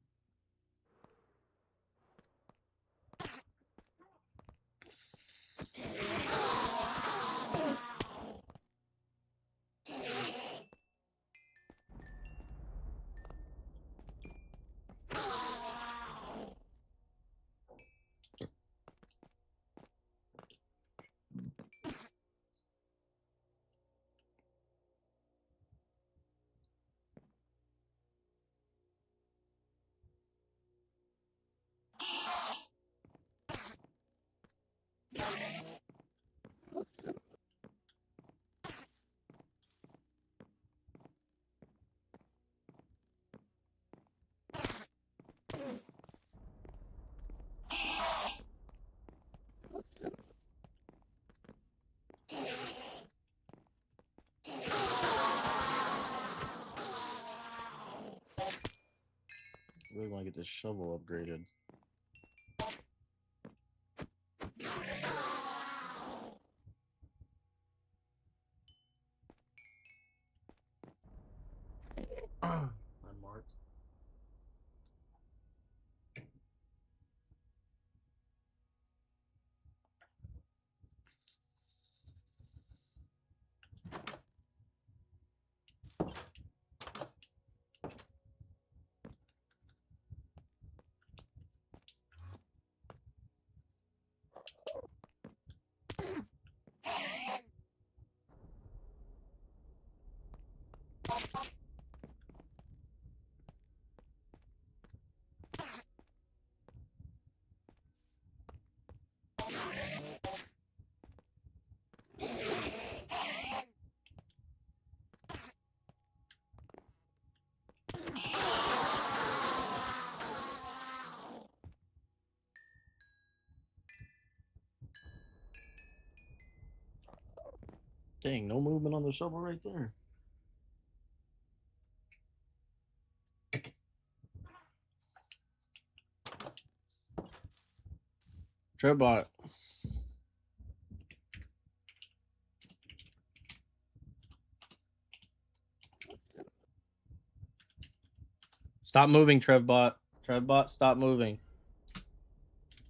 S1: I really want to get this shovel upgraded. My mark. Dang, no movement on the shovel right there. Trebot. Stop moving, Trevbot. Trevbot, stop moving.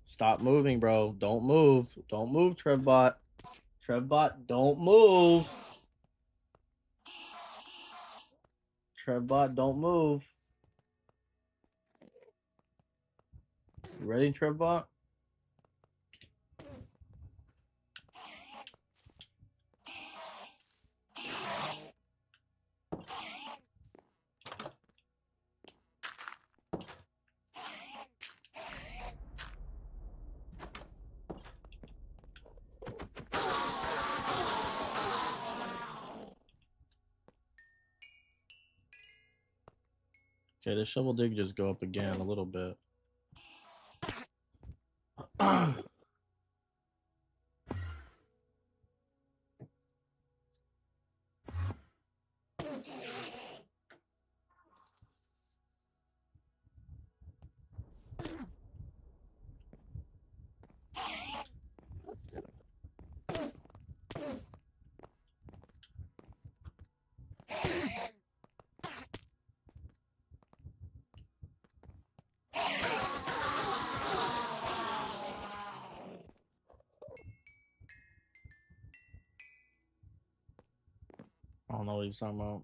S1: Stop moving, bro. Don't move. Don't move, Trevbot. Trevbot, don't move. Trevbot, don't move. You ready, Trevbot? Okay, the shovel did just go up again a little bit. I don't know what he's talking about.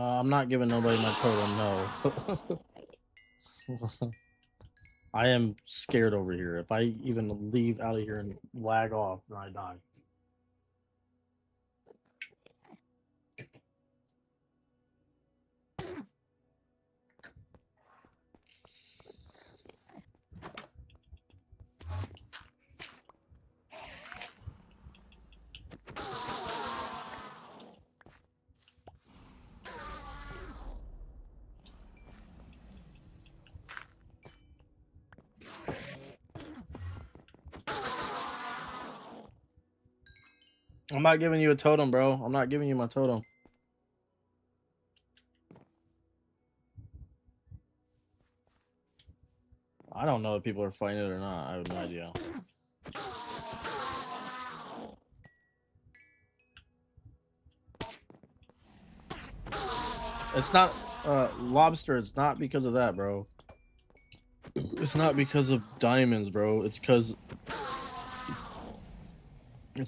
S1: I'm not giving nobody my totem, no. I am scared over here. If I even leave out of here and lag off, then I die. I'm not giving you a totem, bro. I'm not giving you my totem. I don't know if people are fighting it or not. I have no idea. It's not lobster. It's not because of that, bro. It's not because of diamonds, bro. It's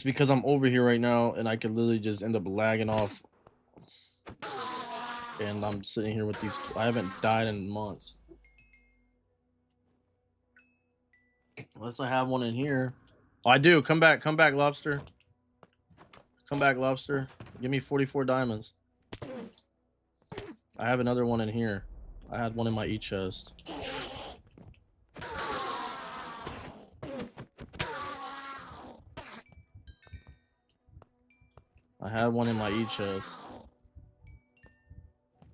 S1: because I'm over here right now and I could literally just end up lagging off. And I'm sitting here with these. I haven't died in months. Unless I have one in here. Oh, I do. Come back, lobster. Come back, lobster. Give me 44 diamonds. I have another one in here. I had one in my chest. I had one in my chest.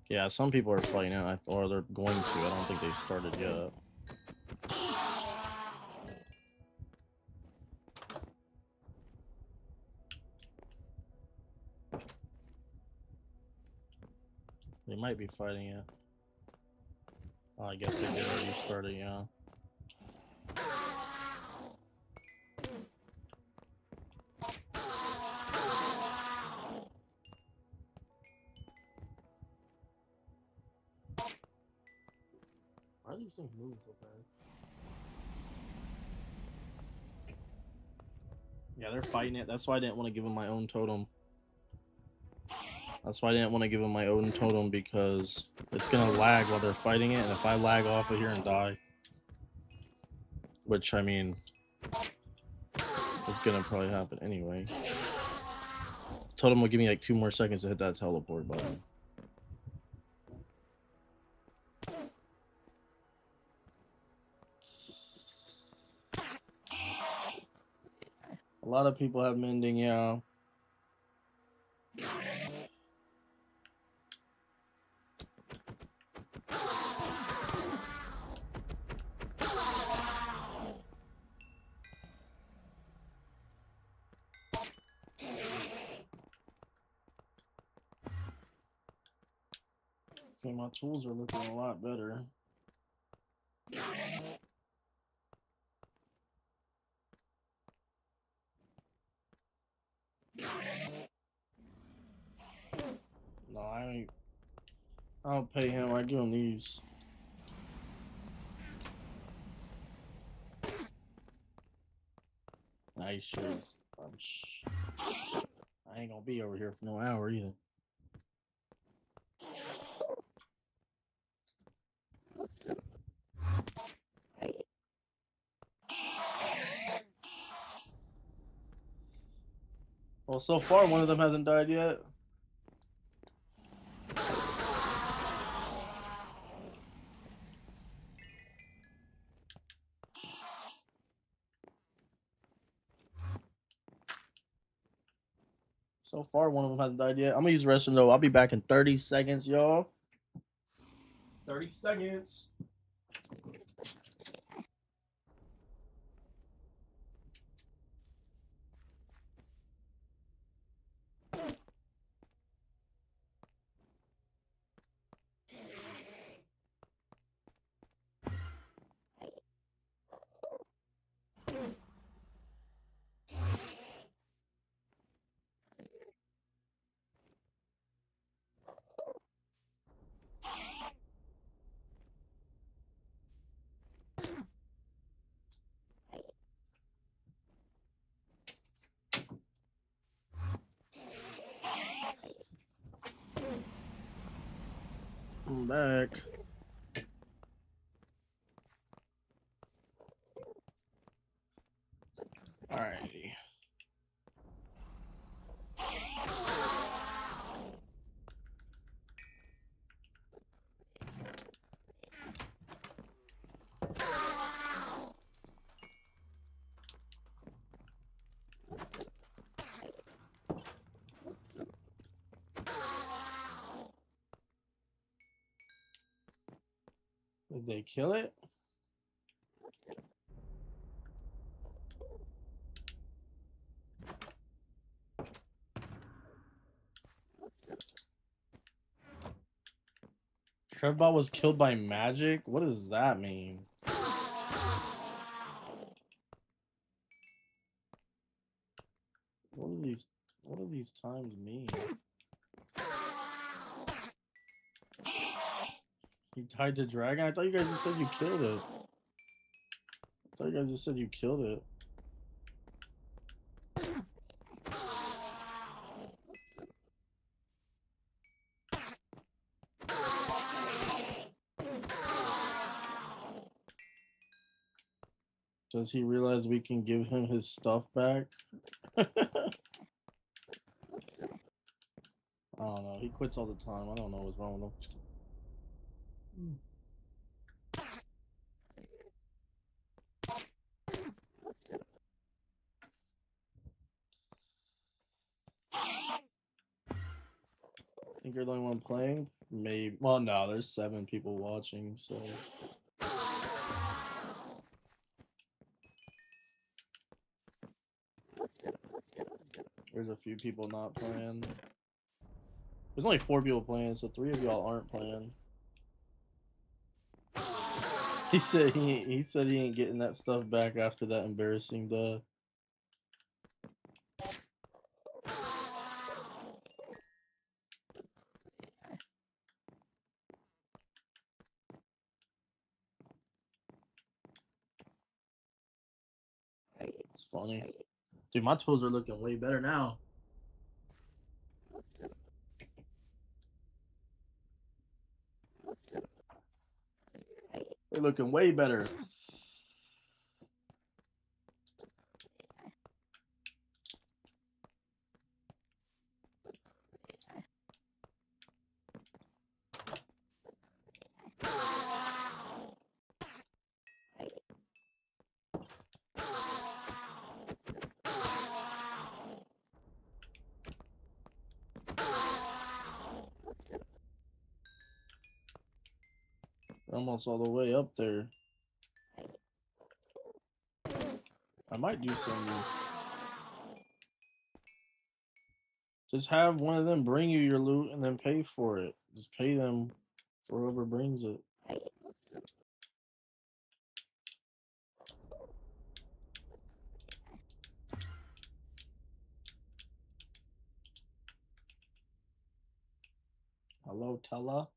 S1: Yeah, some people are fighting it, or they're going to. I don't think they started yet. They might be fighting it. Oh, I guess they did already start it, yeah. Why are these things moving so fast? Yeah, they're fighting it. That's why I didn't want to give them my own totem. That's why I didn't want to give them my own totem, because it's gonna lag while they're fighting it, and if I lag off of here and die, which I mean, it's gonna probably happen anyway. Totem will give me like 2 more seconds to hit that teleport button. A lot of people have mending, yeah. Okay, my tools are looking a lot better. No, I don't pay him. I give him these. Nice shirts. I ain't gonna be over here for no hour either. Well, so far one of them hasn't died yet. So far one of them hasn't died yet. I'm gonna use the restroom though. I'll be back in 30 seconds, y'all. 30 seconds. I'm back. Alrighty. Did they kill it? Trevbot was killed by magic? What does that mean? What do these times mean? He tied the dragon? I thought you guys just said you killed it. I thought you guys just said you killed it. Does he realize we can give him his stuff back? I don't know. He quits all the time. I don't know what's wrong with him. Think you're the only one playing? Maybe. Well, no, there's 7 people watching, so. There's a few people not playing. There's only 4 people playing, so 3 of y'all aren't playing. He said he ain't getting that stuff back after that embarrassing death. It's funny. Dude, my toes are looking way better now. They're looking way better. Almost all the way up there. I might do something. Just have one of them bring you your loot and then pay for it. Just pay them for whoever brings it. Hello, Tella.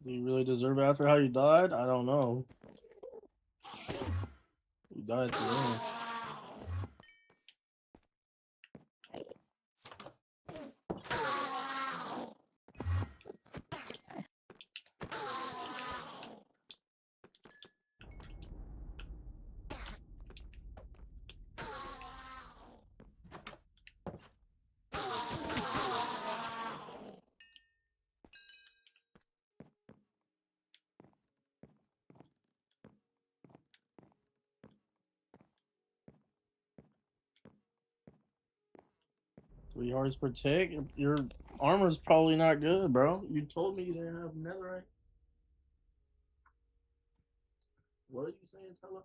S1: Do you really deserve it after how you died? I don't know. You died at the end. Three hearts per tick? Your armor's probably not good, bro. You told me you didn't have netherite. What are you saying, Tella?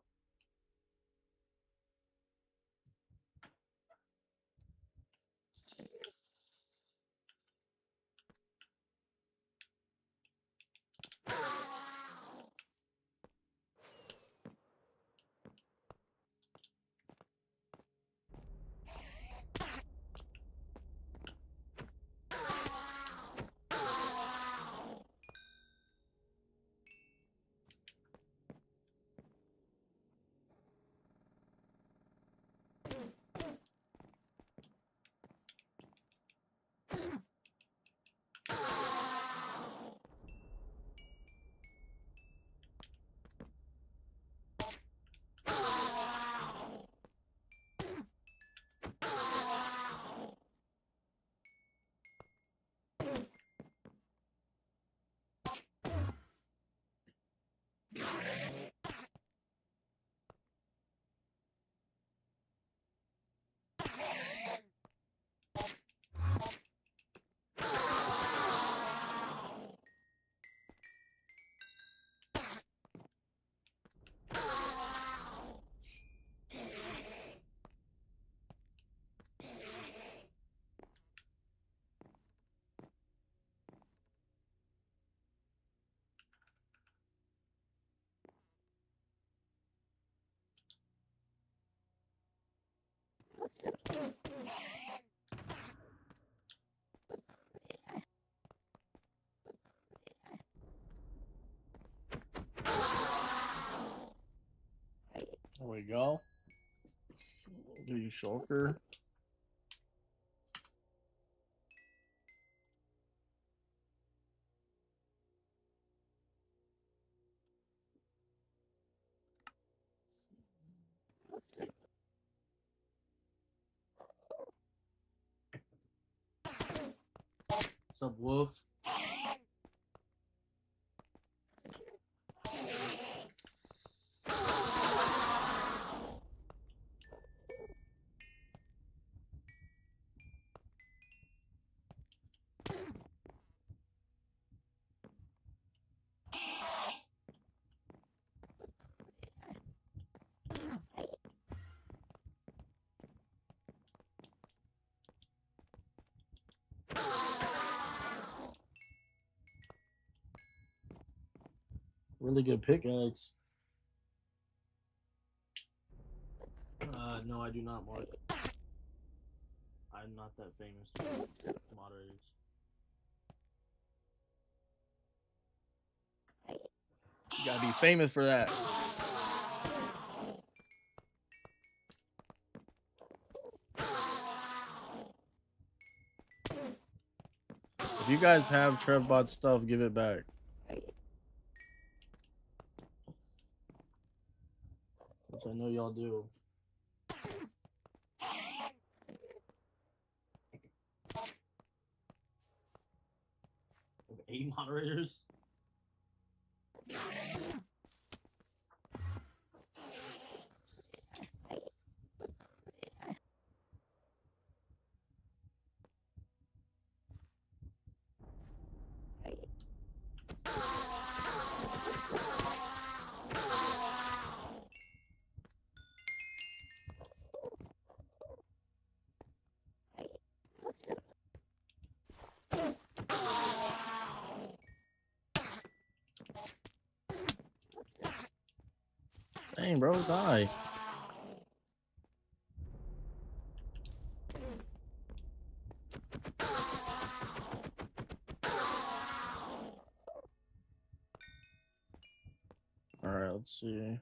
S1: There we go. Do you shulker? What's up, Wolf? Really good pickaxe. No, I do not, Mark. I'm not that famous to moderators. You gotta be famous for that. If you guys have TrevBot stuff, give it back. Which I know y'all do. 8 moderators? Dang, bro, die. Alright, let's see.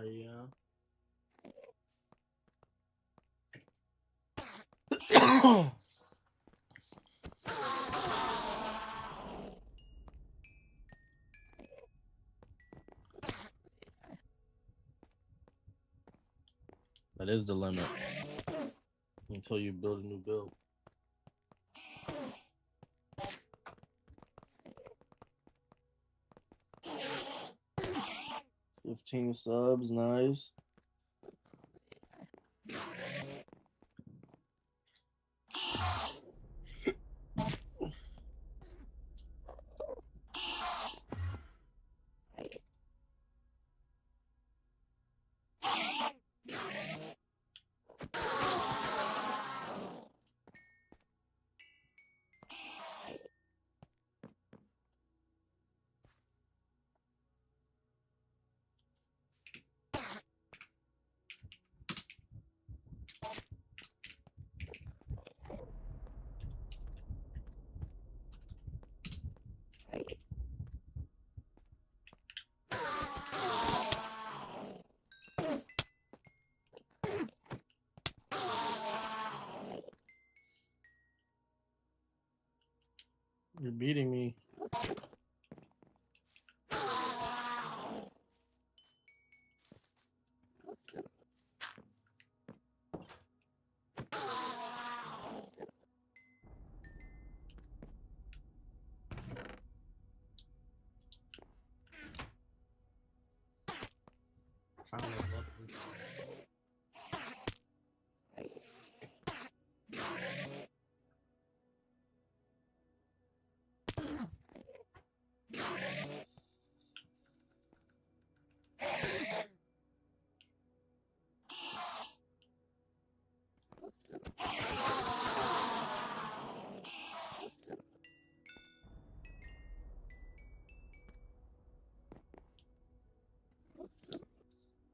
S1: Yeah. That is the limit. Until you build a new build. 15 subs, nice. You're beating me. Trying to level up this.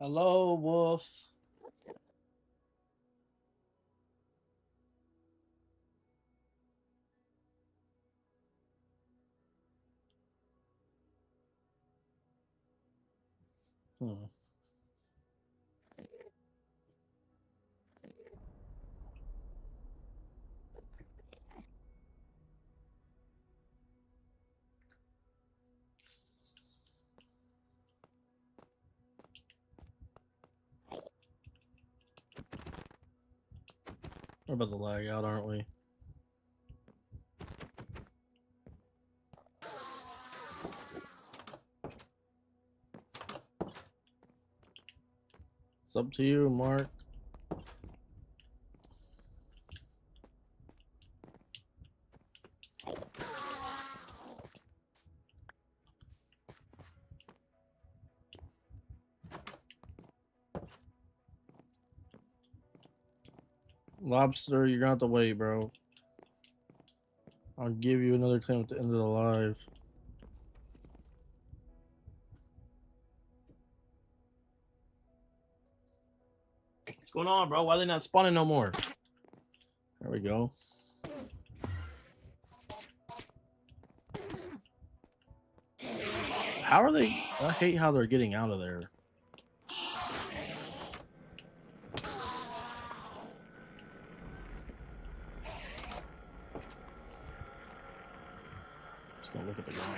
S1: Hello, Wolf. Hmm. We're about to lag out, aren't we? It's up to you, Mark. Lobster, you're gonna have to wait, bro. I'll give you another claim at the end of the live. What's going on, bro? Why are they not spawning no more? There we go. How are they? I hate how they're getting out of there. Just gonna look at the ground.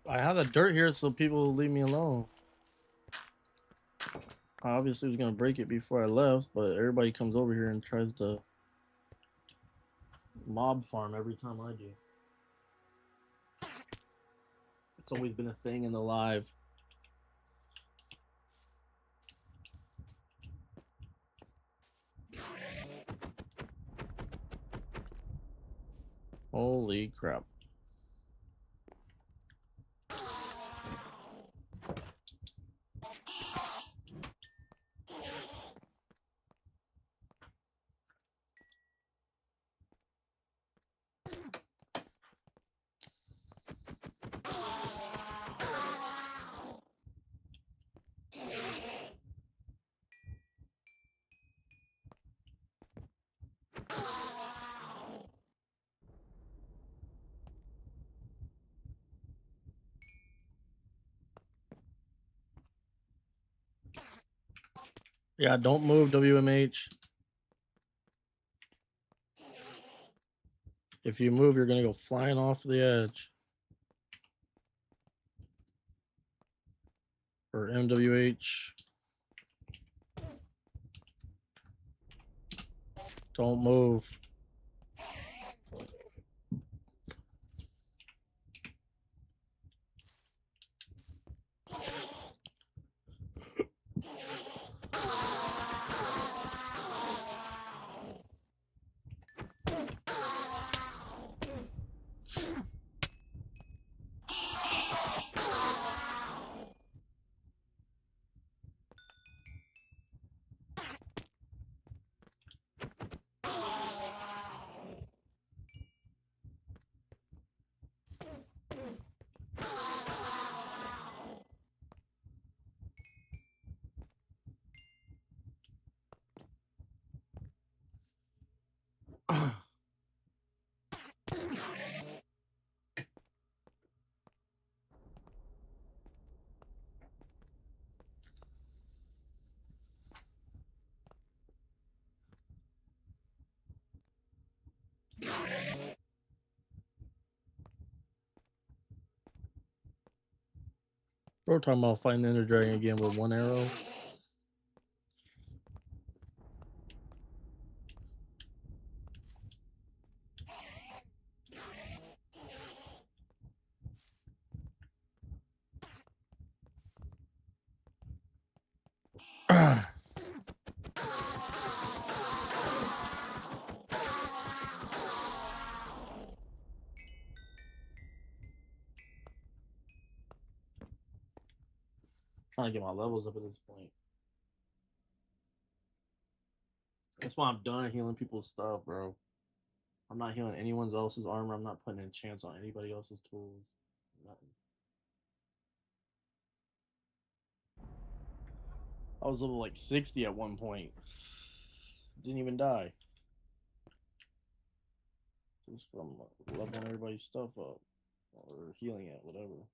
S1: I have the dirt here so people will leave me alone. I obviously was gonna break it before I left, but everybody comes over here and tries to mob farm every time I do. It's always been a thing in the live. Holy crap. Yeah, don't move, WMH. If you move, you're gonna go flying off the edge. Or MWH. Don't move. We're talking about fighting the Ender Dragon again with one arrow. Trying to get my levels up at this point. That's why I'm done healing people's stuff, bro. I'm not healing anyone else's armor. I'm not putting a chance on anybody else's tools. Nothing. I was level like 60 at one point. Didn't even die. Just from leveling everybody's stuff up. Or healing it, whatever.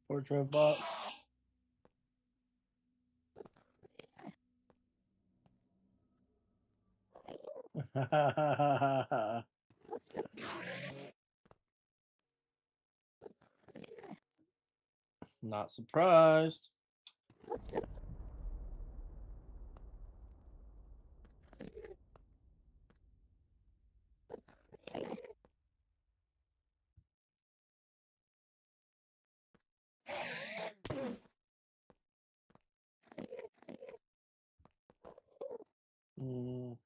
S1: Portrait bot. Not surprised. Mm.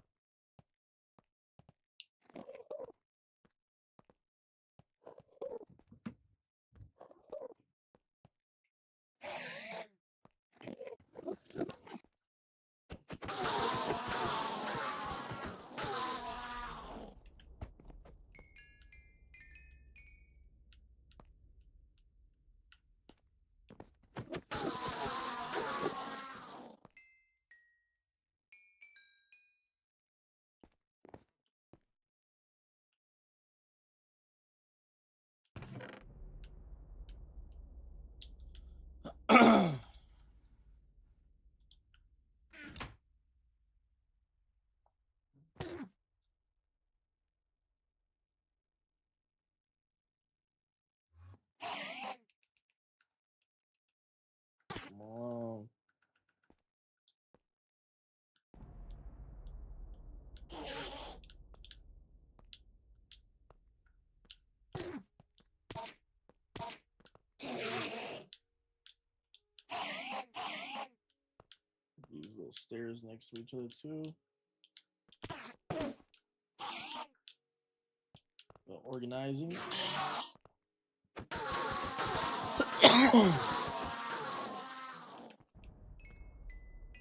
S1: Come on. These little stairs next to each other too. Organizing.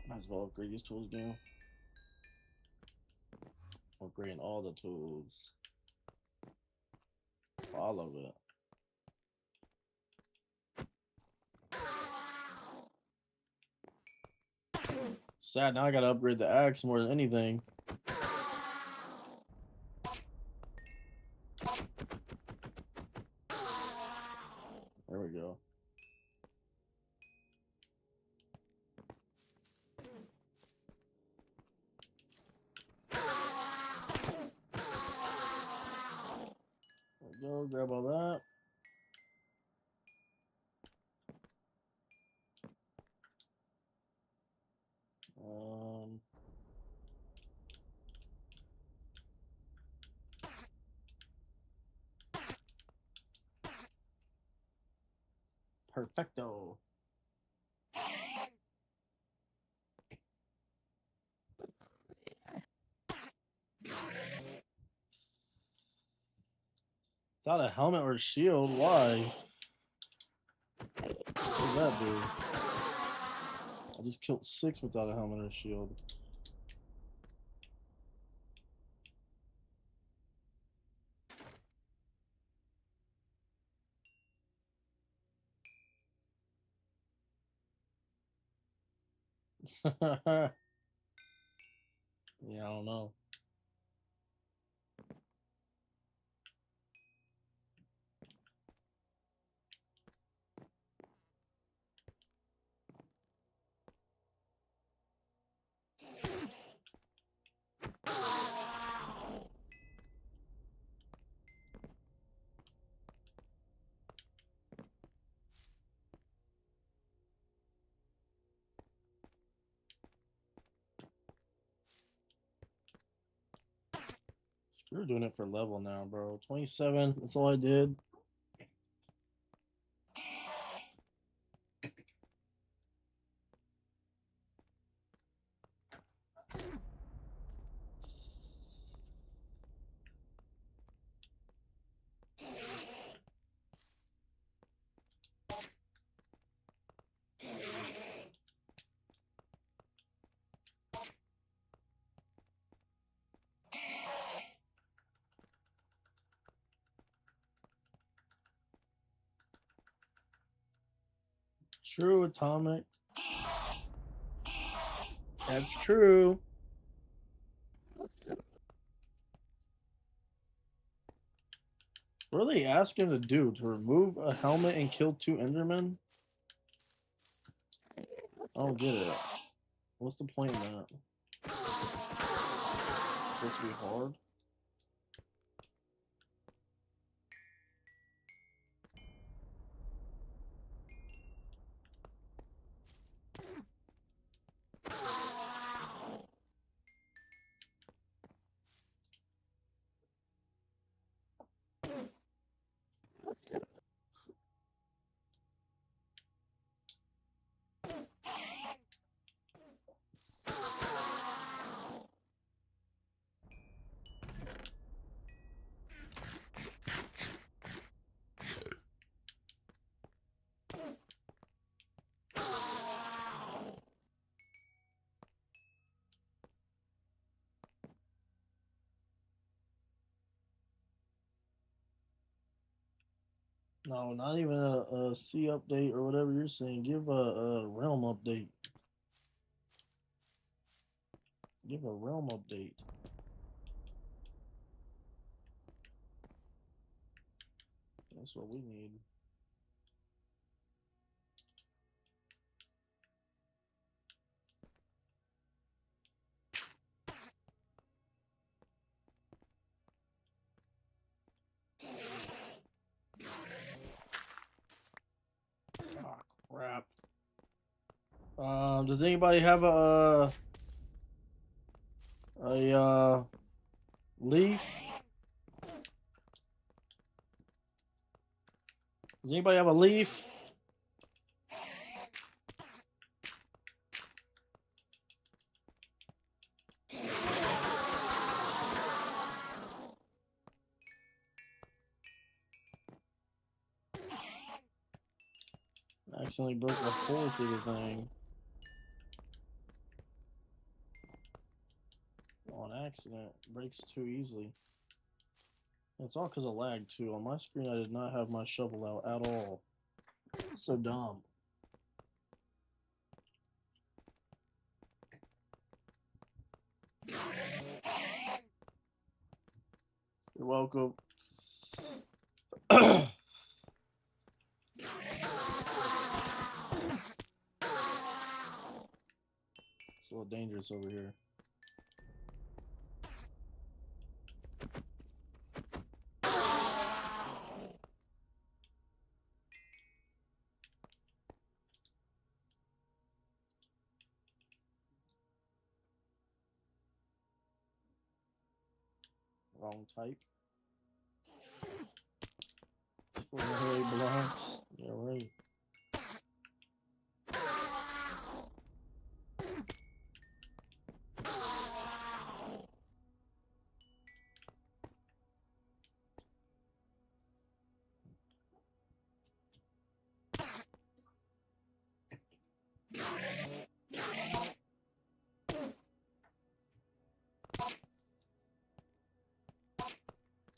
S1: Might as well upgrade these tools again. Upgrading all the tools. All of it. Sad, now I gotta upgrade the axe more than anything. There we go. There we go, grab all that. Perfecto. Without a helmet or a shield, why? What did that do? I just killed 6 without a helmet or shield. Yeah, I don't know. We're doing it for level now, bro. 27, that's all I did. True, Atomic. That's true. What are they asking to do? To remove a helmet and kill 2 Endermen? I don't get it. What's the point in that? It's supposed to be hard? No, not even a C update or whatever you're saying. Give a realm update. Give a realm update. That's what we need. Oh crap. Does anybody have a leaf? Does anybody have a leaf? I accidentally broke the hole through the thing. On accident. Breaks too easily. It's all because of lag too. On my screen I did not have my shovel out at all. So dumb. You're welcome. It's a little dangerous over here. Wrong type. For the blocks. Yeah, right.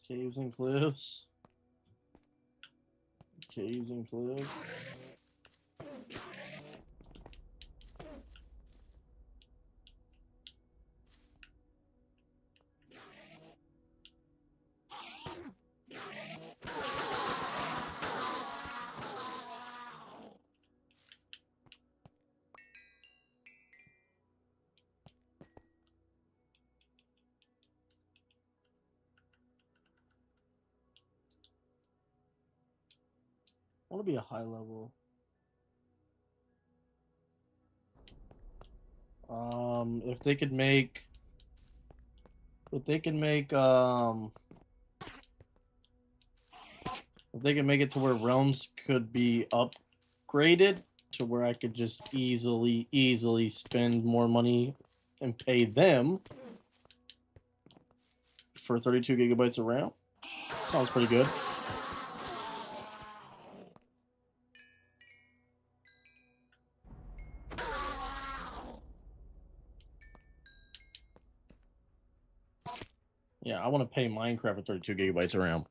S1: Caves and cliffs. Caves and cliffs. I want to be a high level. If they could make, if they can make, if they can make it to where realms could be upgraded to where I could just easily spend more money and pay them for 32 gigabytes of RAM. Sounds pretty good. Yeah, I want to pay Minecraft for 32 gigabytes of RAM.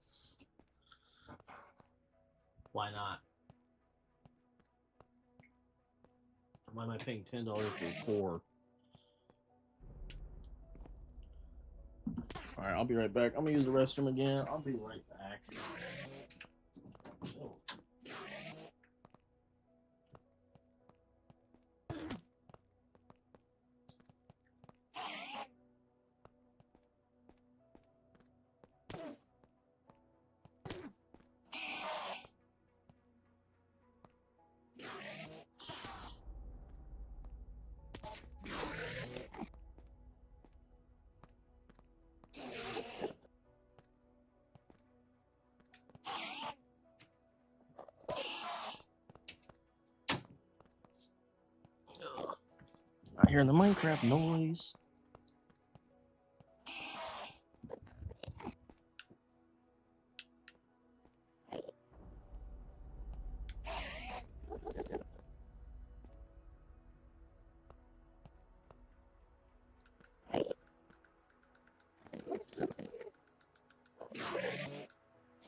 S1: Why not? Why am I paying $10 for 4? Alright, I'll be right back. I'm gonna use the restroom again. I'll be right back. Oh. Not hearing the Minecraft noise.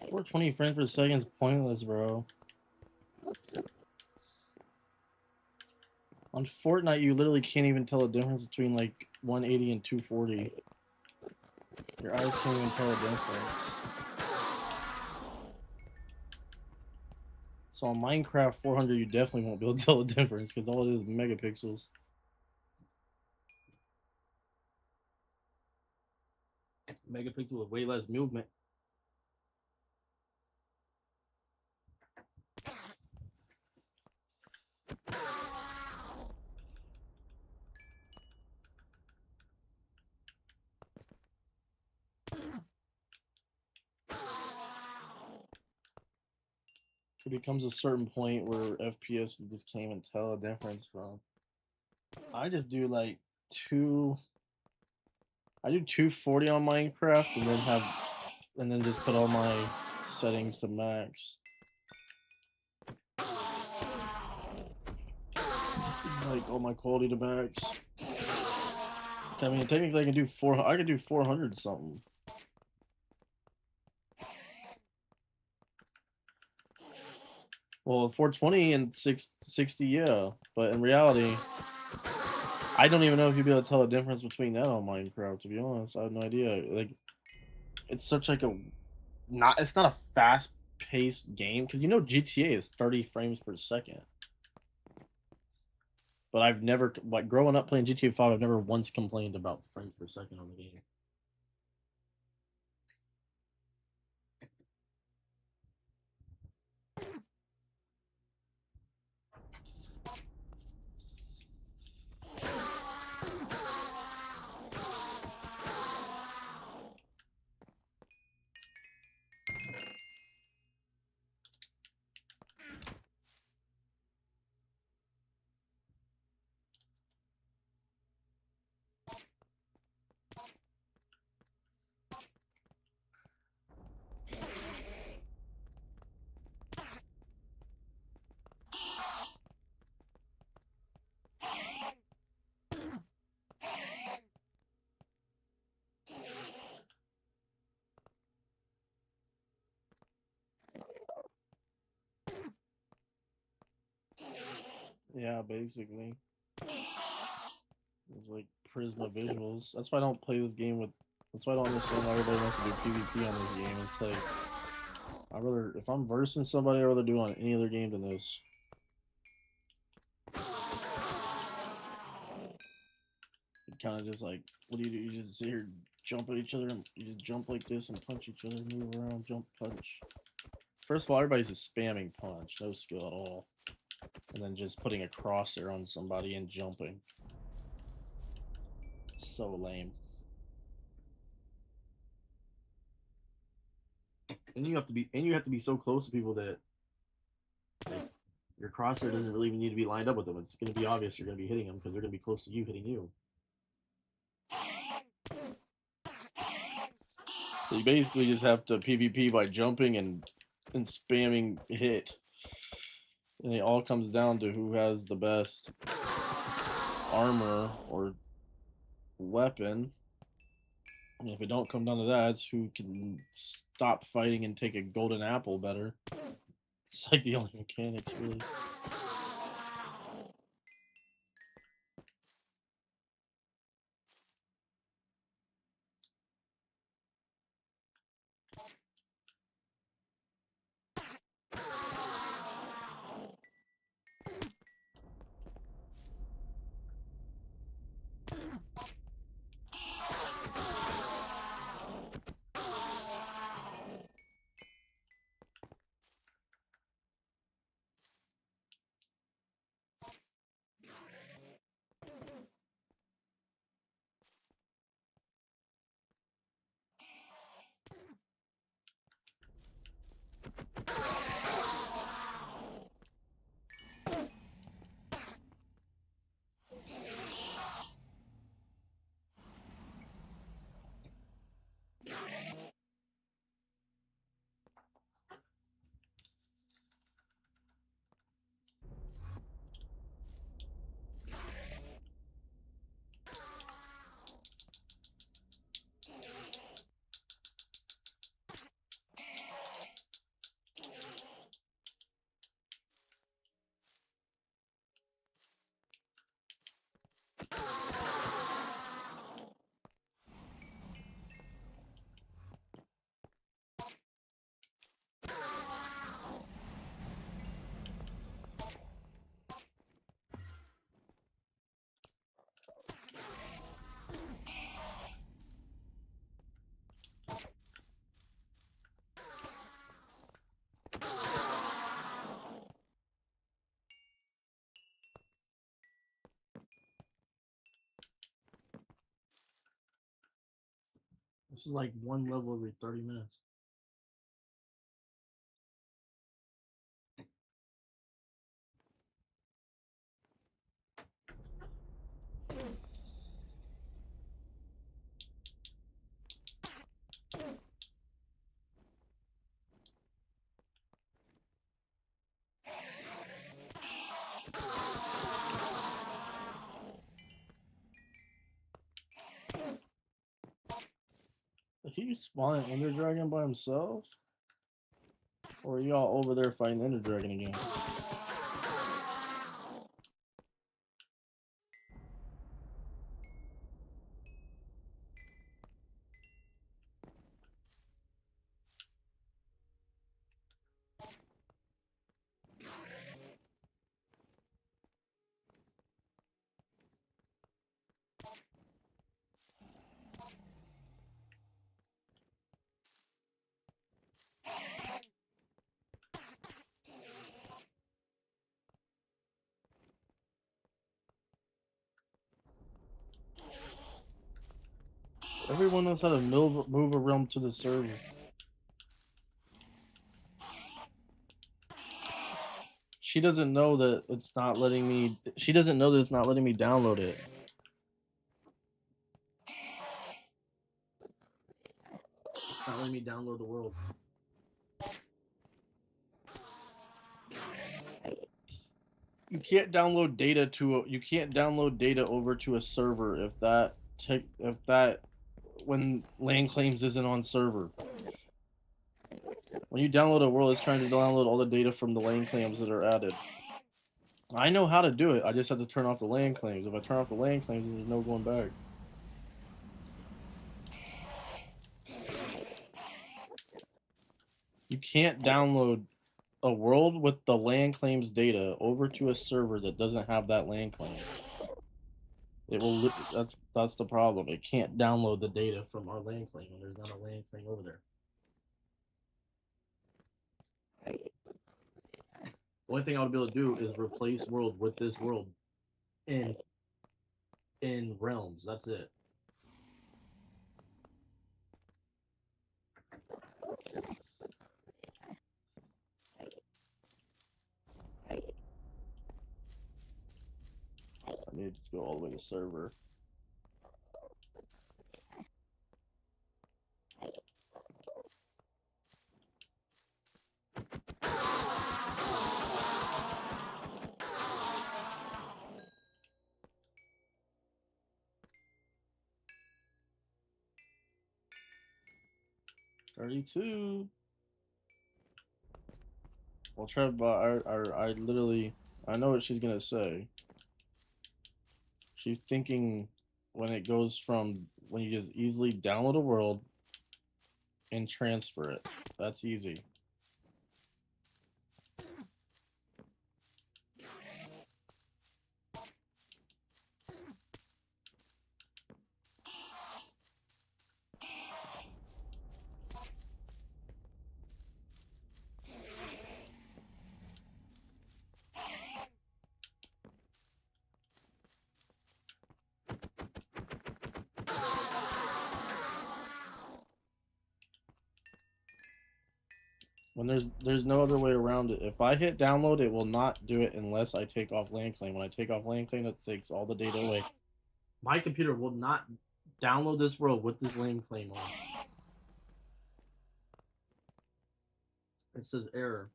S1: Four 20 frames per second is pointless, bro. On Fortnite, you literally can't even tell the difference between like 180 and 240. Your eyes can't even tell the difference. So on Minecraft 400, you definitely won't be able to tell the difference because all it is megapixels. Megapixel with way less movement. It becomes a certain point where FPS you just can't even tell the difference from. I just do like I do 240 on Minecraft and then just put all my settings to max. Like all my quality to max. I mean, technically I can do 400 something. Well, 420 and 660, yeah. But in reality, I don't even know if you'd be able to tell the difference between that on Minecraft, to be honest. I have no idea. Like, it's such like it's not a fast paced game because you know GTA is 30 frames per second. But I've never, like, growing up playing GTA 5, I've never once complained about the frames per second on the game. Yeah, basically. It's like Prisma visuals. That's why I don't play this game with. That's why I don't understand why everybody wants to do PvP on this game. It's like I rather if I'm versing somebody, I rather do it on any other game than this. Kind of just like, what do? You just sit here, jump at each other, and you just jump like this and punch each other, move around, jump, punch. First of all, everybody's just spamming punch, no skill at all, and then just putting a crosshair on somebody and jumping. It's so lame. And you have to be so close to people that like your crosshair doesn't really even need to be lined up with them. It's going to be obvious you're going to be hitting them because they're going to be close to you hitting you. So you basically just have to PvP by jumping and spamming hit. And it all comes down to who has the best armor or weapon. And if it don't come down to that, it's who can stop fighting and take a golden apple better. It's like the only mechanics, really. This is like one level every 30 minutes. Did he spawn an Ender Dragon by himself? Or are y'all over there fighting Ender Dragon again? Everyone knows how to move around to the server. She doesn't know that it's not letting me. She doesn't know that it's not letting me download it. It's not letting me download the world. You can't download data to. You can't download data over to a server if that when land claims isn't on server. When you download a world, it's trying to download all the data from the land claims that are added. I know how to do it. I just have to turn off the land claims. If I turn off the land claims, there's no going back. You can't download a world with the land claims data over to a server that doesn't have that land claim. It will. That's the problem. It can't download the data from our land claim when there's not a land claim over there. The only thing I would be able to do is replace world with this world in realms. That's it. I need to go all the way to server. $32. Well, Trev, I literally, I know what she's gonna say. She's thinking when it goes from when you just easily download a world and transfer it. That's easy. When there's no other way around it. If I hit download, it will not do it unless I take off land claim. When I take off land claim, it takes all the data away. My computer will not download this world with this land claim on. It says error.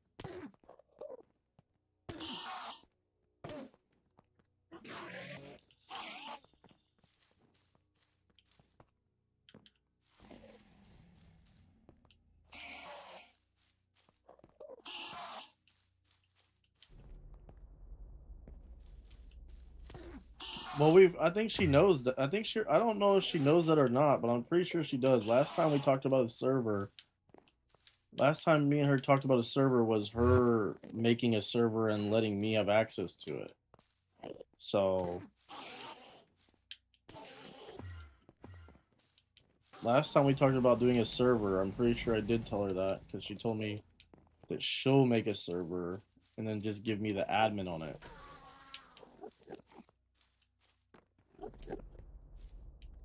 S1: Well, I think she knows that. I don't know if she knows that or not, but I'm pretty sure she does. Last time we talked about a server, last time me and her talked about a server was her making a server and letting me have access to it. So, last time we talked about doing a server, I'm pretty sure I did tell her that because she told me that she'll make a server and then just give me the admin on it.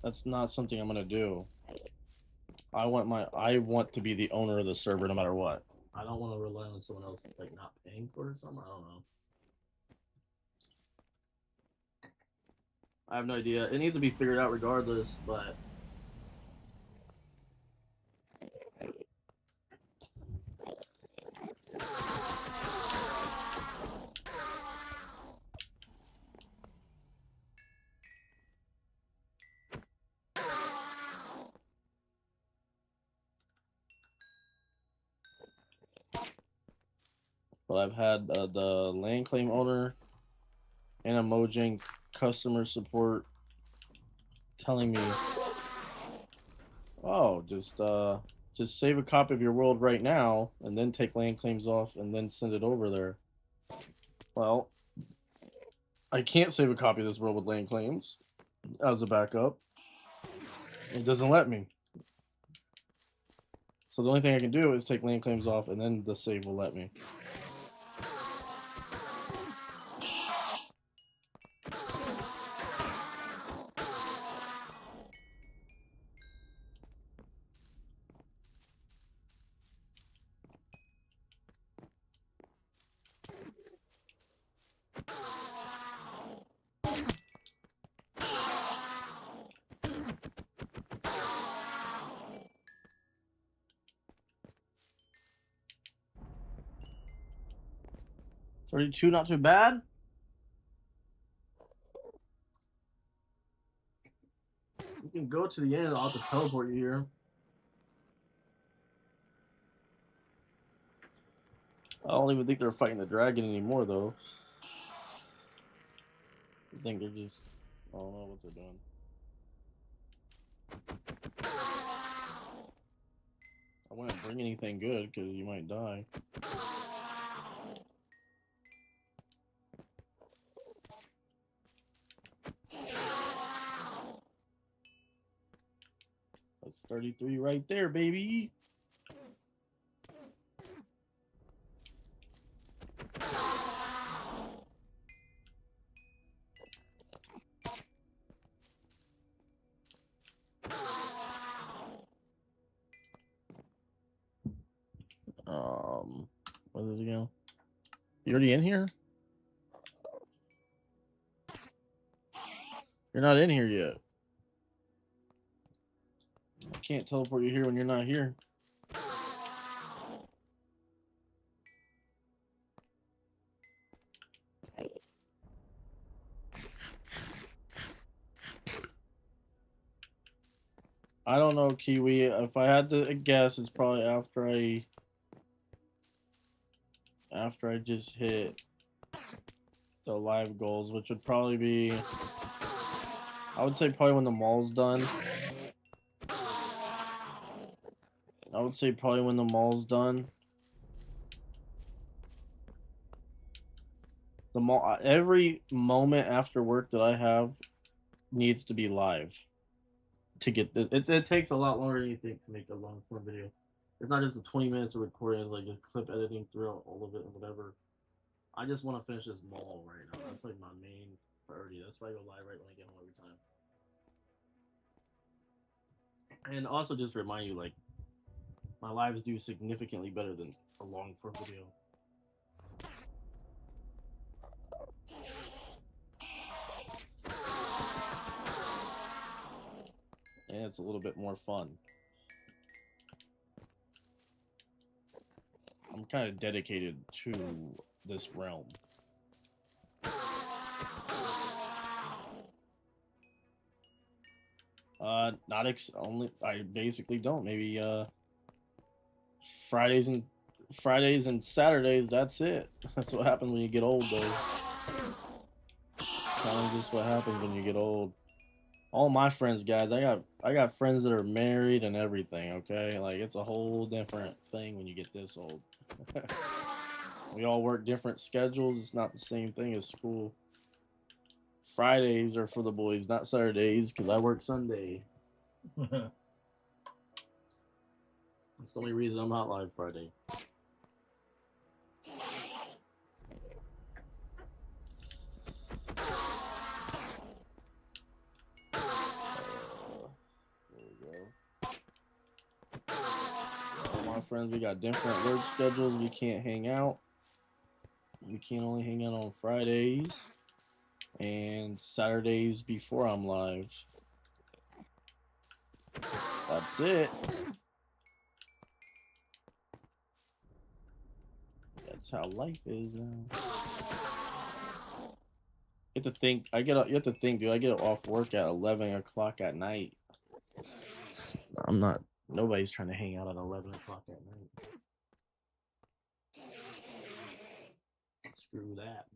S1: That's not something I'm gonna do. I want to be the owner of the server no matter what. I don't want to rely on someone else like not paying for it or something. I don't know. I have no idea. It needs to be figured out regardless, but I've had the land claim owner and a Mojang customer support telling me, "Oh, just save a copy of your world right now, and then take land claims off, and then send it over there." Well, I can't save a copy of this world with land claims as a backup. It doesn't let me. So the only thing I can do is take land claims off, and then the save will let me. $32, not too bad. You can go to the end. I'll have to teleport you here. I don't even think they're fighting the dragon anymore, though. I think they're just, I don't know what they're doing. I wouldn't bring anything good because you might die. That's 33 right there, baby. Where did it go? You already in here? You're not in here yet. I can't teleport you here when you're not here. I don't know, Kiwi. If I had to guess, it's probably after I just hit the live goals, which would probably be, I would say probably when the mall's done. I would say probably when the mall's done. The mall, every moment after work that I have needs to be live to get the, it takes a lot longer than you think to make a long form video. It's not just the 20 minutes of recording, like just clip editing throughout all of it and whatever. I just want to finish this mall right now. That's like my main priority. That's why I go live right when I get home every time. And also just remind you, like, my lives do significantly better than a long form video. And it's a little bit more fun. I'm kind of dedicated to this realm. Not only, I basically don't. Maybe Fridays and Saturdays. That's it. That's what happens when you get old, though. Kind of just what happens when you get old. All my friends, guys, I got friends that are married and everything. Okay, like it's a whole different thing when you get this old. We all work different schedules. It's not the same thing as school. Fridays are for the boys, not Saturdays, because I work Sunday. That's the only reason I'm not live Friday. There we go. All my friends, we got different work schedules. We can't hang out. We can only hang out on Fridays and Saturdays before I'm live. That's it. That's how life is now. You have to think. You have to think, dude. I get off work at 11 o'clock at night. I'm not. Nobody's trying to hang out at 11 o'clock at night. Screw that.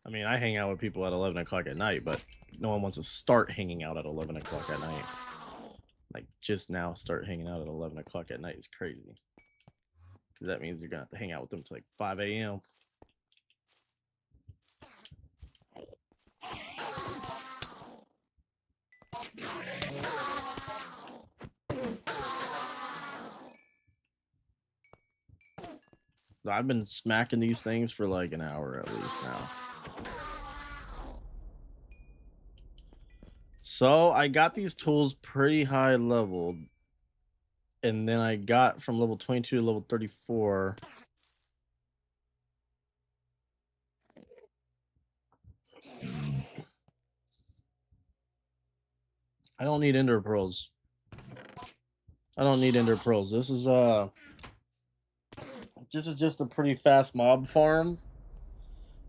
S1: I mean, I hang out with people at 11 o'clock at night, but no one wants to start hanging out at 11 o'clock at night. Like, just now start hanging out at 11 o'clock at night is crazy. Because that means you're going to have to hang out with them till like 5 a.m. I've been smacking these things for like an hour at least now. So I got these tools pretty high leveled. And then I got from level 22 to level 34. I don't need ender pearls. I don't need ender pearls. This is just a pretty fast mob farm.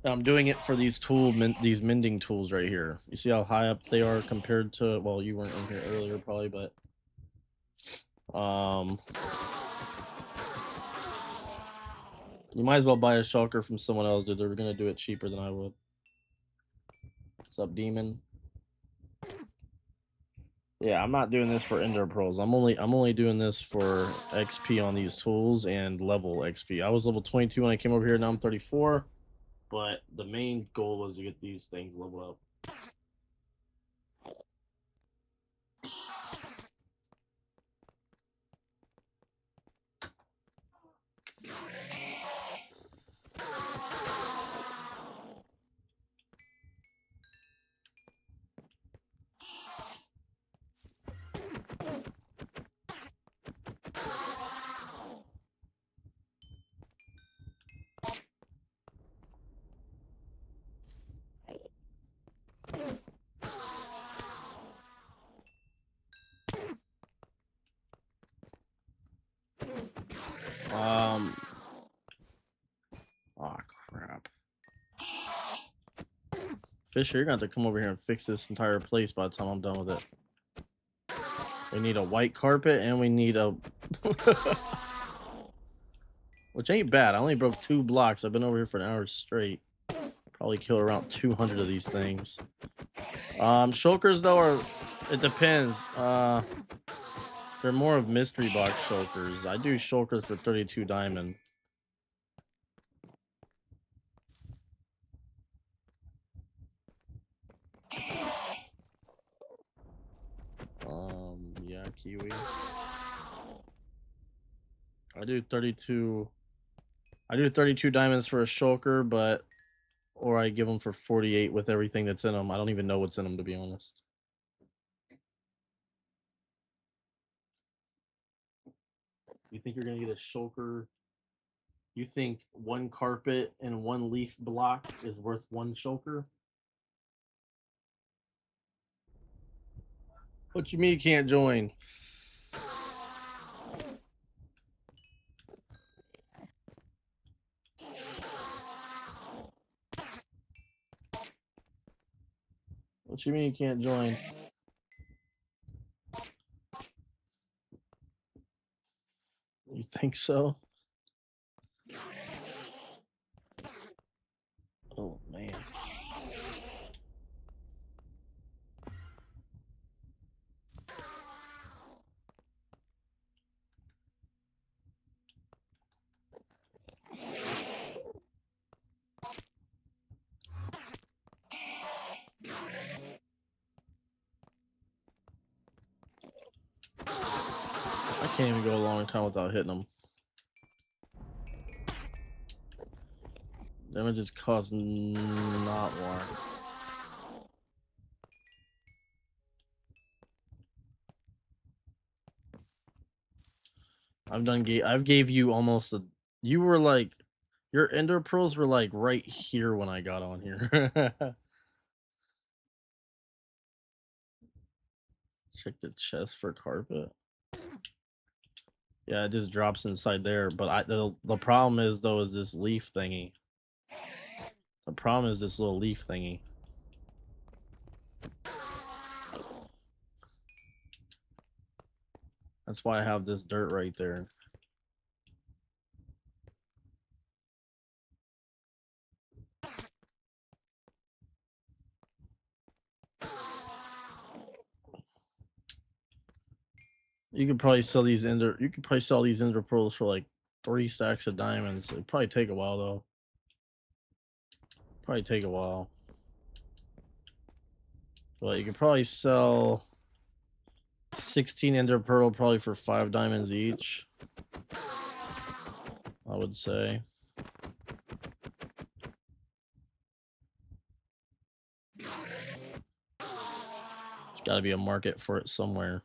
S1: I'm doing it for these these mending tools right here. You see how high up they are compared to, well, you weren't in here earlier probably, but You might as well buy a shulker from someone else, dude. They're gonna do it cheaper than I would. What's up, demon? Yeah, I'm not doing this for Ender Pearls. I'm only doing this for XP on these tools and level XP. I was level 22 when I came over here. Now I'm 34. But the main goal was to get these things leveled up. Oh crap. Fisher, you're gonna have to come over here and fix this entire place by the time I'm done with it. We need a white carpet and we need a which ain't bad. I only broke 2 blocks. I've been over here for an hour straight. Probably kill around 200 of these things. Shulkers though are, it depends. They're more of mystery box shulkers. I do shulkers for 32 diamond. Yeah, Kiwi. I do 32 diamonds for a shulker, but or I give them for 48 with everything that's in them. I don't even know what's in them, to be honest. You think you're gonna get a shulker? You think 1 carpet and 1 leaf block is worth 1 shulker? What you mean you can't join? What you mean you can't join? You think so? Oh man. I can't even go a long time without hitting them. Damage just costs not one. I've gave you almost a. You were like, your ender pearls were like right here when I got on here. Check the chest for carpet. Yeah, it just drops inside there. But the problem is though is this leaf thingy. The problem is this little leaf thingy. That's why I have this dirt right there. You could probably sell these ender. You could probably sell these ender pearls for like 3 stacks of diamonds. It'd probably take a while though. Probably take a while. But you could probably sell 16 ender pearl probably for 5 diamonds each. I would say. There's got to be a market for it somewhere.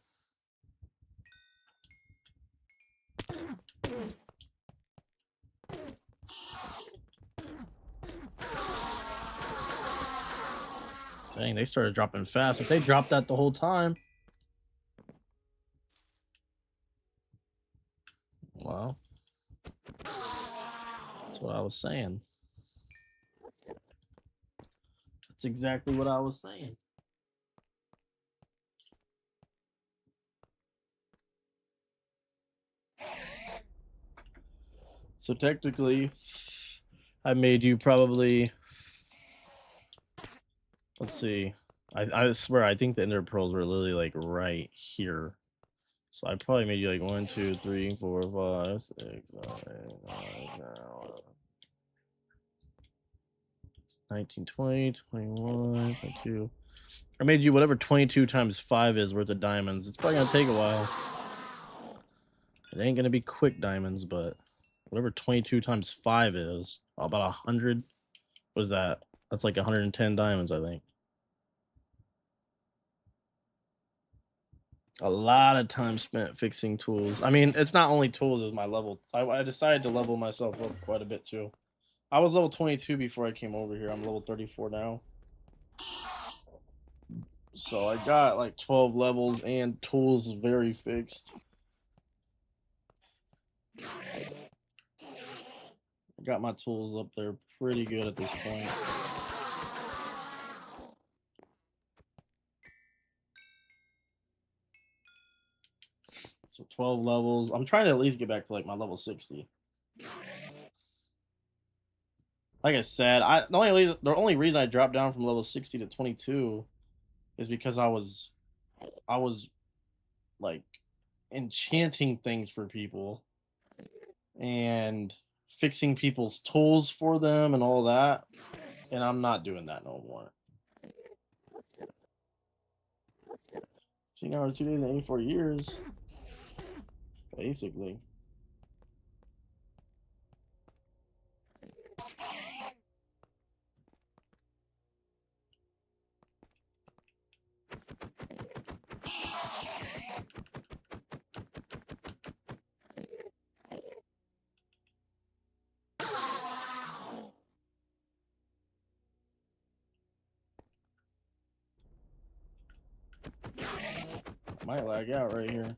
S1: Dang, they started dropping fast. If they dropped that the whole time. Well, that's what I was saying. That's exactly what I was saying. So technically, I made you probably. Let's see. I swear I think the ender pearls were literally like right here. So I probably made you like 1, 2, 3, 4, 5, 6, 7, 8, 9, 10, 19, 20, 21, 22. I made you whatever 22 times 5 is worth of diamonds. It's probably gonna take a while. It ain't gonna be quick diamonds, but whatever 22 times 5 is, about 100. What is that? That's like 110 diamonds, I think. A lot of time spent fixing tools. I mean, it's not only tools, it's my level. I decided to level myself up quite a bit too. I was level 22 before I came over here. I'm level 34 now. So I got like 12 levels and tools very fixed. I got my tools up there pretty good at this point. So 12 levels. I'm trying to at least get back to like my level 60. Like I said, the only reason I dropped down from level 60 to 22 is because I was like enchanting things for people and fixing people's tools for them and all that, and I'm not doing that no more. 16 hours, 2 days, and 84 years, basically. Might lag out right here.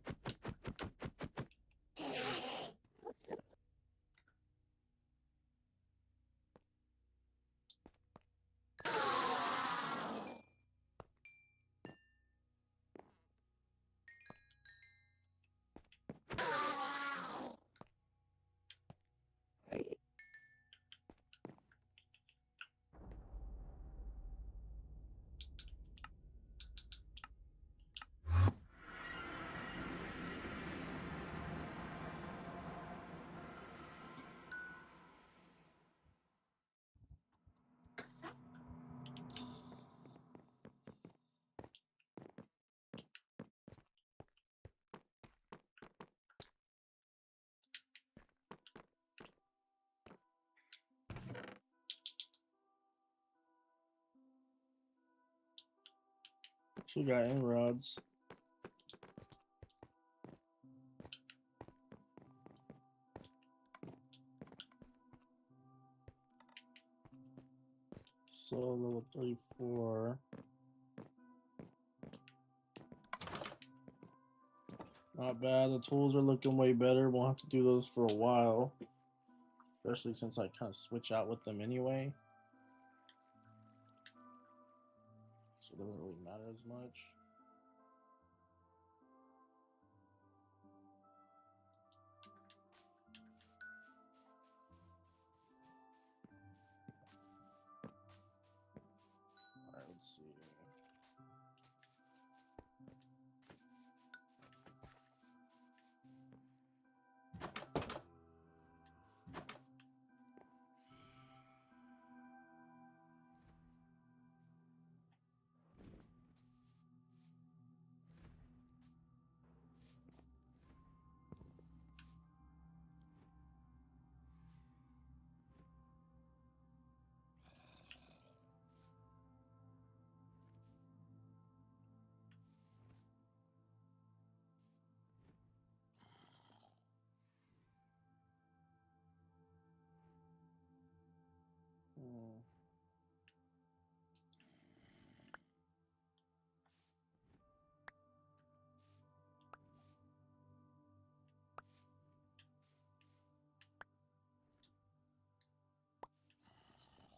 S1: She got inroads. So level 34. Not bad. The tools are looking way better. We'll have to do those for a while, especially since I kind of switch out with them anyway. So it doesn't really matter as much. Alright, let's see.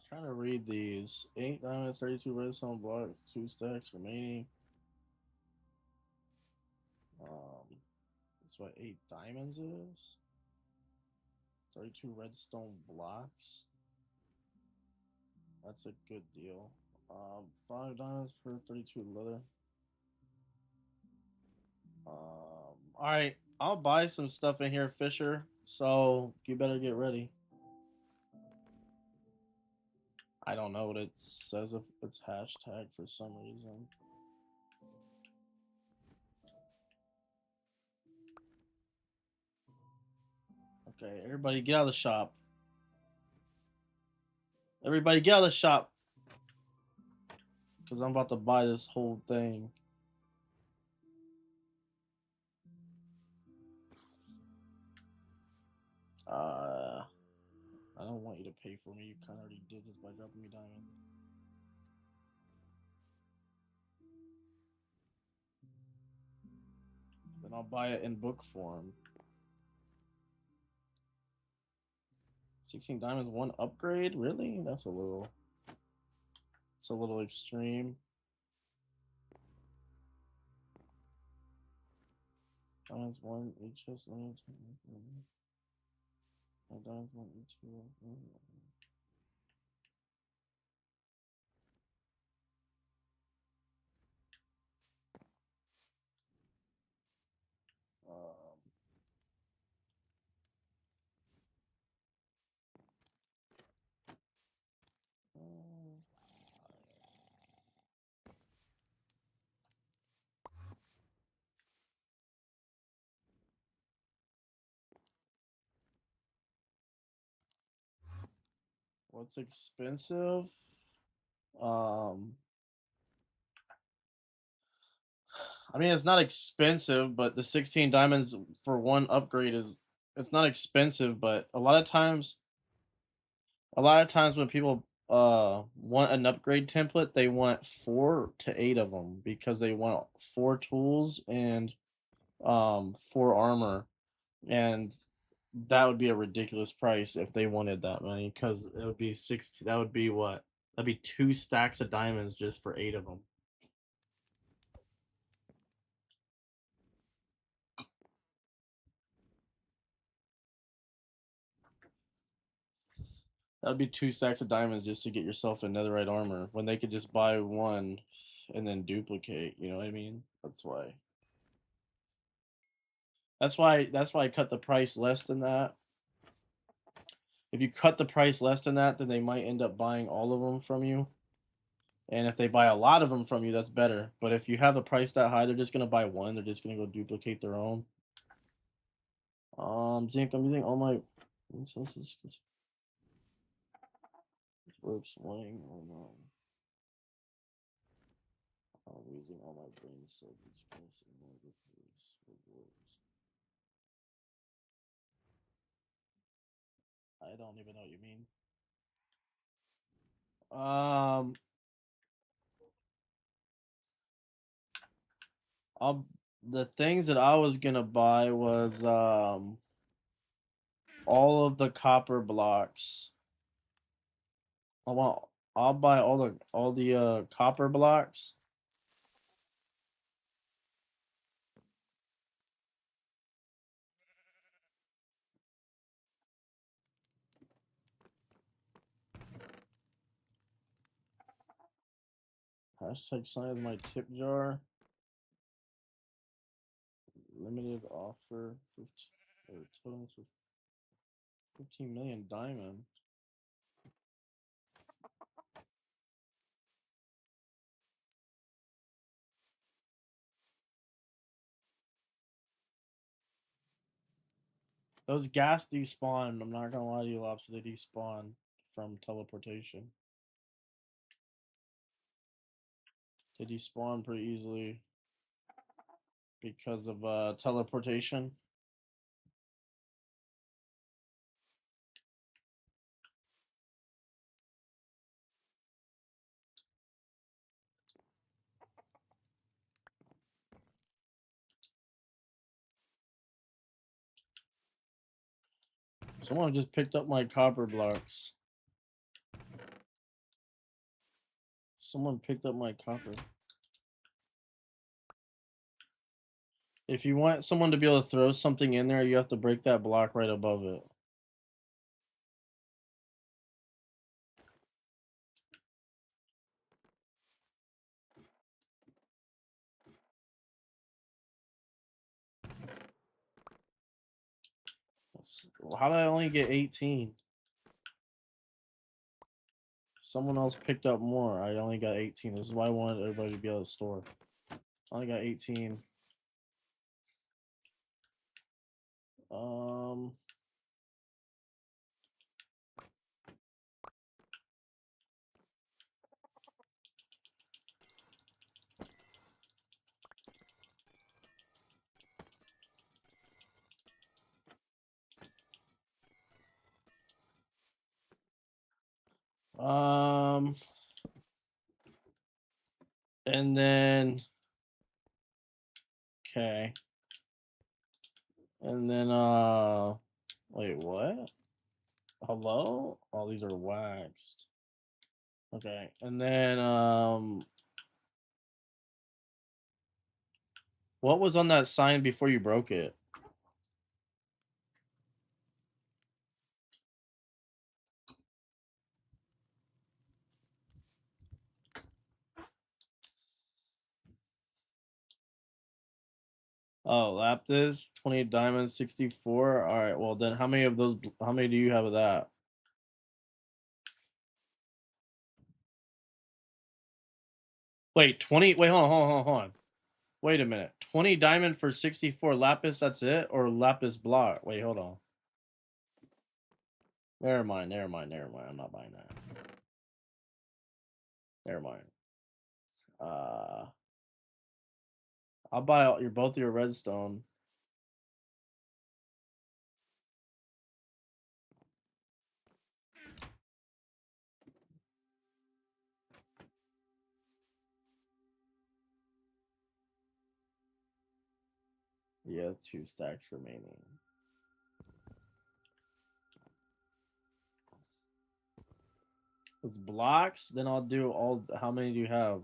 S1: Trying to read these. 8 diamonds, 32 redstone blocks, 2 stacks remaining. That's what 8 diamonds is. 32 redstone blocks. That's a good deal. 5 diamonds per 32 leather. All right, I'll buy some stuff in here, Fisher. So you better get ready. I don't know what it says if it's hashtag for some reason. Okay, everybody get out of the shop. Everybody get out of the shop. Because I'm about to buy this whole thing. I don't want you to pay for me. You kind of already did this by dropping me diamond. Then I'll buy it in book form. 16 diamonds, 1 upgrade? Really? That's a little... It's a little extreme. Diamonds 1 each has diamonds 1 each. What's expensive? I mean, it's not expensive, but the 16 diamonds for 1 upgrade is it's not expensive, but a lot of times when people want an upgrade template, they want 4 to 8 of them because they want 4 tools and 4 armor, and that would be a ridiculous price if they wanted that many because it would be 6 that would be what? That'd be 2 stacks of diamonds just for 8 of them. That'd be 2 stacks of diamonds just to get yourself a netherite armor when they could just buy 1 and then duplicate, you know what I mean? That's why. That's why I cut the price less than that. If you cut the price less than that, then they might end up buying all of them from you. And if they buy a lot of them from you, that's better. But if you have the price that high, they're just gonna buy 1. They're just gonna go duplicate their own. Zinc, I'm using all my resources because we're swing. Oh no. I'm using all my brain cells. I don't even know what you mean. The things that I was gonna buy was all of the copper blocks. I'll buy all the copper blocks. Hashtag sign my tip jar. Limited offer 15 million diamond. Those gas despawn. I'm not gonna lie to you, Lobster. They despawn from teleportation. They despawn pretty easily because of teleportation. Someone just picked up my copper blocks. Someone picked up my copper. If you want someone to be able to throw something in there, you have to break that block right above it. How did I only get 18? Someone else picked up more. I only got 18. This is why I wanted everybody to be able to store. I only got 18. Um, um, and then, okay. And then, wait, what? Hello? Oh, these are waxed. Okay. And then, what was on that sign before you broke it? Oh, Lapis, 28 diamonds, 64. All right. Well, then how many of those, how many do you have of that? Wait, 20. Wait, hold on. Wait a minute. 20 diamond for 64 Lapis, that's it? Or Lapis block? Wait, hold on. Never mind. I'm not buying that. Never mind. I'll buy all, your both your redstone. Yeah, 2 stacks remaining. It's blocks. Then I'll do all. How many do you have?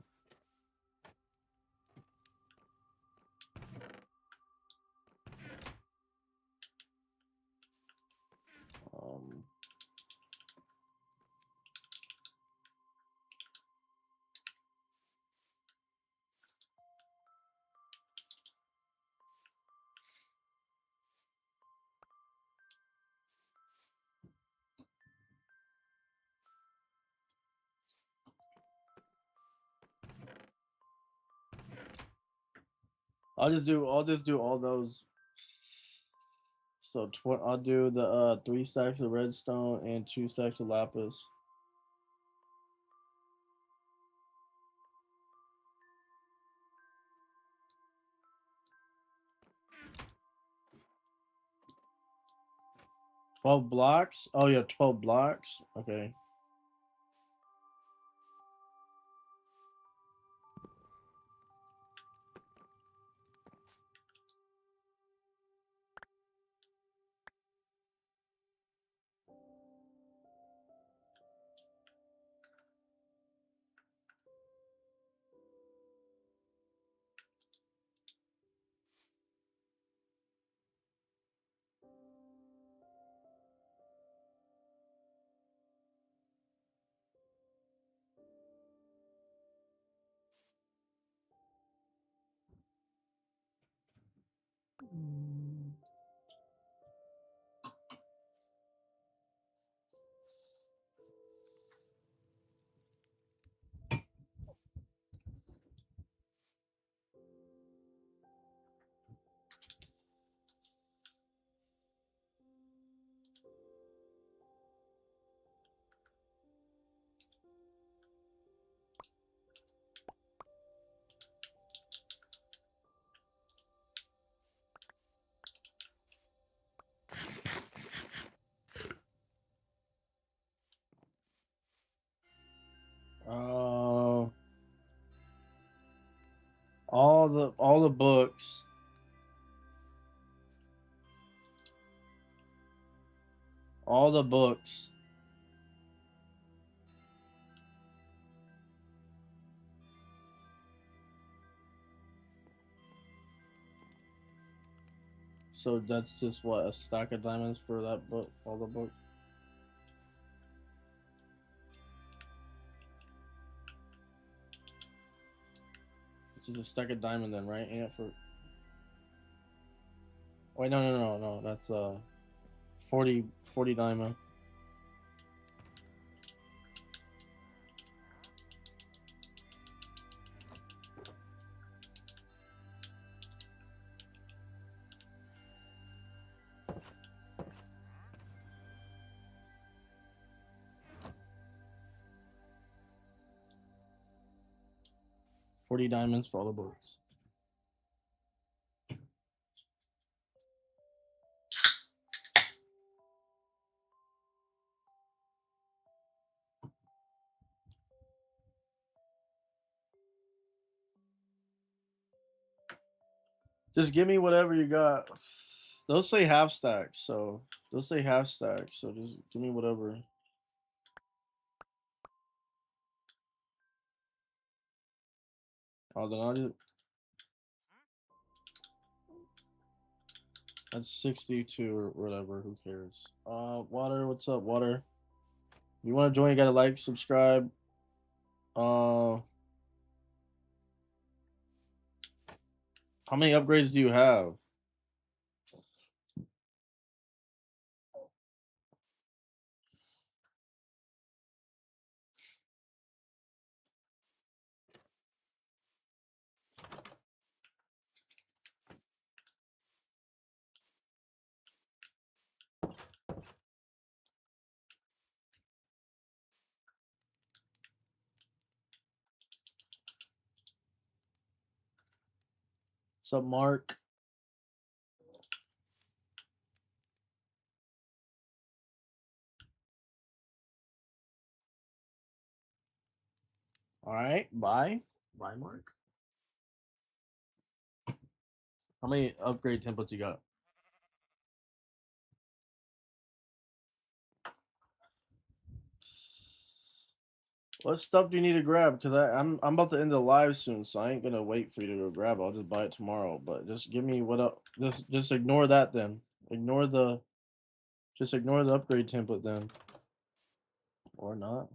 S1: Um, I'll just do. I'll just do all those. So I'll do the 3 stacks of redstone and 2 stacks of lapis. $12 blocks. Oh yeah, 12 blocks. Okay. Uh, all the books. All the books. So that's just what, a stack of diamonds for that book, all the books. It's just a stack of diamond then, right? Ain't it for? Wait, no. That's 40 diamond. $40 diamonds for all the boats. Just give me whatever you got. Those say half stacks, so those say half stacks. So just give me whatever. Oh, then I'll just. That's 62 or whatever. Who cares? Water. What's up, Water? If you want to join, you gotta like, subscribe. How many upgrades do you have? What's up, Mark? All right, bye. Bye, Mark. How many upgrade templates you got? What stuff do you need to grab? Because I'm about to end the live soon, so I ain't gonna wait for you to go grab it. I'll just buy it tomorrow. But just give me what up. Just ignore that then. Ignore the. Just ignore the upgrade template then. Or not.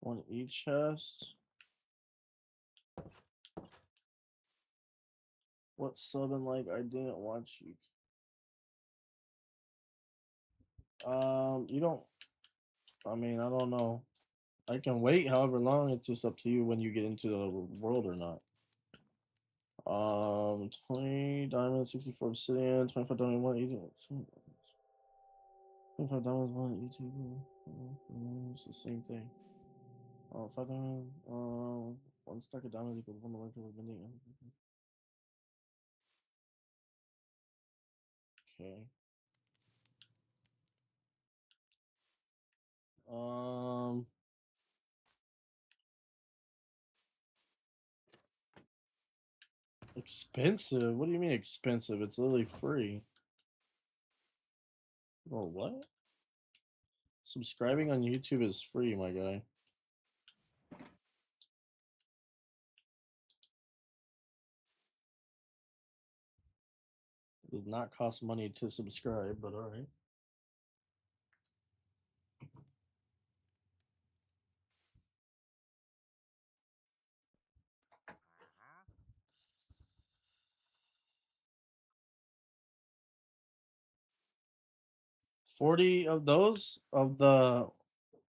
S1: One each chest. What sub and like I didn't watch you. You don't. I mean, I don't know. I can wait however long. It's just up to you when you get into the world or not. 20 diamonds, 64 obsidian, 25 diamond, 180. 25 diamonds, 180. It's the same thing. 5 diamonds, one stack of diamonds equals 1 electrical bending. Okay. Expensive? What do you mean expensive? It's literally free. Oh, what? Subscribing on YouTube is free, my guy. It does not cost money to subscribe, but alright. $40 of those of the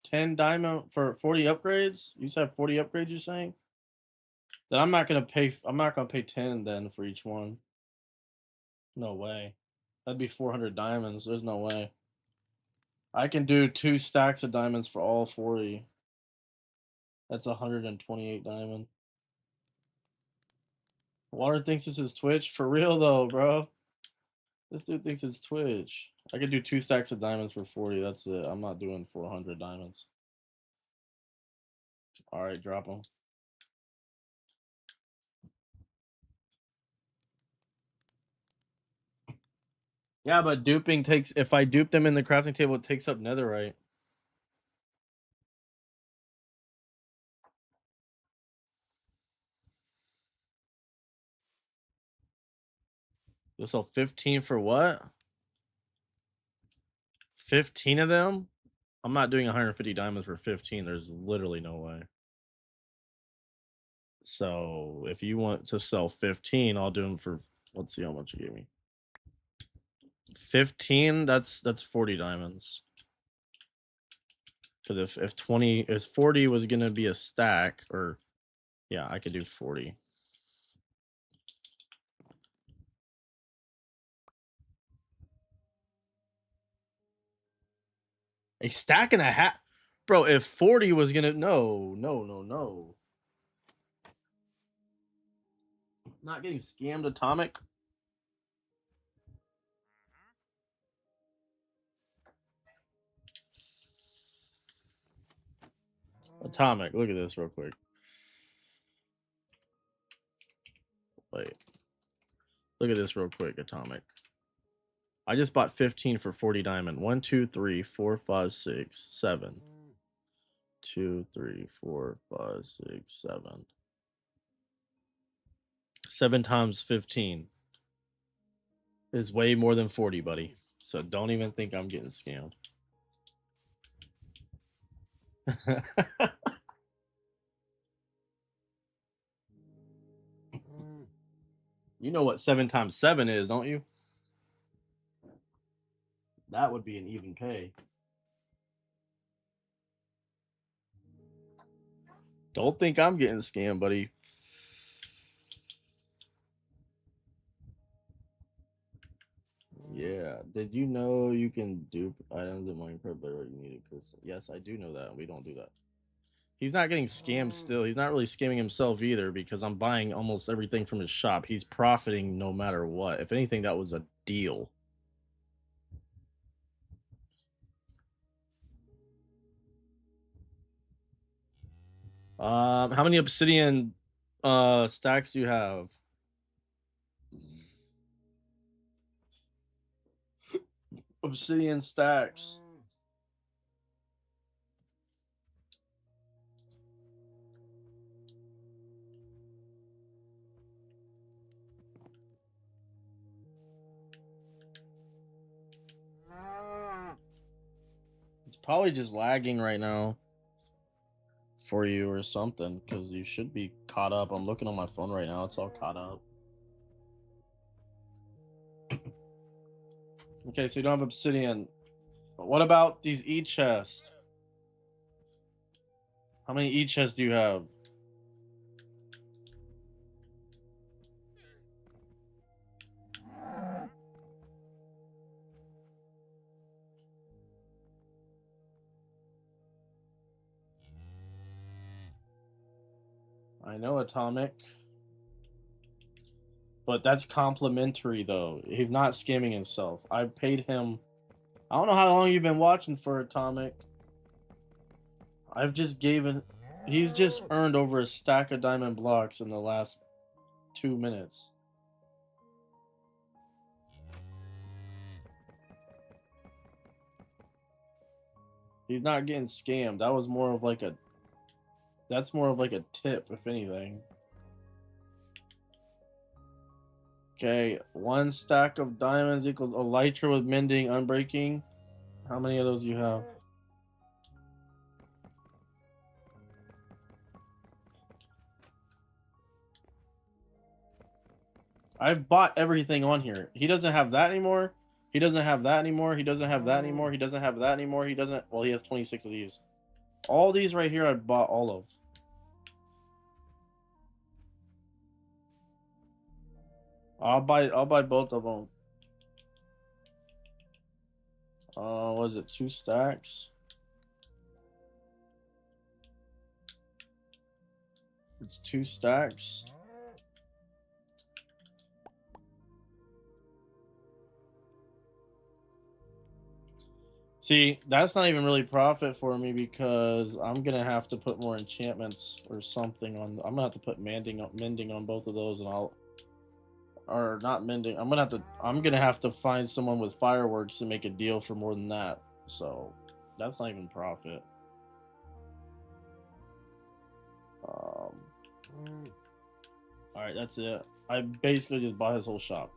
S1: 10 diamond for 40 upgrades. You said 40 upgrades. You're saying? Then I'm not gonna pay. I'm not gonna pay 10 then for each one. No way. That'd be 400 diamonds. There's no way. I can do 2 stacks of diamonds for all 40. That's 128 diamond. Water thinks this is Twitch. For real though, bro. This dude thinks it's Twitch. I could do 2 stacks of diamonds for 40. That's it. I'm not doing 400 diamonds. All right, drop them. Yeah, but duping takes. If I dupe them in the crafting table, it takes up netherite. You'll sell 15 for what? 15 of them? I'm not doing 150 diamonds for 15. There's literally no way. So if you want to sell 15, I'll do them for, let's see how much you gave me. 15, that's 40 diamonds. Because if 40 was gonna be a stack, or yeah, I could do 40. A stack and a half, bro. If 40 was gonna, no. Not getting scammed, Atomic. Atomic, look at this real quick. Wait, look at this real quick, Atomic. I just bought 15 for 40 diamond. 1, 2, 3, 4, 5, 6, 7. 2, 3, 4, 5, 6, 7. 7 times 15 is way more than 40, buddy. So don't even think I'm getting scammed. You know what 7 times 7 is, don't you? That would be an even pay. Don't think I'm getting scammed, buddy. Yeah. Did you know you can dupe items in Minecraft by what you needed? Because yes, I do know that. We don't do that. He's not getting scammed still. He's not really scamming himself either, because I'm buying almost everything from his shop. He's profiting no matter what. If anything, that was a deal. How many obsidian stacks do you have? Obsidian stacks. It's probably just lagging right now for you or something, because you should be caught up. I'm looking on my phone right now. It's all caught up. Okay, so you don't have obsidian. But what about these e-chests? How many e-chests do you have? I know, Atomic. But that's complimentary, though. He's not scamming himself. I paid him. I don't know how long you've been watching for, Atomic. I've just given. He's just earned over a stack of diamond blocks in the last 2 minutes. He's not getting scammed. That was more of like a. That's more of like a tip, if anything. Okay, 1 stack of diamonds equals elytra with mending, unbreaking. How many of those do you have? I've bought everything on here. He doesn't have that anymore. He doesn't have that anymore. He doesn't have that anymore. He doesn't have that anymore. He doesn't. Well, he has 26 of these. All these right here, I bought all of. I'll buy both of them. Was it 2 stacks? It's 2 stacks. See, that's not even really profit for me, because I'm gonna have to put more enchantments or something on. I'm gonna have to put mending on both of those, and or not mending. I'm gonna have to find someone with fireworks to make a deal for more than that. So that's not even profit. All right, that's it. I basically just bought his whole shop.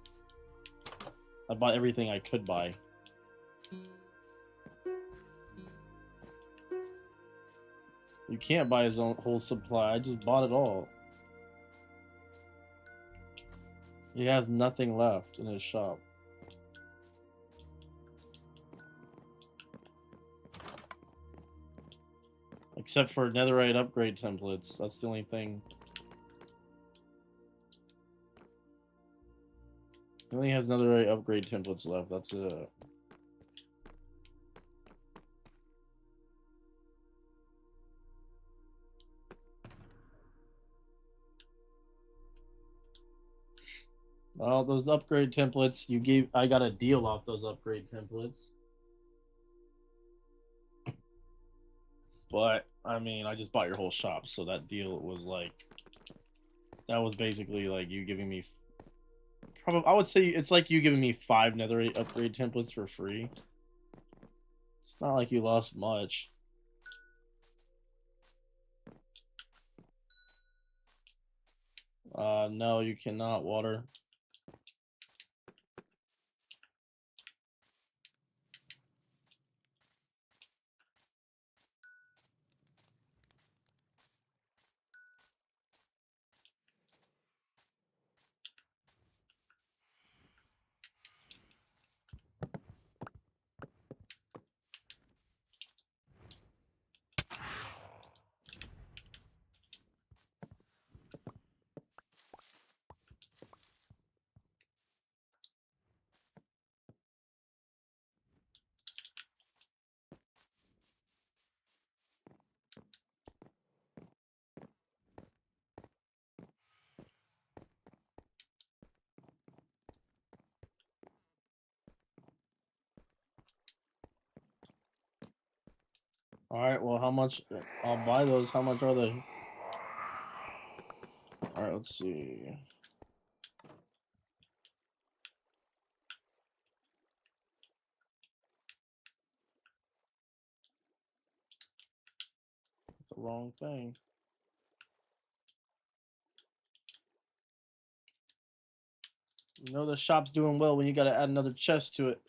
S1: I bought everything I could buy. You can't buy his own whole supply. I just bought it all. He has nothing left in his shop. Except for netherite upgrade templates. That's the only thing. He only has netherite upgrade templates left. That's it. Well, those upgrade templates you gave, I got a deal off those upgrade templates. But I mean, I just bought your whole shop, so that deal was like, that was basically like you giving me, probably I would say it's like you giving me 5 netherite upgrade templates for free. It's not like you lost much. No, you cannot water. All right, well, how much? I'll buy those. How much are they? All right, let's see. The wrong thing. You know the shop's doing well when you gotta add another chest to it.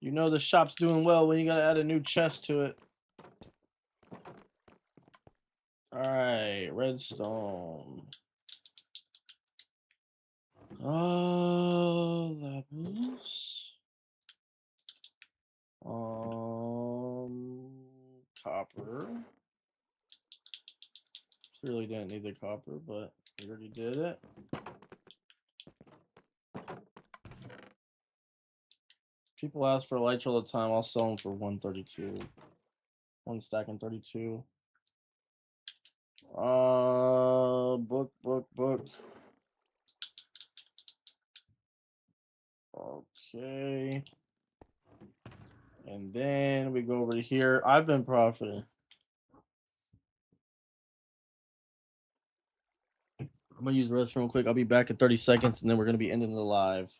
S1: You know the shop's doing well when you gotta add a new chest to it. Alright, redstone. Levels. Copper. Clearly didn't need the copper, but we already did it. People ask for lights all the time. I'll sell them for 132. One stack and 32. Book. Okay. And then we go over here. I've been profiting. I'm gonna use the restroom real quick. I'll be back in 30 seconds, and then we're gonna be ending the live.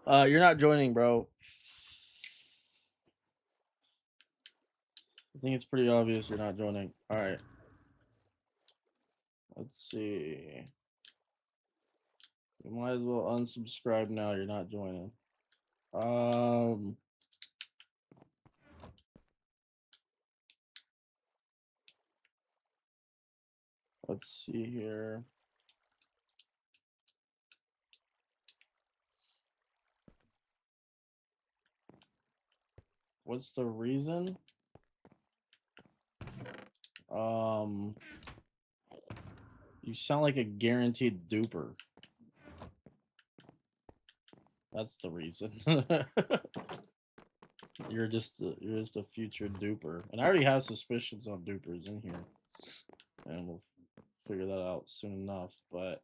S1: You're not joining, bro. I think it's pretty obvious you're not joining. All right. Let's see. You might as well unsubscribe now. You're not joining. Let's see here. What's the reason? You sound like a guaranteed duper. That's the reason. You're just a future duper, and I already have suspicions on dupers in here, and we'll figure that out soon enough. But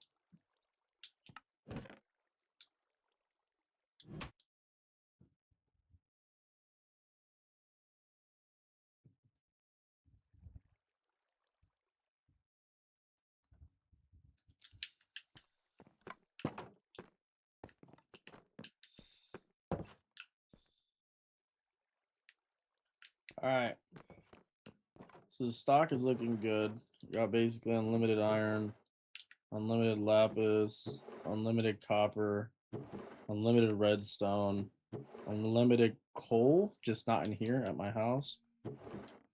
S1: all right, so the stock is looking good. We got basically unlimited iron, unlimited lapis, unlimited copper, unlimited redstone, unlimited coal, just not in here at my house.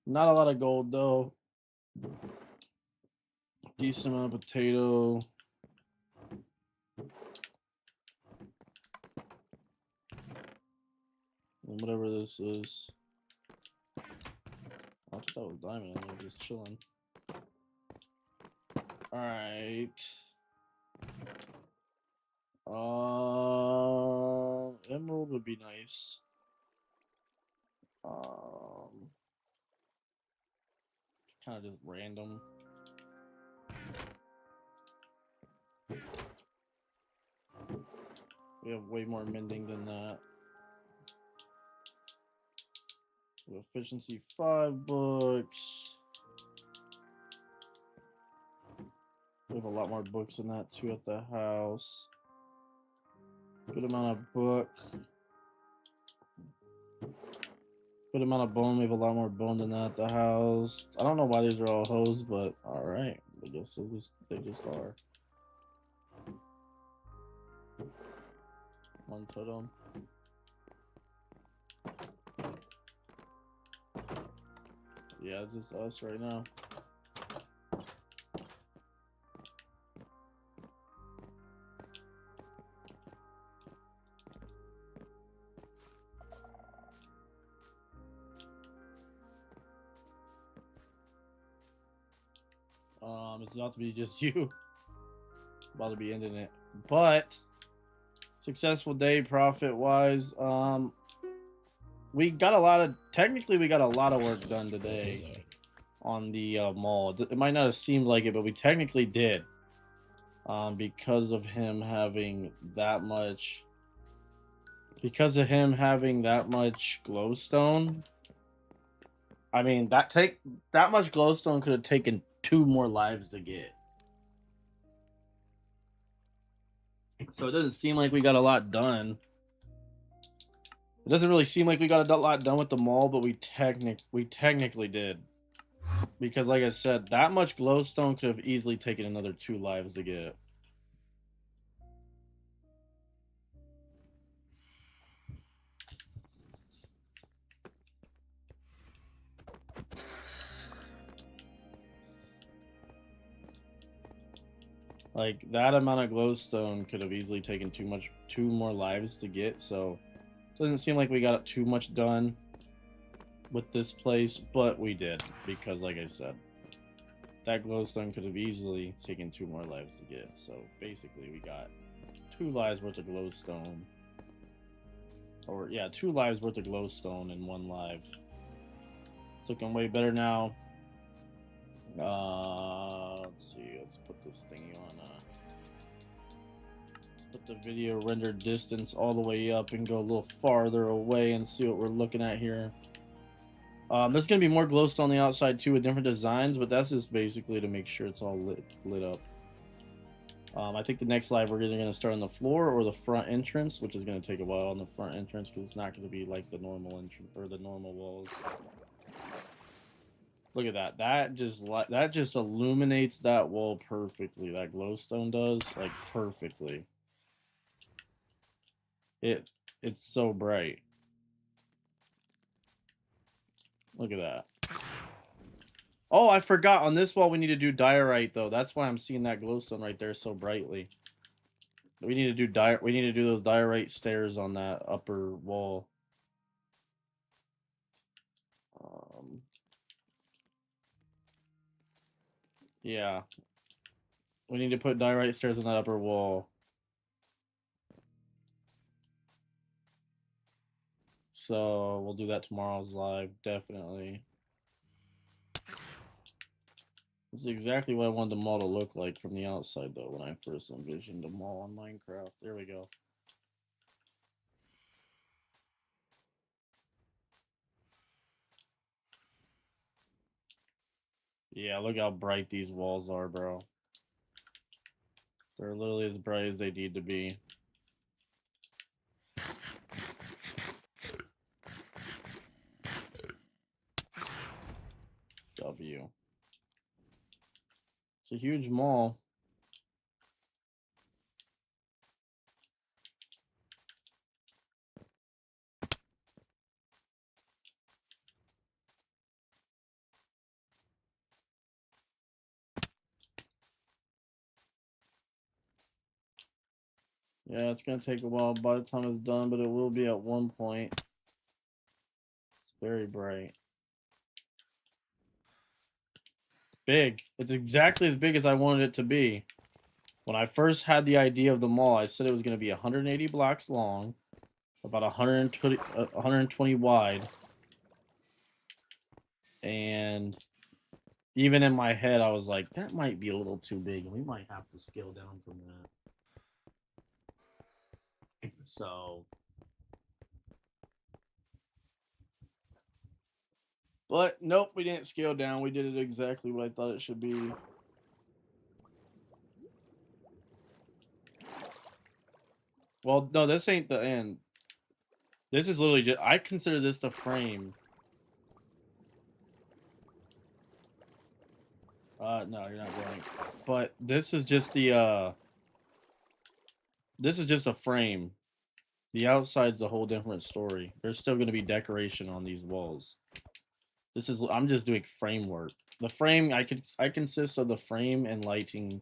S1: Not a lot of gold though. Decent amount of potato. And whatever this is. I thought that was diamond. I'm just chilling. Alright. Emerald would be nice. It's kind of just random. We have way more mending than that. Efficiency 5 books. We have a lot more books than that too at the house. Good amount of book. Good amount of bone. We have a lot more bone than that at the house. I don't know why these are all hoes, but alright. I guess they just are. One totem. Yeah, it's just us right now. It's about to be just you. About to be ending it. But successful day profit wise. We got a lot of work done today on the mall. It might not have seemed like it, but we technically did. Because of him having that much glowstone. I mean, that much glowstone could have taken 2 more lives to get. So it doesn't seem like we got a lot done. It doesn't really seem like we got a lot done with the mall, but we technically did. Because like I said, that much glowstone could have easily taken another 2 lives to get. Like, that amount of glowstone could have easily taken 2 more lives to get, so it doesn't seem like we got too much done with this place, but we did, because like I said, that glowstone could have easily taken 2 more lives to get, so basically we got 2 lives worth of glowstone. Or, yeah, 2 lives worth of glowstone in 1 live. It's looking way better now. Let's see, let's put this thingy on, let's put the video render distance all the way up and go a little farther away and see what we're looking at here. There's gonna be more glowstone on the outside too with different designs, but that's just basically to make sure it's all lit up. I think the next live we're either gonna start on the floor or the front entrance, which is gonna take a while on the front entrance because it's not gonna be like the normal entrance or the normal walls. Look at that. That just illuminates that wall perfectly. That glowstone does, like, perfectly. It's so bright. Look at that. Oh, I forgot. On this wall, we need to do diorite, though. That's why I'm seeing that glowstone right there so brightly. We need to do those diorite stairs on that upper wall. Yeah. We need to put diorite stairs on that upper wall. So we'll do that tomorrow's live, definitely. This is exactly what I wanted the mall to look like from the outside, though, when I first envisioned the mall on Minecraft. There we go. Yeah, look how bright these walls are, bro. They're literally as bright as they need to be. W. It's a huge mall. Yeah, it's gonna take a while by the time it's done, but it will be at one point. It's very bright. It's big. It's exactly as big as I wanted it to be. When I first had the idea of the mall, I said it was gonna be 180 blocks long, about 120 wide, and even in my head, I was like, that might be a little too big, and we might have to scale down from that. So, but nope, we didn't scale down. We did it exactly what I thought it should be. Well, no, this ain't the end. This is literally just, I consider this the frame. No, you're not going. But this is just the, this is just a frame. The outside's a whole different story. There's still going to be decoration on these walls. This is, I'm just doing framework. The frame, I consist of the frame and lighting.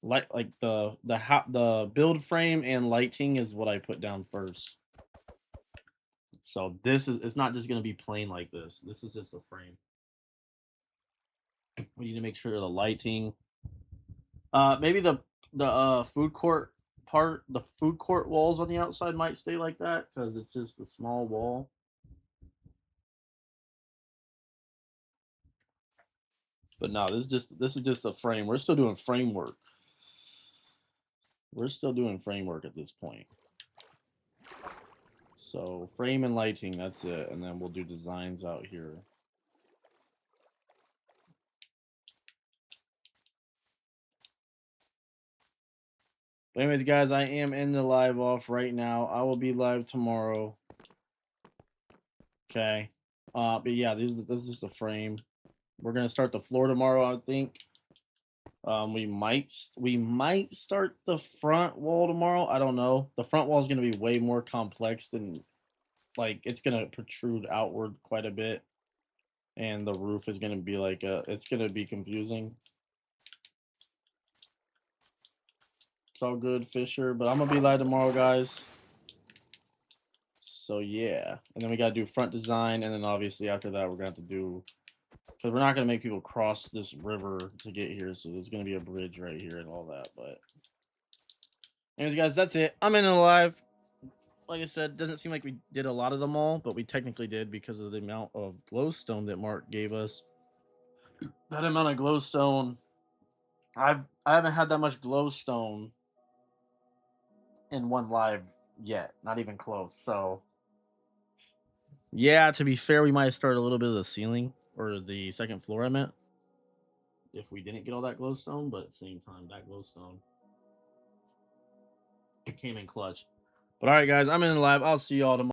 S1: Like the build frame and lighting is what I put down first. So this is, it's not just going to be plain like this. This is just a frame. We need to make sure the lighting, maybe the food court part, the food court walls on the outside might stay like that because it's just a small wall. But no, this is just a frame. We're still doing framework. We're still doing framework at this point. So frame and lighting, that's it, and then we'll do designs out here. But anyways, guys, I am in the live off right now. I will be live tomorrow. Okay. But yeah, this is just a frame. We're gonna start the floor tomorrow, I think. We might start the front wall tomorrow. I don't know. The front wall is gonna be way more complex than, like, it's gonna protrude outward quite a bit, and the roof is gonna be like it's gonna be confusing. It's all good, Fisher. But I'm gonna be live tomorrow, guys. So yeah, and then we gotta do front design, and then obviously after that we're gonna have to do, because we're not gonna make people cross this river to get here, so there's gonna be a bridge right here and all that. But anyways, guys, that's it. I'm in live. Like I said, doesn't seem like we did a lot of them all, but we technically did because of the amount of glowstone that Mark gave us. That amount of glowstone, I haven't had that much glowstone in one live yet, not even close. So yeah, to be fair, we might start a little bit of the ceiling or the second floor, I meant, if we didn't get all that glowstone. But at the same time, that glowstone, it came in clutch. But all right, guys, I'm in the live. I'll see y'all tomorrow.